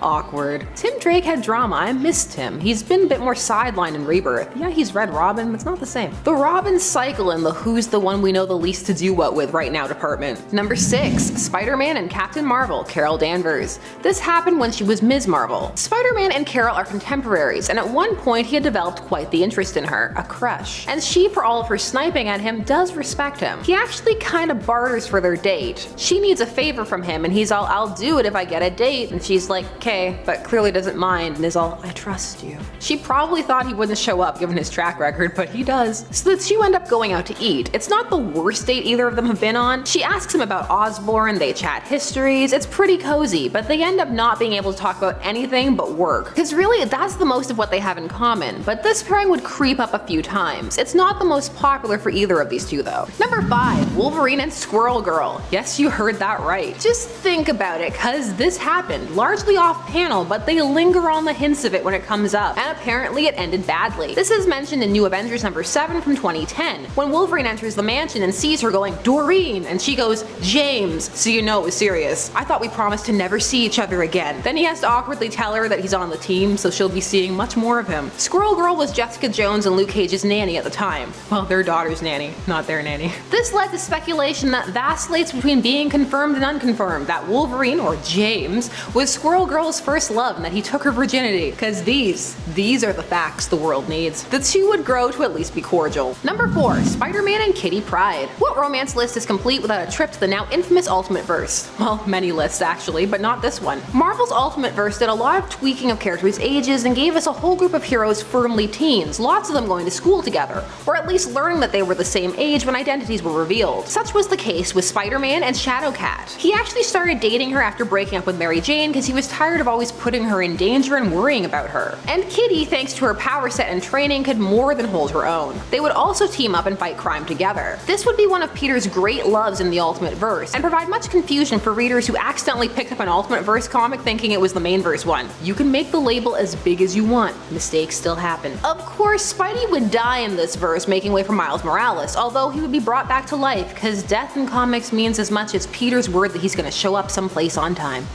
Awkward. Tim Drake had drama. I missed him. He's been a bit more sidelined in Rebirth. Yeah, he's Red Robin, but it's not the same. The Robin cycle in the Who's the One We Know the Least to Do What With Right Now department. Number 6. Spider-Man and Captain Marvel, Carol Danvers. This happened when she was Ms. Marvel. Spider-Man and Carol are contemporaries, and at one point he had developed quite the interest in her, a crush. And she, for all of her sniping at him, does respect him. He actually kinda barters for their date. She needs a favor from him, and he's all, I'll do it if I get a date, and she's like, okay, but clearly doesn't mind and is all, I trust you. She probably thought he wouldn't show up given his track record, but he does. So the two end up going out to eat. It's not the worst date either of them have been on. She asks him about Osborn, they chat histories, it's pretty cozy, but they end up not being able to talk about anything but work. Because really, that's the most of what they have in common, but this pairing would creep up a few times. It's not the most popular for either of these two though. Number 5. Wolverine and Squirrel Girl. Yes, you heard that right. Just think about it, cause this happened, largely off panel, but they linger on the hints of it when it comes up, and apparently it ended badly. This is mentioned in New Avengers number 7 from 2010, when Wolverine enters the mansion and sees her going, Doreen, and she goes, James, so you know it was serious. I thought we promised to never see each other again. Then he has to awkwardly tell her that he's on the team, so she'll be seeing much more of him. Squirrel Girl was Jessica Jones and Luke Cage's nanny at the time. Well, their daughter's nanny, not their nanny. This led to speculation that vacillates between being confirmed and unconfirmed, that Wolverine, or James, was Squirrel Girl's first love and that he took her virginity. Cause these are the facts the world needs. The two would grow to at least be cordial. Number 4. Spider-Man and Kitty Pryde. What romance list is complete without a trip to the now infamous Ultimate Verse? Well, many lists actually, but not this one. Marvel's Ultimate Verse did a lot of tweaking of characters' ages and gave us a whole group of heroes firmly teens, lots of them going to school together, or at least learning that they were the same age when identities were revealed. Such was the case with Spider-Man and Shadowcat. He actually started dating her after breaking up with Mary Jane because he was tired of always putting her in danger and worrying about her. And Kitty, thanks to her power set and training, could more than hold her own. They would also team up and fight crime together. This would be one of Peter's great loves in the Ultimate Verse, and provide much confusion for readers who accidentally picked up an Ultimate Verse comic thinking it was the main verse one. You can make the label as big as you want. Mistakes still happen. Of course, Spidey would die in this verse, making way for Miles Morales, although he would be brought back to life, cause death in comics means as much as Peter's word that he's gonna show up someplace on time.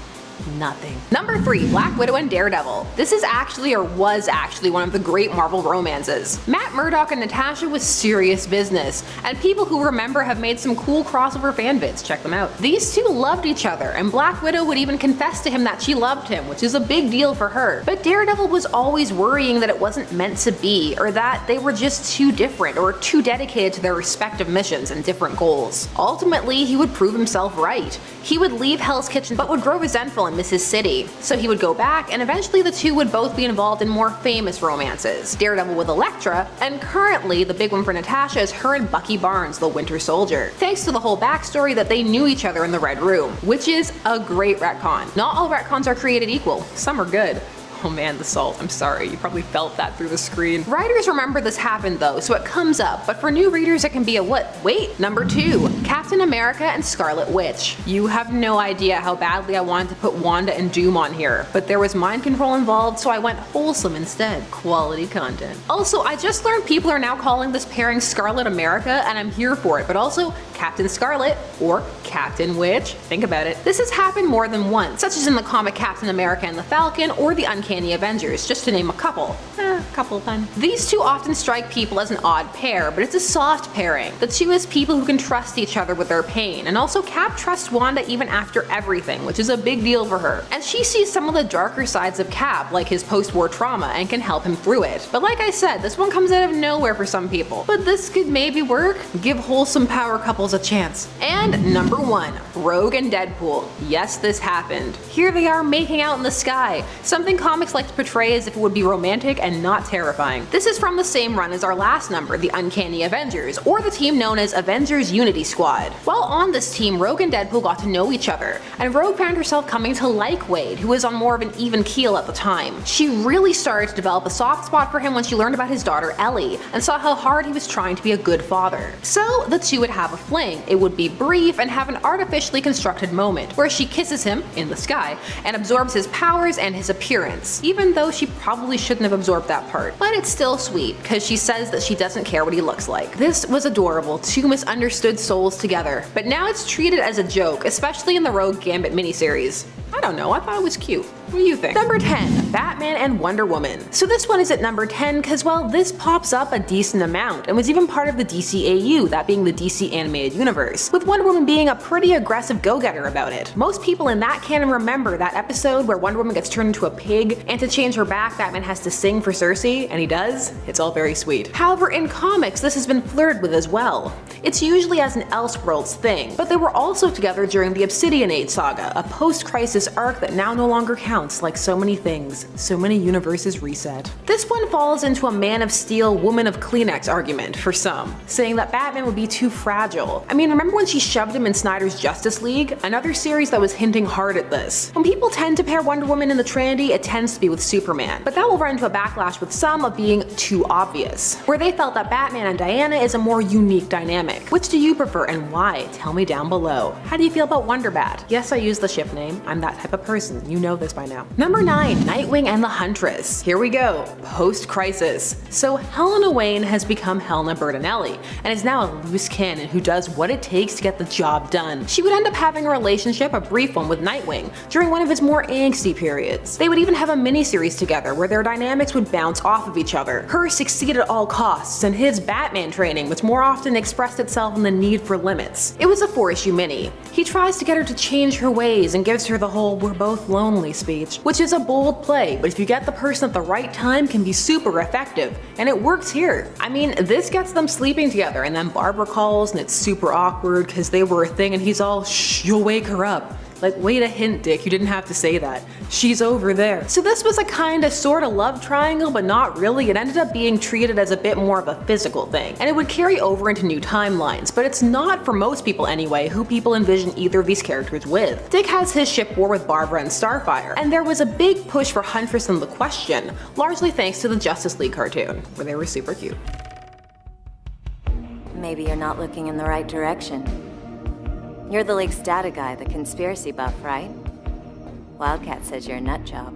Nothing. Number 3. Black Widow and Daredevil. This is actually, or was actually, one of the great Marvel romances. Matt Murdock and Natasha was serious business, and people who remember have made some cool crossover fanvids, check them out. These two loved each other, and Black Widow would even confess to him that she loved him, which is a big deal for her. But Daredevil was always worrying that it wasn't meant to be, or that they were just too different, or too dedicated to their respective missions and different goals. Ultimately, he would prove himself right. He would leave Hell's Kitchen but would grow resentful and miss his city. So he would go back, and eventually the two would both be involved in more famous romances. Daredevil with Elektra, and currently the big one for Natasha is her and Bucky Barnes, the Winter Soldier. Thanks to the whole backstory that they knew each other in the Red Room, which is a great retcon. Not all retcons are created equal, some are good. Oh man, the salt. I'm sorry, you probably felt that through the screen. Writers remember this happened though, so it comes up, but for new readers it can be a what? Wait, number 2, Captain America and Scarlet Witch. You have no idea how badly I wanted to put Wanda and Doom on here, but there was mind control involved, so I went wholesome instead. Quality content. Also, I just learned people are now calling this pairing Scarlet America, and I'm here for it, but also Captain Scarlet or Captain Witch. Think about it. This has happened more than once, such as in the comic Captain America and the Falcon or the Uncanny Avengers, just to name a couple. Couple fun. These two often strike people as an odd pair, but it's a soft pairing. The two is people who can trust each other with their pain, and also Cap trusts Wanda even after everything, which is a big deal for her. And she sees some of the darker sides of Cap, like his post-war trauma, and can help him through it. But like I said, this one comes out of nowhere for some people. But this could maybe work. Give wholesome power couples a chance. And number 1, Rogue and Deadpool. Yes, this happened. Here they are making out in the sky, something comics like to portray as if it would be romantic and not terrifying. This is from the same run as our last number, the Uncanny Avengers, or the team known as Avengers Unity Squad. While on this team, Rogue and Deadpool got to know each other, and Rogue found herself coming to like Wade, who was on more of an even keel at the time. She really started to develop a soft spot for him when she learned about his daughter Ellie, and saw how hard he was trying to be a good father. So the two would have a fling. It would be brief and have an artificially constructed moment, where she kisses him, in the sky, and absorbs his powers and his appearance, even though she probably shouldn't have absorbed that part. But it's still sweet, because she says that she doesn't care what he looks like. This was adorable, two misunderstood souls together, but now it's treated as a joke, especially in the Rogue Gambit miniseries. I don't know, I thought it was cute. What do you think? Number 10, Batman and Wonder Woman. So this one is at number 10 because, well, this pops up a decent amount and was even part of the DCAU, that being the DC Animated Universe, with Wonder Woman being a pretty aggressive go-getter about it. Most people in that canon remember that episode where Wonder Woman gets turned into a pig, and to change her back, Batman has to sing for Cersei, and he does. It's all very sweet. However, in comics, this has been flirted with as well. It's usually as an Elseworlds thing, but they were also together during the Obsidian Age saga, a post-crisis arc that now no longer counts. Like so many things, so many universes reset. This one falls into a Man of Steel, Woman of Kleenex argument for some, saying that Batman would be too fragile. I mean, remember when she shoved him in Snyder's Justice League? Another series that was hinting hard at this. When people tend to pair Wonder Woman in the Trinity, it tends to be with Superman, but that will run into a backlash with some of being too obvious, where they felt that Batman and Diana is a more unique dynamic. Which do you prefer and why? Tell me down below. How do you feel about Wonderbat? Yes, I use the ship name. I'm that type of person. You know this by now. Number 9, Nightwing and the Huntress. Here we go, post-crisis. So Helena Wayne has become Helena Bertinelli, and is now a loose cannon who does what it takes to get the job done. She would end up having a relationship, a brief one, with Nightwing during one of his more angsty periods. They would even have a miniseries together where their dynamics would bounce off of each other. Her succeed at all costs, and his Batman training, which more often expressed itself in the need for limits. It was a 4-issue mini. He tries to get her to change her ways and gives her the whole "we're both lonely" speech, which is a bold play, but if you get the person at the right time, can be super effective, and it works here. I mean, this gets them sleeping together, and then Barbara calls and it's super awkward because they were a thing, and he's all, "Shh, you'll wake her up." Like, wait a hint, Dick, you didn't have to say that. She's over there. So this was a kinda sorta love triangle, but not really. It ended up being treated as a bit more of a physical thing, and it would carry over into new timelines, but it's not for most people anyway who people envision either of these characters with. Dick has his ship war with Barbara and Starfire, and there was a big push for Huntress and the Question, largely thanks to the Justice League cartoon, where they were super cute. Maybe you're not looking in the right direction. You're the League's data guy, the conspiracy buff, right? Wildcat says you're a nut job.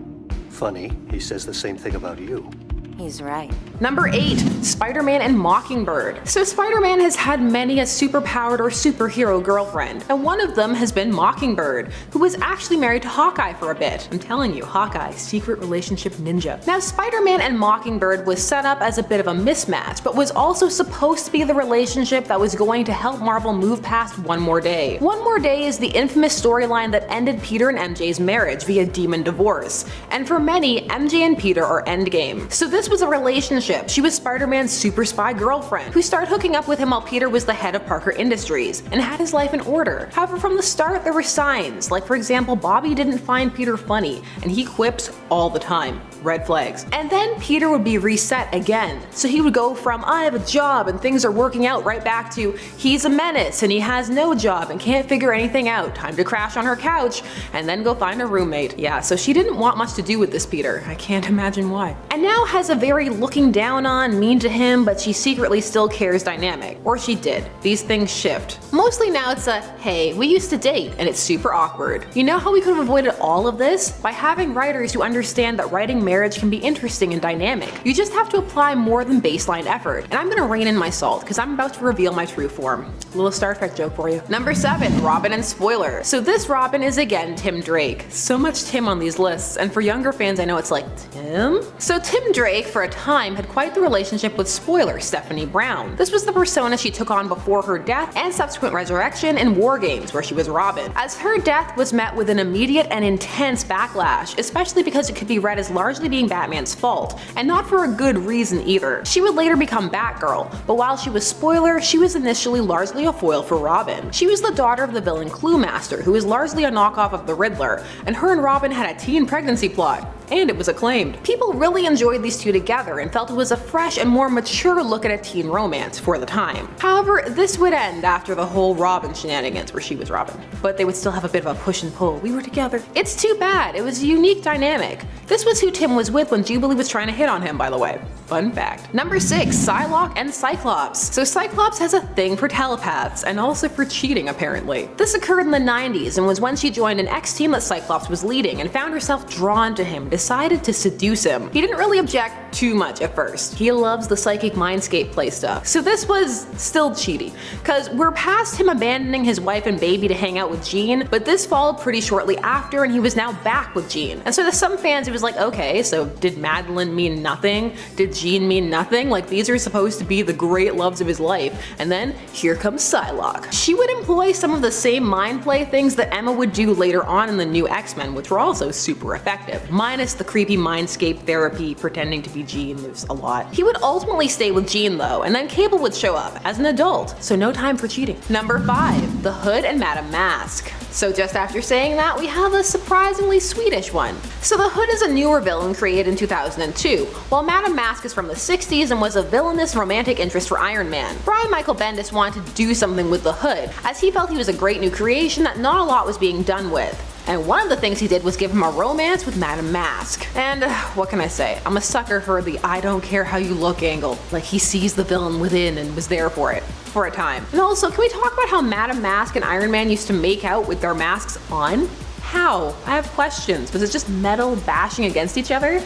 Funny, he says the same thing about you. He's right. Number 8, Spider-Man and Mockingbird. So Spider-Man has had many a superpowered or superhero girlfriend, and one of them has been Mockingbird, who was actually married to Hawkeye for a bit. I'm telling you, Hawkeye, secret relationship ninja. Now, Spider-Man and Mockingbird was set up as a bit of a mismatch, but was also supposed to be the relationship that was going to help Marvel move past One More Day. One More Day is the infamous storyline that ended Peter and MJ's marriage via demon divorce, and for many, MJ and Peter are endgame. So this was a relationship. She was Spider-Man's super spy girlfriend, who started hooking up with him while Peter was the head of Parker Industries, and had his life in order. However, from the start there were signs, like for example, Bobby didn't find Peter funny, and he quips all the time. Red flags. And then Peter would be reset again. So he would go from I have a job and things are working out right back to he's a menace and he has no job and can't figure anything out. Time to crash on her couch and then go find a roommate. Yeah, so she didn't want much to do with this Peter. I can't imagine why. And now has a very looking down on, mean to him, but she secretly still cares dynamic. Or she did. These things shift. Mostly now it's a, hey, we used to date, and it's super awkward. You know how we could have avoided all of this? By having writers who understand that writing marriage can be interesting and dynamic. You just have to apply more than baseline effort. And I'm gonna rein in my salt, because I'm about to reveal my true form. A little Star Trek joke for you. Number 7, Robin and Spoiler. So this Robin is again Tim Drake. So much Tim on these lists, and for younger fans I know it's like, Tim? So Tim Drake for a time had quite the relationship with Spoiler, Stephanie Brown. This was the persona she took on before her death and subsequent resurrection in War Games, where she was Robin. As her death was met with an immediate and intense backlash, especially because it could be read as largely being Batman's fault, and not for a good reason either. She would later become Batgirl, but while she was Spoiler, she was initially largely a foil for Robin. She was the daughter of the villain Cluemaster, who was largely a knockoff of the Riddler, and her and Robin had a teen pregnancy plot. And it was acclaimed. People really enjoyed these two together and felt it was a fresh and more mature look at a teen romance for the time. However, this would end after the whole Robin shenanigans where she was Robin. But they would still have a bit of a push and pull. We were together. It's too bad. It was a unique dynamic. This was who Tim was with when Jubilee was trying to hit on him, by the way. Fun fact. Number 6, Psylocke and Cyclops. So Cyclops has a thing for telepaths and also for cheating apparently. This occurred in the 90s and was when she joined an X-team that Cyclops was leading and found herself drawn to him, decided to seduce him. He didn't really object too much at first. He loves the psychic mindscape play stuff. So this was still cheaty, cause we're past him abandoning his wife and baby to hang out with Jean, but this followed pretty shortly after and he was now back with Jean. And so to some fans it was like, okay, so did Madeline mean nothing? Did Jean mean nothing? Like these are supposed to be the great loves of his life. And then here comes Psylocke. She would employ some of the same mind play things that Emma would do later on in the new X-Men, which were also super effective, minus the creepy mindscape therapy pretending to be Jean. There's a lot. He would ultimately stay with Jean though, and then Cable would show up as an adult, so no time for cheating. Number 5, The Hood and Madame Mask. So just after saying that, we have a surprisingly Swedish one. So the Hood is a newer villain created in 2002, while Madame Mask is from the 60s and was a villainous romantic interest for Iron Man. Brian Michael Bendis wanted to do something with the Hood, as he felt he was a great new creation that not a lot was being done with. And one of the things he did was give him a romance with Madame Mask. And what can I say? I'm a sucker for the I don't care how you look angle. Like he sees the villain within and was there for it. For a time. And also, can we talk about how Madame Mask and Iron Man used to make out with their masks on? How? I have questions. Was it just metal bashing against each other?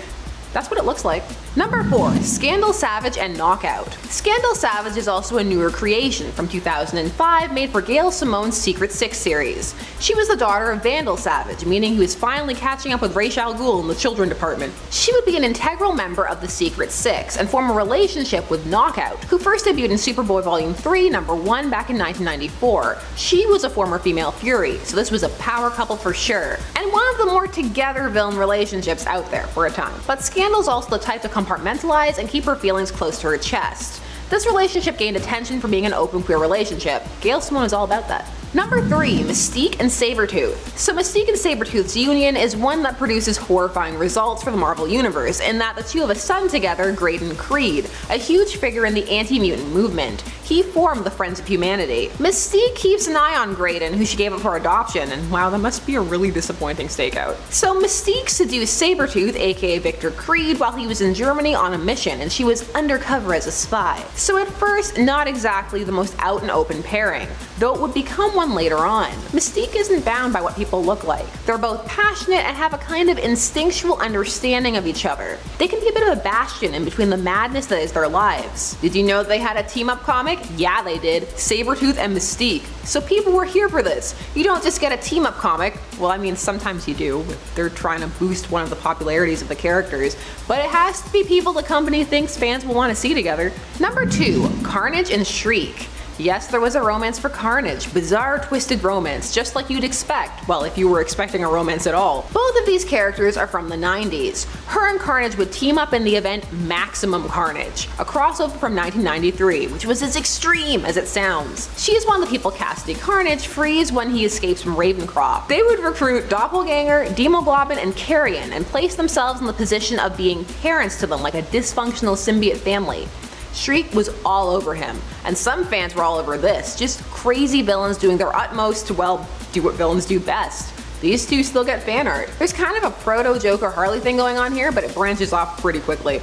That's what it looks like. Number 4, Scandal Savage and Knockout. Scandal Savage is also a newer creation from 2005 made for Gail Simone's Secret Six series. She was the daughter of Vandal Savage, meaning he was finally catching up with Ra's al Ghul in the children department. She would be an integral member of the Secret Six and form a relationship with Knockout, who first debuted in Superboy Volume 3, number 1 back in 1994. She was a former female Fury, so this was a power couple for sure, and one of the more together villain relationships out there for a time. But Scandal's also the type to compartmentalize and keep her feelings close to her chest. This relationship gained attention for being an open queer relationship. Gail Simone is all about that. Number 3, Mystique and Sabretooth. So Mystique and Sabretooth's union is one that produces horrifying results for the Marvel Universe, in that the two have a son together, Graydon Creed, a huge figure in the anti-mutant movement. He formed the Friends of Humanity. Mystique keeps an eye on Graydon, who she gave up for adoption, and wow, that must be a really disappointing stakeout. So Mystique seduced Sabretooth, aka Victor Creed, while he was in Germany on a mission, and she was undercover as a spy. So at first, not exactly the most out and open pairing, though it would become one later on. Mystique isn't bound by what people look like. They're both passionate and have a kind of instinctual understanding of each other. They can be a bit of a bastion in between the madness that is their lives. Did you know they had a team-up comic? Yeah, they did. Sabretooth and Mystique. So people were here for this. You don't just get a team-up comic. Well, I mean, sometimes you do, if they're trying to boost one of the popularities of the characters, but it has to be people the company thinks fans will want to see together. Number 2, Carnage and Shriek. Yes, there was a romance for Carnage. Bizarre, twisted romance, just like you'd expect. Well, if you were expecting a romance at all. Both of these characters are from the 90s. Her and Carnage would team up in the event Maximum Carnage, a crossover from 1993, which was as extreme as it sounds. She is one of the people casting Carnage frees when he escapes from Ravencroft. They would recruit Doppelganger, Demoglobin, and Carrion and place themselves in the position of being parents to them like a dysfunctional symbiote family. Shriek was all over him, and some fans were all over this, just crazy villains doing their utmost to, well, do what villains do best. These two still get fan art. There's kind of a proto-Joker Harley thing going on here, but it branches off pretty quickly.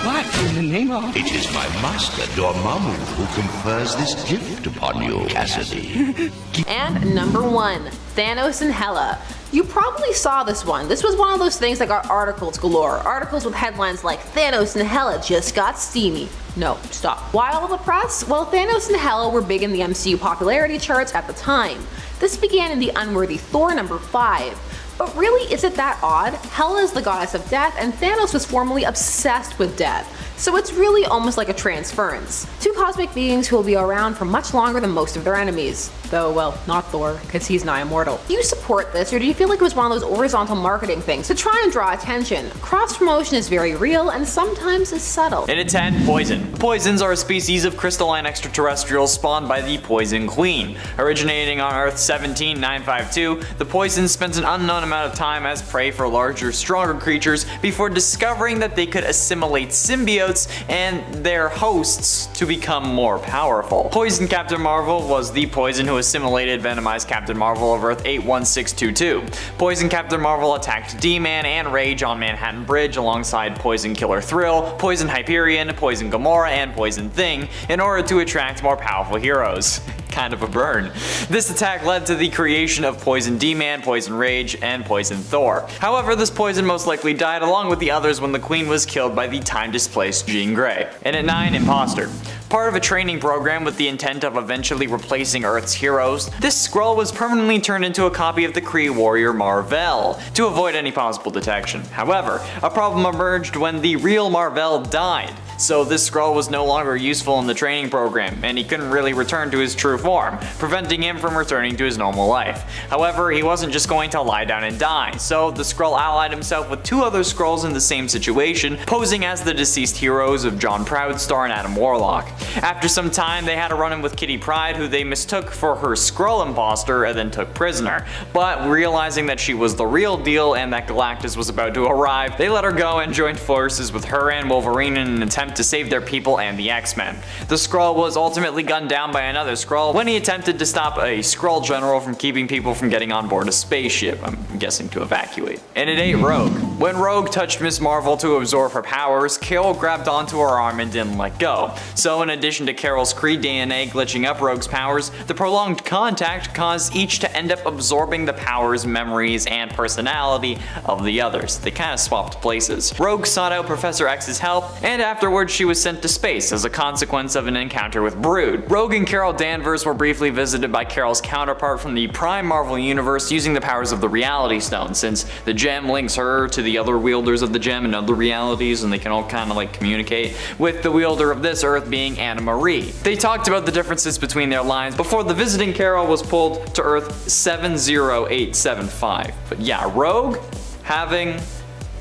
What in the name of? It is my master, Dormammu, who confers this gift upon you, Cassidy. And number 1, Thanos and Hela. You probably saw this one. This was one of those things that got articles galore. Articles with headlines like, Thanos and Hela just got steamy. No, stop. Why all the press? Well, Thanos and Hela were big in the MCU popularity charts at the time. This began in the unworthy Thor number 5. But really, is it that odd? Hela is the goddess of death, and Thanos was formerly obsessed with death. So it's really almost like a transference. Two cosmic beings who will be around for much longer than most of their enemies. Though, well, not Thor, because he's nigh immortal. Do you support this, or do you feel like it was one of those horizontal marketing things to try and draw attention? Cross-promotion is very real, and sometimes is subtle. And at 10, Poison. Poisons are a species of crystalline extraterrestrials spawned by the Poison Queen. Originating on Earth 17952, the Poisons spent an unknown amount of time as prey for larger, stronger creatures before discovering that they could assimilate symbiotes and their hosts to become more powerful. Poison Captain Marvel was the Poison who assimilated venomized Captain Marvel of Earth 81622. Poison Captain Marvel attacked D-Man and Rage on Manhattan Bridge alongside Poison Killer Thrill, Poison Hyperion, Poison Gamora, and Poison Thing in order to attract more powerful heroes. Kind of a burn. This attack led to the creation of Poison D-Man, Poison Rage, and Poison Thor. However, this poison most likely died along with the others when the Queen was killed by the time-displaced Jean Grey. And at 9, Imposter. Part of a training program with the intent of eventually replacing Earth's heroes, this Skrull was permanently turned into a copy of the Kree warrior Mar-Vell to avoid any possible detection. However, a problem emerged when the real Mar-Vell died. So this Skrull was no longer useful in the training program, and he couldn't really return to his true form, preventing him from returning to his normal life. However, he wasn't just going to lie down and die, so the Skrull allied himself with 2 other Skrulls in the same situation, posing as the deceased heroes of John Proudstar and Adam Warlock. After some time, they had a run-in with Kitty Pryde, who they mistook for her Skrull imposter and then took prisoner. But realizing that she was the real deal and that Galactus was about to arrive, they let her go and joined forces with her and Wolverine in an attempt to save their people and the X-Men. The Skrull was ultimately gunned down by another Skrull when he attempted to stop a Skrull general from keeping people from getting on board a spaceship, I'm guessing to evacuate. And at 8, Rogue. When Rogue touched Ms. Marvel to absorb her powers, Carol grabbed onto her arm and didn't let go. So in addition to Carol's Kree DNA glitching up Rogue's powers, the prolonged contact caused each to end up absorbing the powers, memories, and personality of the others. They kind of swapped places. Rogue sought out Professor X's help, and afterwards she was sent to space as a consequence of an encounter with Brood. Rogue and Carol Danvers were briefly visited by Carol's counterpart from the Prime Marvel universe using the powers of the Reality Stone, since the gem links her to the other wielders of the gem in other realities, and they can all kind of like communicate, with the wielder of this Earth being Anna Marie. They talked about the differences between their lines before the visiting Carol was pulled to Earth 70875. But yeah, Rogue having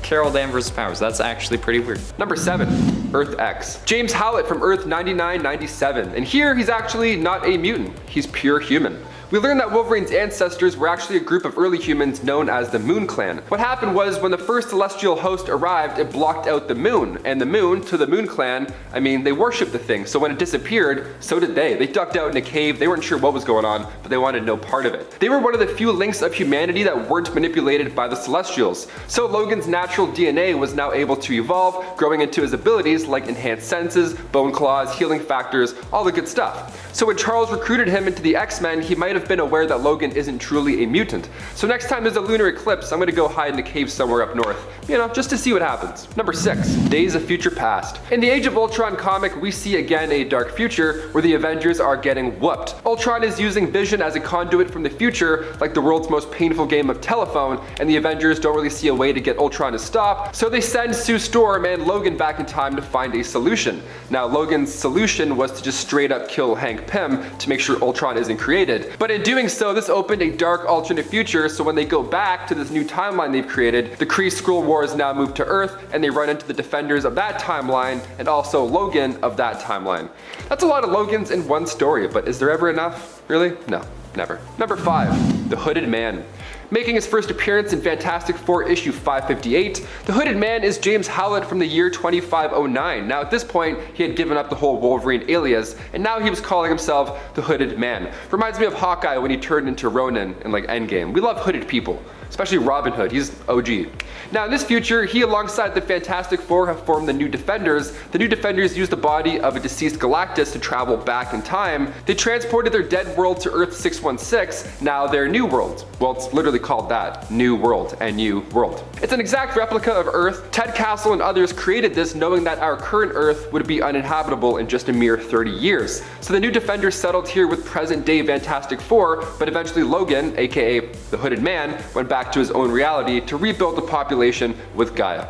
Carol Danvers' powers, that's actually pretty weird. Number 7, Earth X. James Howlett from Earth 9997, and here he's actually not a mutant, he's pure human. We learned that Wolverine's ancestors were actually a group of early humans known as the Moon Clan. What happened was when the first celestial host arrived, it blocked out the moon, and the moon, to the Moon Clan, I mean, they worshipped the thing, so when it disappeared, so did they. They ducked out in a cave, they weren't sure what was going on, but they wanted no part of it. They were one of the few links of humanity that weren't manipulated by the Celestials, so Logan's natural DNA was now able to evolve, growing into his abilities like enhanced senses, bone claws, healing factors, all the good stuff. So when Charles recruited him into the X-Men, he might might have been aware that Logan isn't truly a mutant. So next time there's a lunar eclipse, I'm gonna go hide in a cave somewhere up north. You know, just to see what happens. Number 6, Days of Future Past. In the Age of Ultron comic, we see again a dark future where the Avengers are getting whooped. Ultron is using Vision as a conduit from the future, like the world's most painful game of telephone, and the Avengers don't really see a way to get Ultron to stop, so they send Sue Storm and Logan back in time to find a solution. Now, Logan's solution was to just straight up kill Hank Pym to make sure Ultron isn't created. But in doing so, this opened a dark alternate future, so when they go back to this new timeline they've created, the Kree-Skrull Wars now move to Earth, and they run into the Defenders of that timeline, and also Logan of that timeline. That's a lot of Logans in one story, but is there ever enough? Really? No, never. Number 5, The Hooded Man. Making his first appearance in Fantastic Four issue 558, the Hooded Man is James Howlett from the year 2509. Now at this point, he had given up the whole Wolverine alias, and now he was calling himself the Hooded Man. Reminds me of Hawkeye when he turned into Ronin in like Endgame. We love hooded people, especially Robin Hood, he's OG. Now in this future, he alongside the Fantastic Four have formed the New Defenders. The New Defenders use the body of a deceased Galactus to travel back in time. They transported their dead world to Earth 616, now their new world. Well, it's literally called that, New World, NU World. It's an exact replica of Earth. Ted Castle and others created this knowing that our current Earth would be uninhabitable in just a mere 30 years. So the New Defenders settled here with present day Fantastic Four, but eventually Logan, aka the Hooded Man, went back to his own reality to rebuild the population with Gaia.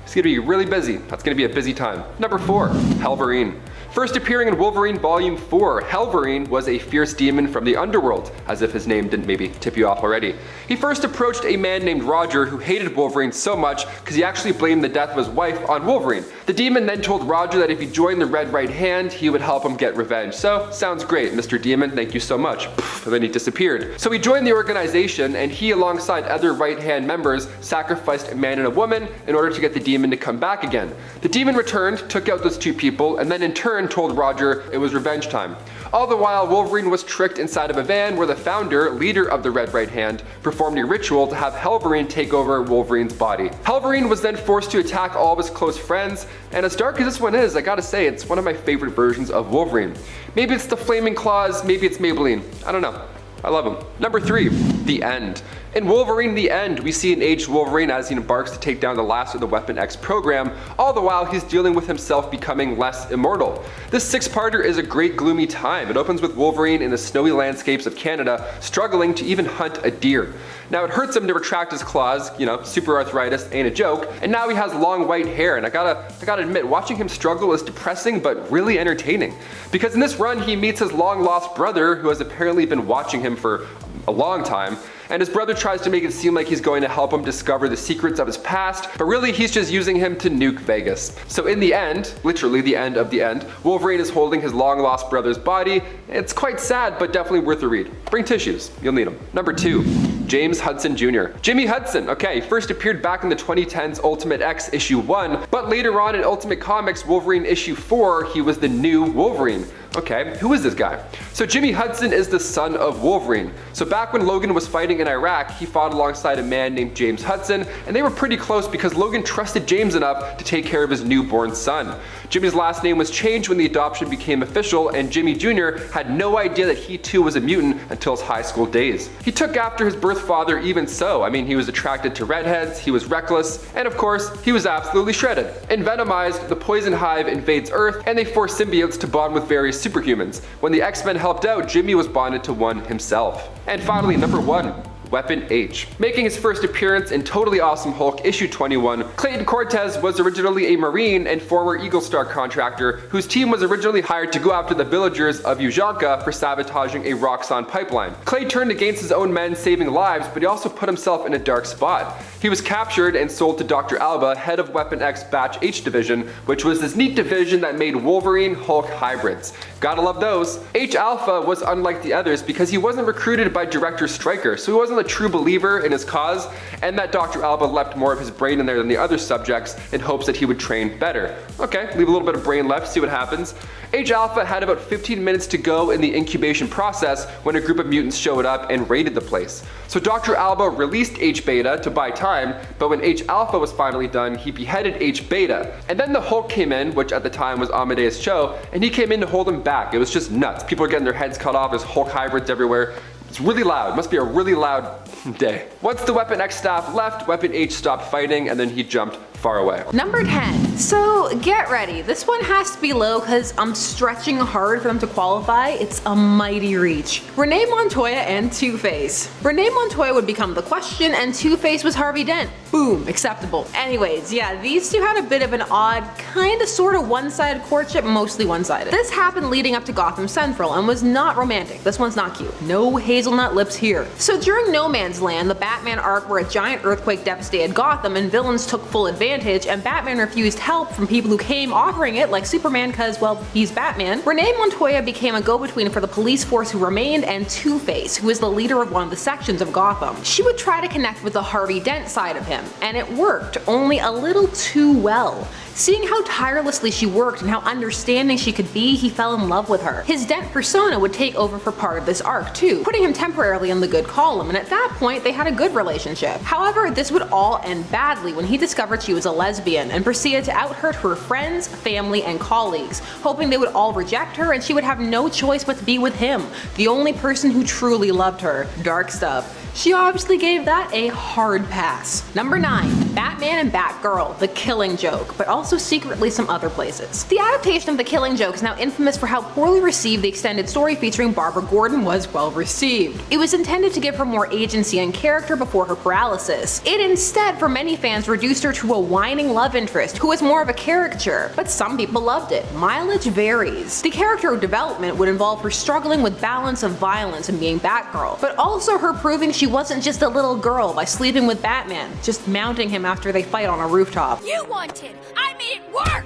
It's gonna be really busy. That's gonna be a busy time. Number 4, Helverine. First appearing in Wolverine Volume 4, Helverine was a fierce demon from the underworld, as if his name didn't maybe tip you off already. He first approached a man named Roger who hated Wolverine so much because he actually blamed the death of his wife on Wolverine. The demon then told Roger that if he joined the Red Right Hand, he would help him get revenge. So, sounds great, Mr. Demon, thank you so much. And then he disappeared. So he joined the organization, and he, alongside other Right Hand members, sacrificed a man and a woman in order to get the demon to come back again. The demon returned, took out those two people, and then in turn told Roger it was revenge time. All the while, Wolverine was tricked inside of a van where the founder, leader of the Red Right Hand, performed a ritual to have Helverine take over Wolverine's body. Helverine was then forced to attack all of his close friends, and as dark as this one is, I gotta say, it's one of my favorite versions of Wolverine. Maybe it's the Flaming Claws, maybe it's Maybelline, I don't know. I love him. Number 3, The End. In Wolverine The End, we see an aged Wolverine as he embarks to take down the last of the Weapon X program, all the while he's dealing with himself becoming less immortal. This 6-parter is a great gloomy time. It opens with Wolverine in the snowy landscapes of Canada, struggling to even hunt a deer. Now it hurts him to retract his claws, you know, super arthritis ain't a joke, and now he has long white hair, and I gotta admit, watching him struggle is depressing but really entertaining. Because in this run he meets his long lost brother who has apparently been watching him for a long time, and his brother tries to make it seem like he's going to help him discover the secrets of his past, but really he's just using him to nuke Vegas. So in the end, literally the end of the end, Wolverine is holding his long lost brother's body. It's quite sad, but definitely worth a read. Bring tissues, you'll need them. Number 2, James Hudson Jr. Jimmy Hudson, okay, first appeared back in the 2010s Ultimate X issue 1, but later on in Ultimate Comics Wolverine issue 4, he was the new Wolverine. Okay, who is this guy? So Jimmy Hudson is the son of Wolverine. So back when Logan was fighting in Iraq, he fought alongside a man named James Hudson, and they were pretty close because Logan trusted James enough to take care of his newborn son. Jimmy's last name was changed when the adoption became official, and Jimmy Jr. had no idea that he too was a mutant until his high school days. He took after his birth father even so. I mean, he was attracted to redheads, he was reckless, and of course, he was absolutely shredded. In Venomized, the Poison Hive invades Earth, and they force symbiotes to bond with various superhumans. When the X-Men helped out, Jimmy was bonded to one himself. And finally, number 1, Weapon H. Making his first appearance in Totally Awesome Hulk issue 21, Clayton Cortez was originally a Marine and former Eagle Star contractor whose team was originally hired to go after the villagers of Ujanka for sabotaging a Roxxon pipeline. Clay turned against his own men, saving lives, but he also put himself in a dark spot. He was captured and sold to Dr. Alba, head of Weapon X Batch H Division, which was this neat division that made Wolverine Hulk hybrids. Gotta love those. H Alpha was unlike the others because he wasn't recruited by Director Stryker, so he wasn't a true believer in his cause, and that Dr. Alba left more of his brain in there than the other subjects in hopes that he would train better. Okay, leave a little bit of brain left, see what happens. H Alpha had about 15 minutes to go in the incubation process when a group of mutants showed up and raided the place. So Dr. Alba released H Beta to buy time, but when H Alpha was finally done, he beheaded H Beta. And then the Hulk came in, which at the time was Amadeus Cho, and he came in to hold him back. It was just nuts. People are getting their heads cut off, there's Hulk hybrids everywhere. It's really loud. Must be a really loud day. Once the Weapon X staff left, Weapon H stopped fighting and then he jumped far away. Number 10. So get ready. This one has to be low because I'm stretching hard for them to qualify. It's a mighty reach. Renee Montoya and Two-Face. Renee Montoya would become the Question and Two-Face was Harvey Dent. Boom, acceptable. Anyways, yeah, these two had a bit of an odd, kinda sorta one-sided courtship, mostly one-sided. This happened leading up to Gotham Central and was not romantic. This one's not cute. No hazelnut lips here. So during No Man's Land, the Batman arc where a giant earthquake devastated Gotham and villains took full advantage and Batman refused help from people who came offering it, like Superman cause, well, he's Batman, Renee Montoya became a go-between for the police force who remained and Two-Face, who is the leader of one of the sections of Gotham. She would try to connect with the Harvey Dent side of him, and it worked, only a little too well. Seeing how tirelessly she worked and how understanding she could be, he fell in love with her. His Dent persona would take over for part of this arc too, putting him temporarily in the good column, and at that point they had a good relationship. However, this would all end badly when he discovered she was a lesbian and proceeded to out her to her friends, family, and colleagues, hoping they would all reject her and she would have no choice but to be with him, the only person who truly loved her. Dark stuff. She obviously gave that a hard pass. Number 9. Batman and Batgirl, The Killing Joke, but also secretly some other places. The adaptation of The Killing Joke is now infamous for how poorly received the extended story featuring Barbara Gordon was well received. It was intended to give her more agency and character before her paralysis. It instead, for many fans, reduced her to a whining love interest who was more of a caricature, but some people loved it. Mileage varies. The character development would involve her struggling with balance of violence and being Batgirl, but also her proving she wasn't just a little girl by sleeping with Batman, just mounting him after they fight on a rooftop. You wanted! I made it work!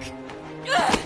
Ugh.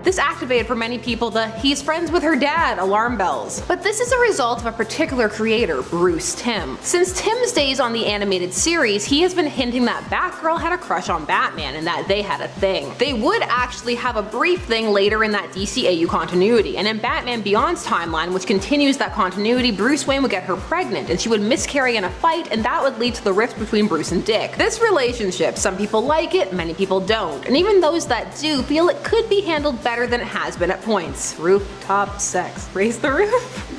This activated for many people the "he's friends with her dad" alarm bells. But this is a result of a particular creator, Bruce Timm. Since Timm's days on the animated series, he has been hinting that Batgirl had a crush on Batman and that they had a thing. They would actually have a brief thing later in that DCAU continuity, and in Batman Beyond's timeline, which continues that continuity, Bruce Wayne would get her pregnant and she would miscarry in a fight, and that would lead to the rift between Bruce and Dick. This relationship, some people like it, many people don't, and even those that do feel it could be handled better than it has been at points. Rooftop sex. Raise the roof.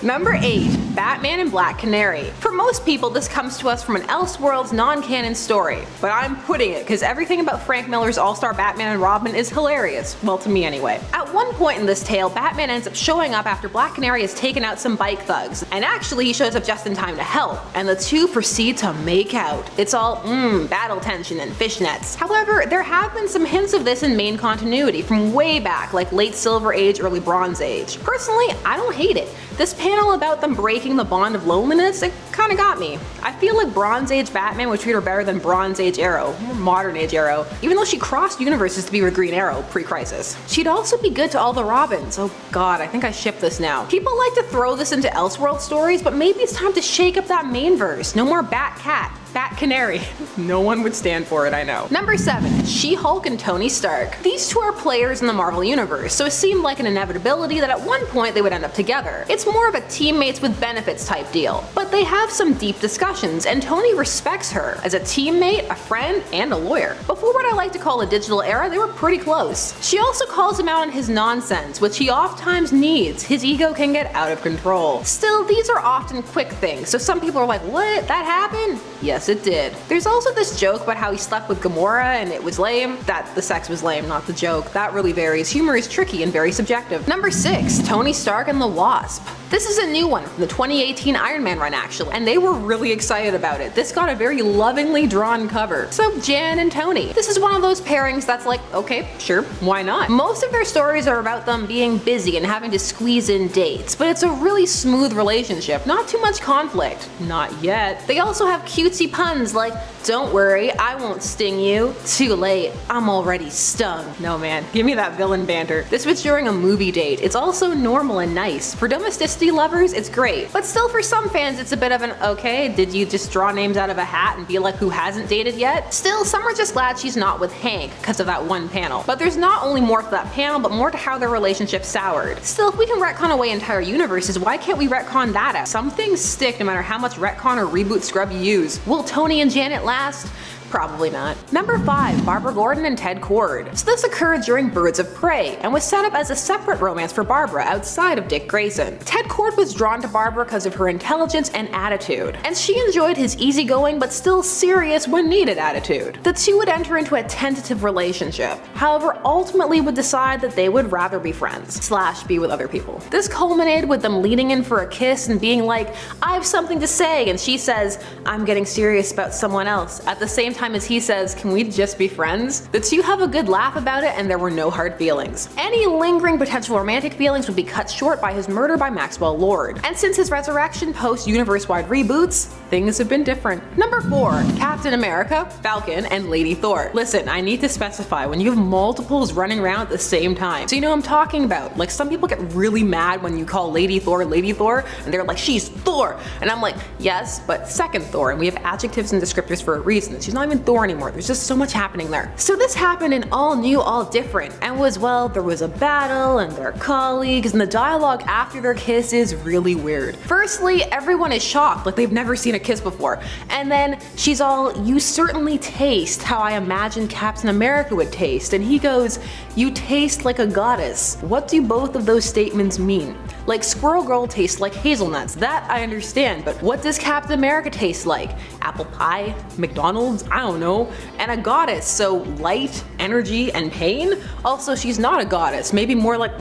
Number 8. Batman and Black Canary. For most people, this comes to us from an Elseworlds non-canon story, but I'm putting it because everything about Frank Miller's All-Star Batman and Robin is hilarious. Well, to me anyway. At one point in this tale, Batman ends up showing up after Black Canary has taken out some bike thugs, and actually he shows up just in time to help, and the two proceed to make out. It's all battle tension and fishnets. However, there have been some hints of this in main continuity from way back, like late Silver Age, early Bronze Age. Personally, I don't hate it. This panel about them breaking the bond of loneliness, it kinda got me. I feel like Bronze Age Batman would treat her better than Bronze Age Arrow, or Modern Age Arrow, even though she crossed universes to be with Green Arrow pre-Crisis. She'd also be good to all the Robins. Oh god, I think I ship this now. People like to throw this into Elseworld stories, but maybe it's time to shake up that main verse. No more Bat-Cat. Bat Canary. No one would stand for it, I know. Number 7. She-Hulk and Tony Stark. These two are players in the Marvel Universe, so it seemed like an inevitability that at one point they would end up together. It's more of a teammates with benefits type deal. But they have some deep discussions, and Tony respects her as a teammate, a friend, and a lawyer. Before what I like to call a digital era, they were pretty close. She also calls him out on his nonsense, which he oftentimes needs. His ego can get out of control. Still, these are often quick things, so some people are like, what? That happened? Yes, it did. There's also this joke about how he slept with Gamora and it was lame. That the sex was lame, not the joke. That really varies. Humor is tricky and very subjective. Number 6. Tony Stark and the Wasp. This is a new one from the 2018 Iron Man run actually, and they were really excited about it. This got a very lovingly drawn cover. So Jan and Tony. This is one of those pairings that's like, okay, sure, why not? Most of their stories are about them being busy and having to squeeze in dates, but it's a really smooth relationship. Not too much conflict. Not yet. They also have cutesy puns like, don't worry, I won't sting you. Too late, I'm already stung. No man, give me that villain banter. This was during a movie date. It's also normal and nice. For domesticity Felicity lovers, it's great. But still for some fans, it's a bit of an, okay, did you just draw names out of a hat and be like who hasn't dated yet? Still, some are just glad she's not with Hank because of that one panel. But there's not only more to that panel, but more to how their relationship soured. Still, if we can retcon away entire universes, why can't we retcon that out? Some things stick no matter how much retcon or reboot scrub you use. Will Tony and Janet last? Probably not. Number 5, Barbara Gordon and Ted Kord. So this occurred during Birds of Prey and was set up as a separate romance for Barbara outside of Dick Grayson. Ted Kord was drawn to Barbara because of her intelligence and attitude, and she enjoyed his easygoing but still serious when needed attitude. The two would enter into a tentative relationship, however ultimately would decide that they would rather be friends / be with other people. This culminated with them leaning in for a kiss and being like, I have something to say, and she says, I'm getting serious about someone else, at the same time as he says, can we just be friends? The two have a good laugh about it and there were no hard feelings. Any lingering potential romantic feelings would be cut short by his murder by Maxwell Lord. And since his resurrection post universe-wide reboots, things have been different. Number 4, Captain America, Falcon, and Lady Thor. Listen, I need to specify, when you have multiples running around at the same time, so you know what I'm talking about. Like, some people get really mad when you call Lady Thor, and they're like, she's Thor, and I'm like, yes, but second Thor, and we have adjectives and descriptors for a reason. She's not even Thor anymore. There's just so much happening there. So this happened in all new, all different, and was, well, there was a battle and they're colleagues, and the dialogue after their kiss is really weird. Firstly, everyone is shocked, like they've never seen a kiss before, and then she's all, you certainly taste how I imagined Captain America would taste, and he goes, you taste like a goddess. What do both of those statements mean? Like, Squirrel Girl tastes like hazelnuts, that I understand, but what does Captain America taste like? Apple pie? McDonald's? I don't know. And a goddess, so light, energy, and pain? Also, she's not a goddess, maybe more like,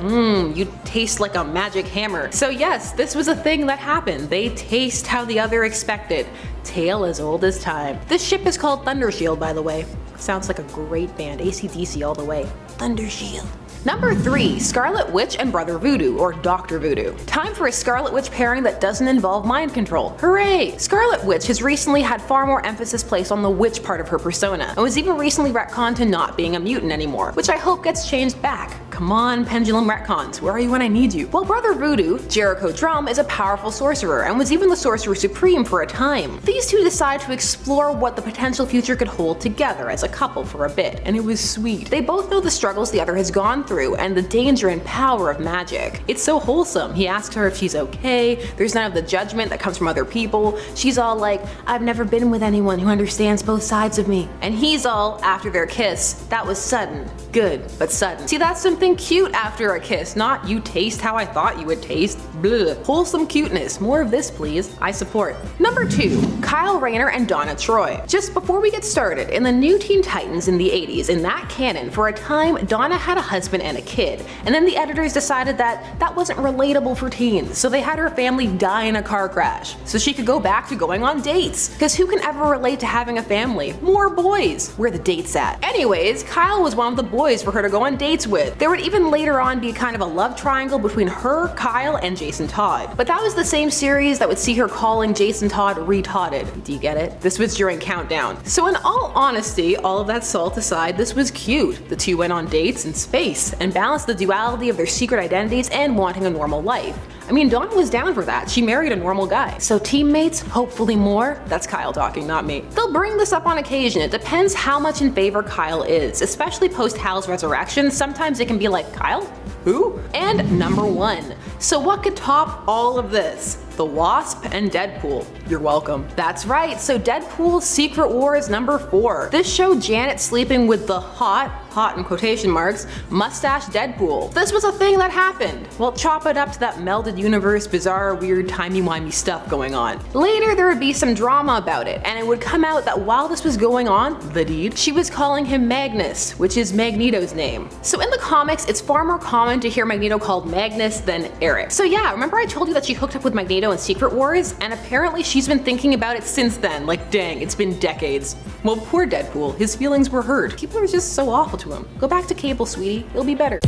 you taste like a magic hammer. So yes, this was a thing that happened. They taste how the other expected. Tale as old as time. This ship is called Thunder Shield, by the way. Sounds like a great band, AC/DC all the way. Thunder Shield. Number 3, Scarlet Witch and Brother Voodoo, or Dr. Voodoo. Time for a Scarlet Witch pairing that doesn't involve mind control. Hooray! Scarlet Witch has recently had far more emphasis placed on the witch part of her persona, and was even recently retconned to not being a mutant anymore, which I hope gets changed back. Come on, pendulum retcons, where are you when I need you? Well, Brother Voodoo, Jericho Drum, is a powerful sorcerer, and was even the Sorcerer Supreme for a time. These two decide to explore what the potential future could hold together as a couple for a bit, and it was sweet. They both know the struggles the other has gone through, and the danger and power of magic. It's so wholesome. He asks her if she's okay, there's none of the judgment that comes from other people. She's all like, I've never been with anyone who understands both sides of me. And he's all, after their kiss, that was sudden. Good, but sudden. See, that's something cute after a kiss, not you taste how I thought you would taste. Blah. Wholesome cuteness. More of this, please. I support. Number 2, Kyle Rayner and Donna Troy. Just before we get started, in the new Teen Titans in the 80s, in that canon, for a time, Donna had a husband and a kid, and then the editors decided that that wasn't relatable for teens, so they had her family die in a car crash, so she could go back to going on dates. Because who can ever relate to having a family? More boys. Where the dates at? Anyways, Kyle was one of the boys for her to go on dates with. There would even later on be kind of a love triangle between her, Kyle, and Jason Todd. But that was the same series that would see her calling Jason Todd retarded. Do you get it? This was during Countdown. So in all honesty, all of that salt aside, this was cute. The two went on dates in space, and balanced the duality of their secret identities and wanting a normal life. I mean, Dawn was down for that. She married a normal guy. So teammates, hopefully more. That's Kyle talking, not me. They'll bring this up on occasion. It depends how much in favor Kyle is, especially post Hal's resurrection. Sometimes it can be like, Kyle? Who? And number 1. So what could top all of this? The Wasp and Deadpool. You're welcome. That's right, so Deadpool's Secret Wars number 4. This showed Janet sleeping with the hot in quotation marks, mustache Deadpool. This was a thing that happened. Well, chop it up to that melded universe, bizarre, weird, timey-wimey stuff going on. Later, there would be some drama about it, and it would come out that while this was going on, the deed, she was calling him Magnus, which is Magneto's name. So in the comics, it's far more common to hear Magneto called Magnus than Eric. So yeah, remember I told you that she hooked up with Magneto in Secret Wars? And apparently she's been thinking about it since then. Like, dang, it's been decades. Well, poor Deadpool, his feelings were hurt. People are just so awful to him. Go back to Cable, sweetie. It'll be better.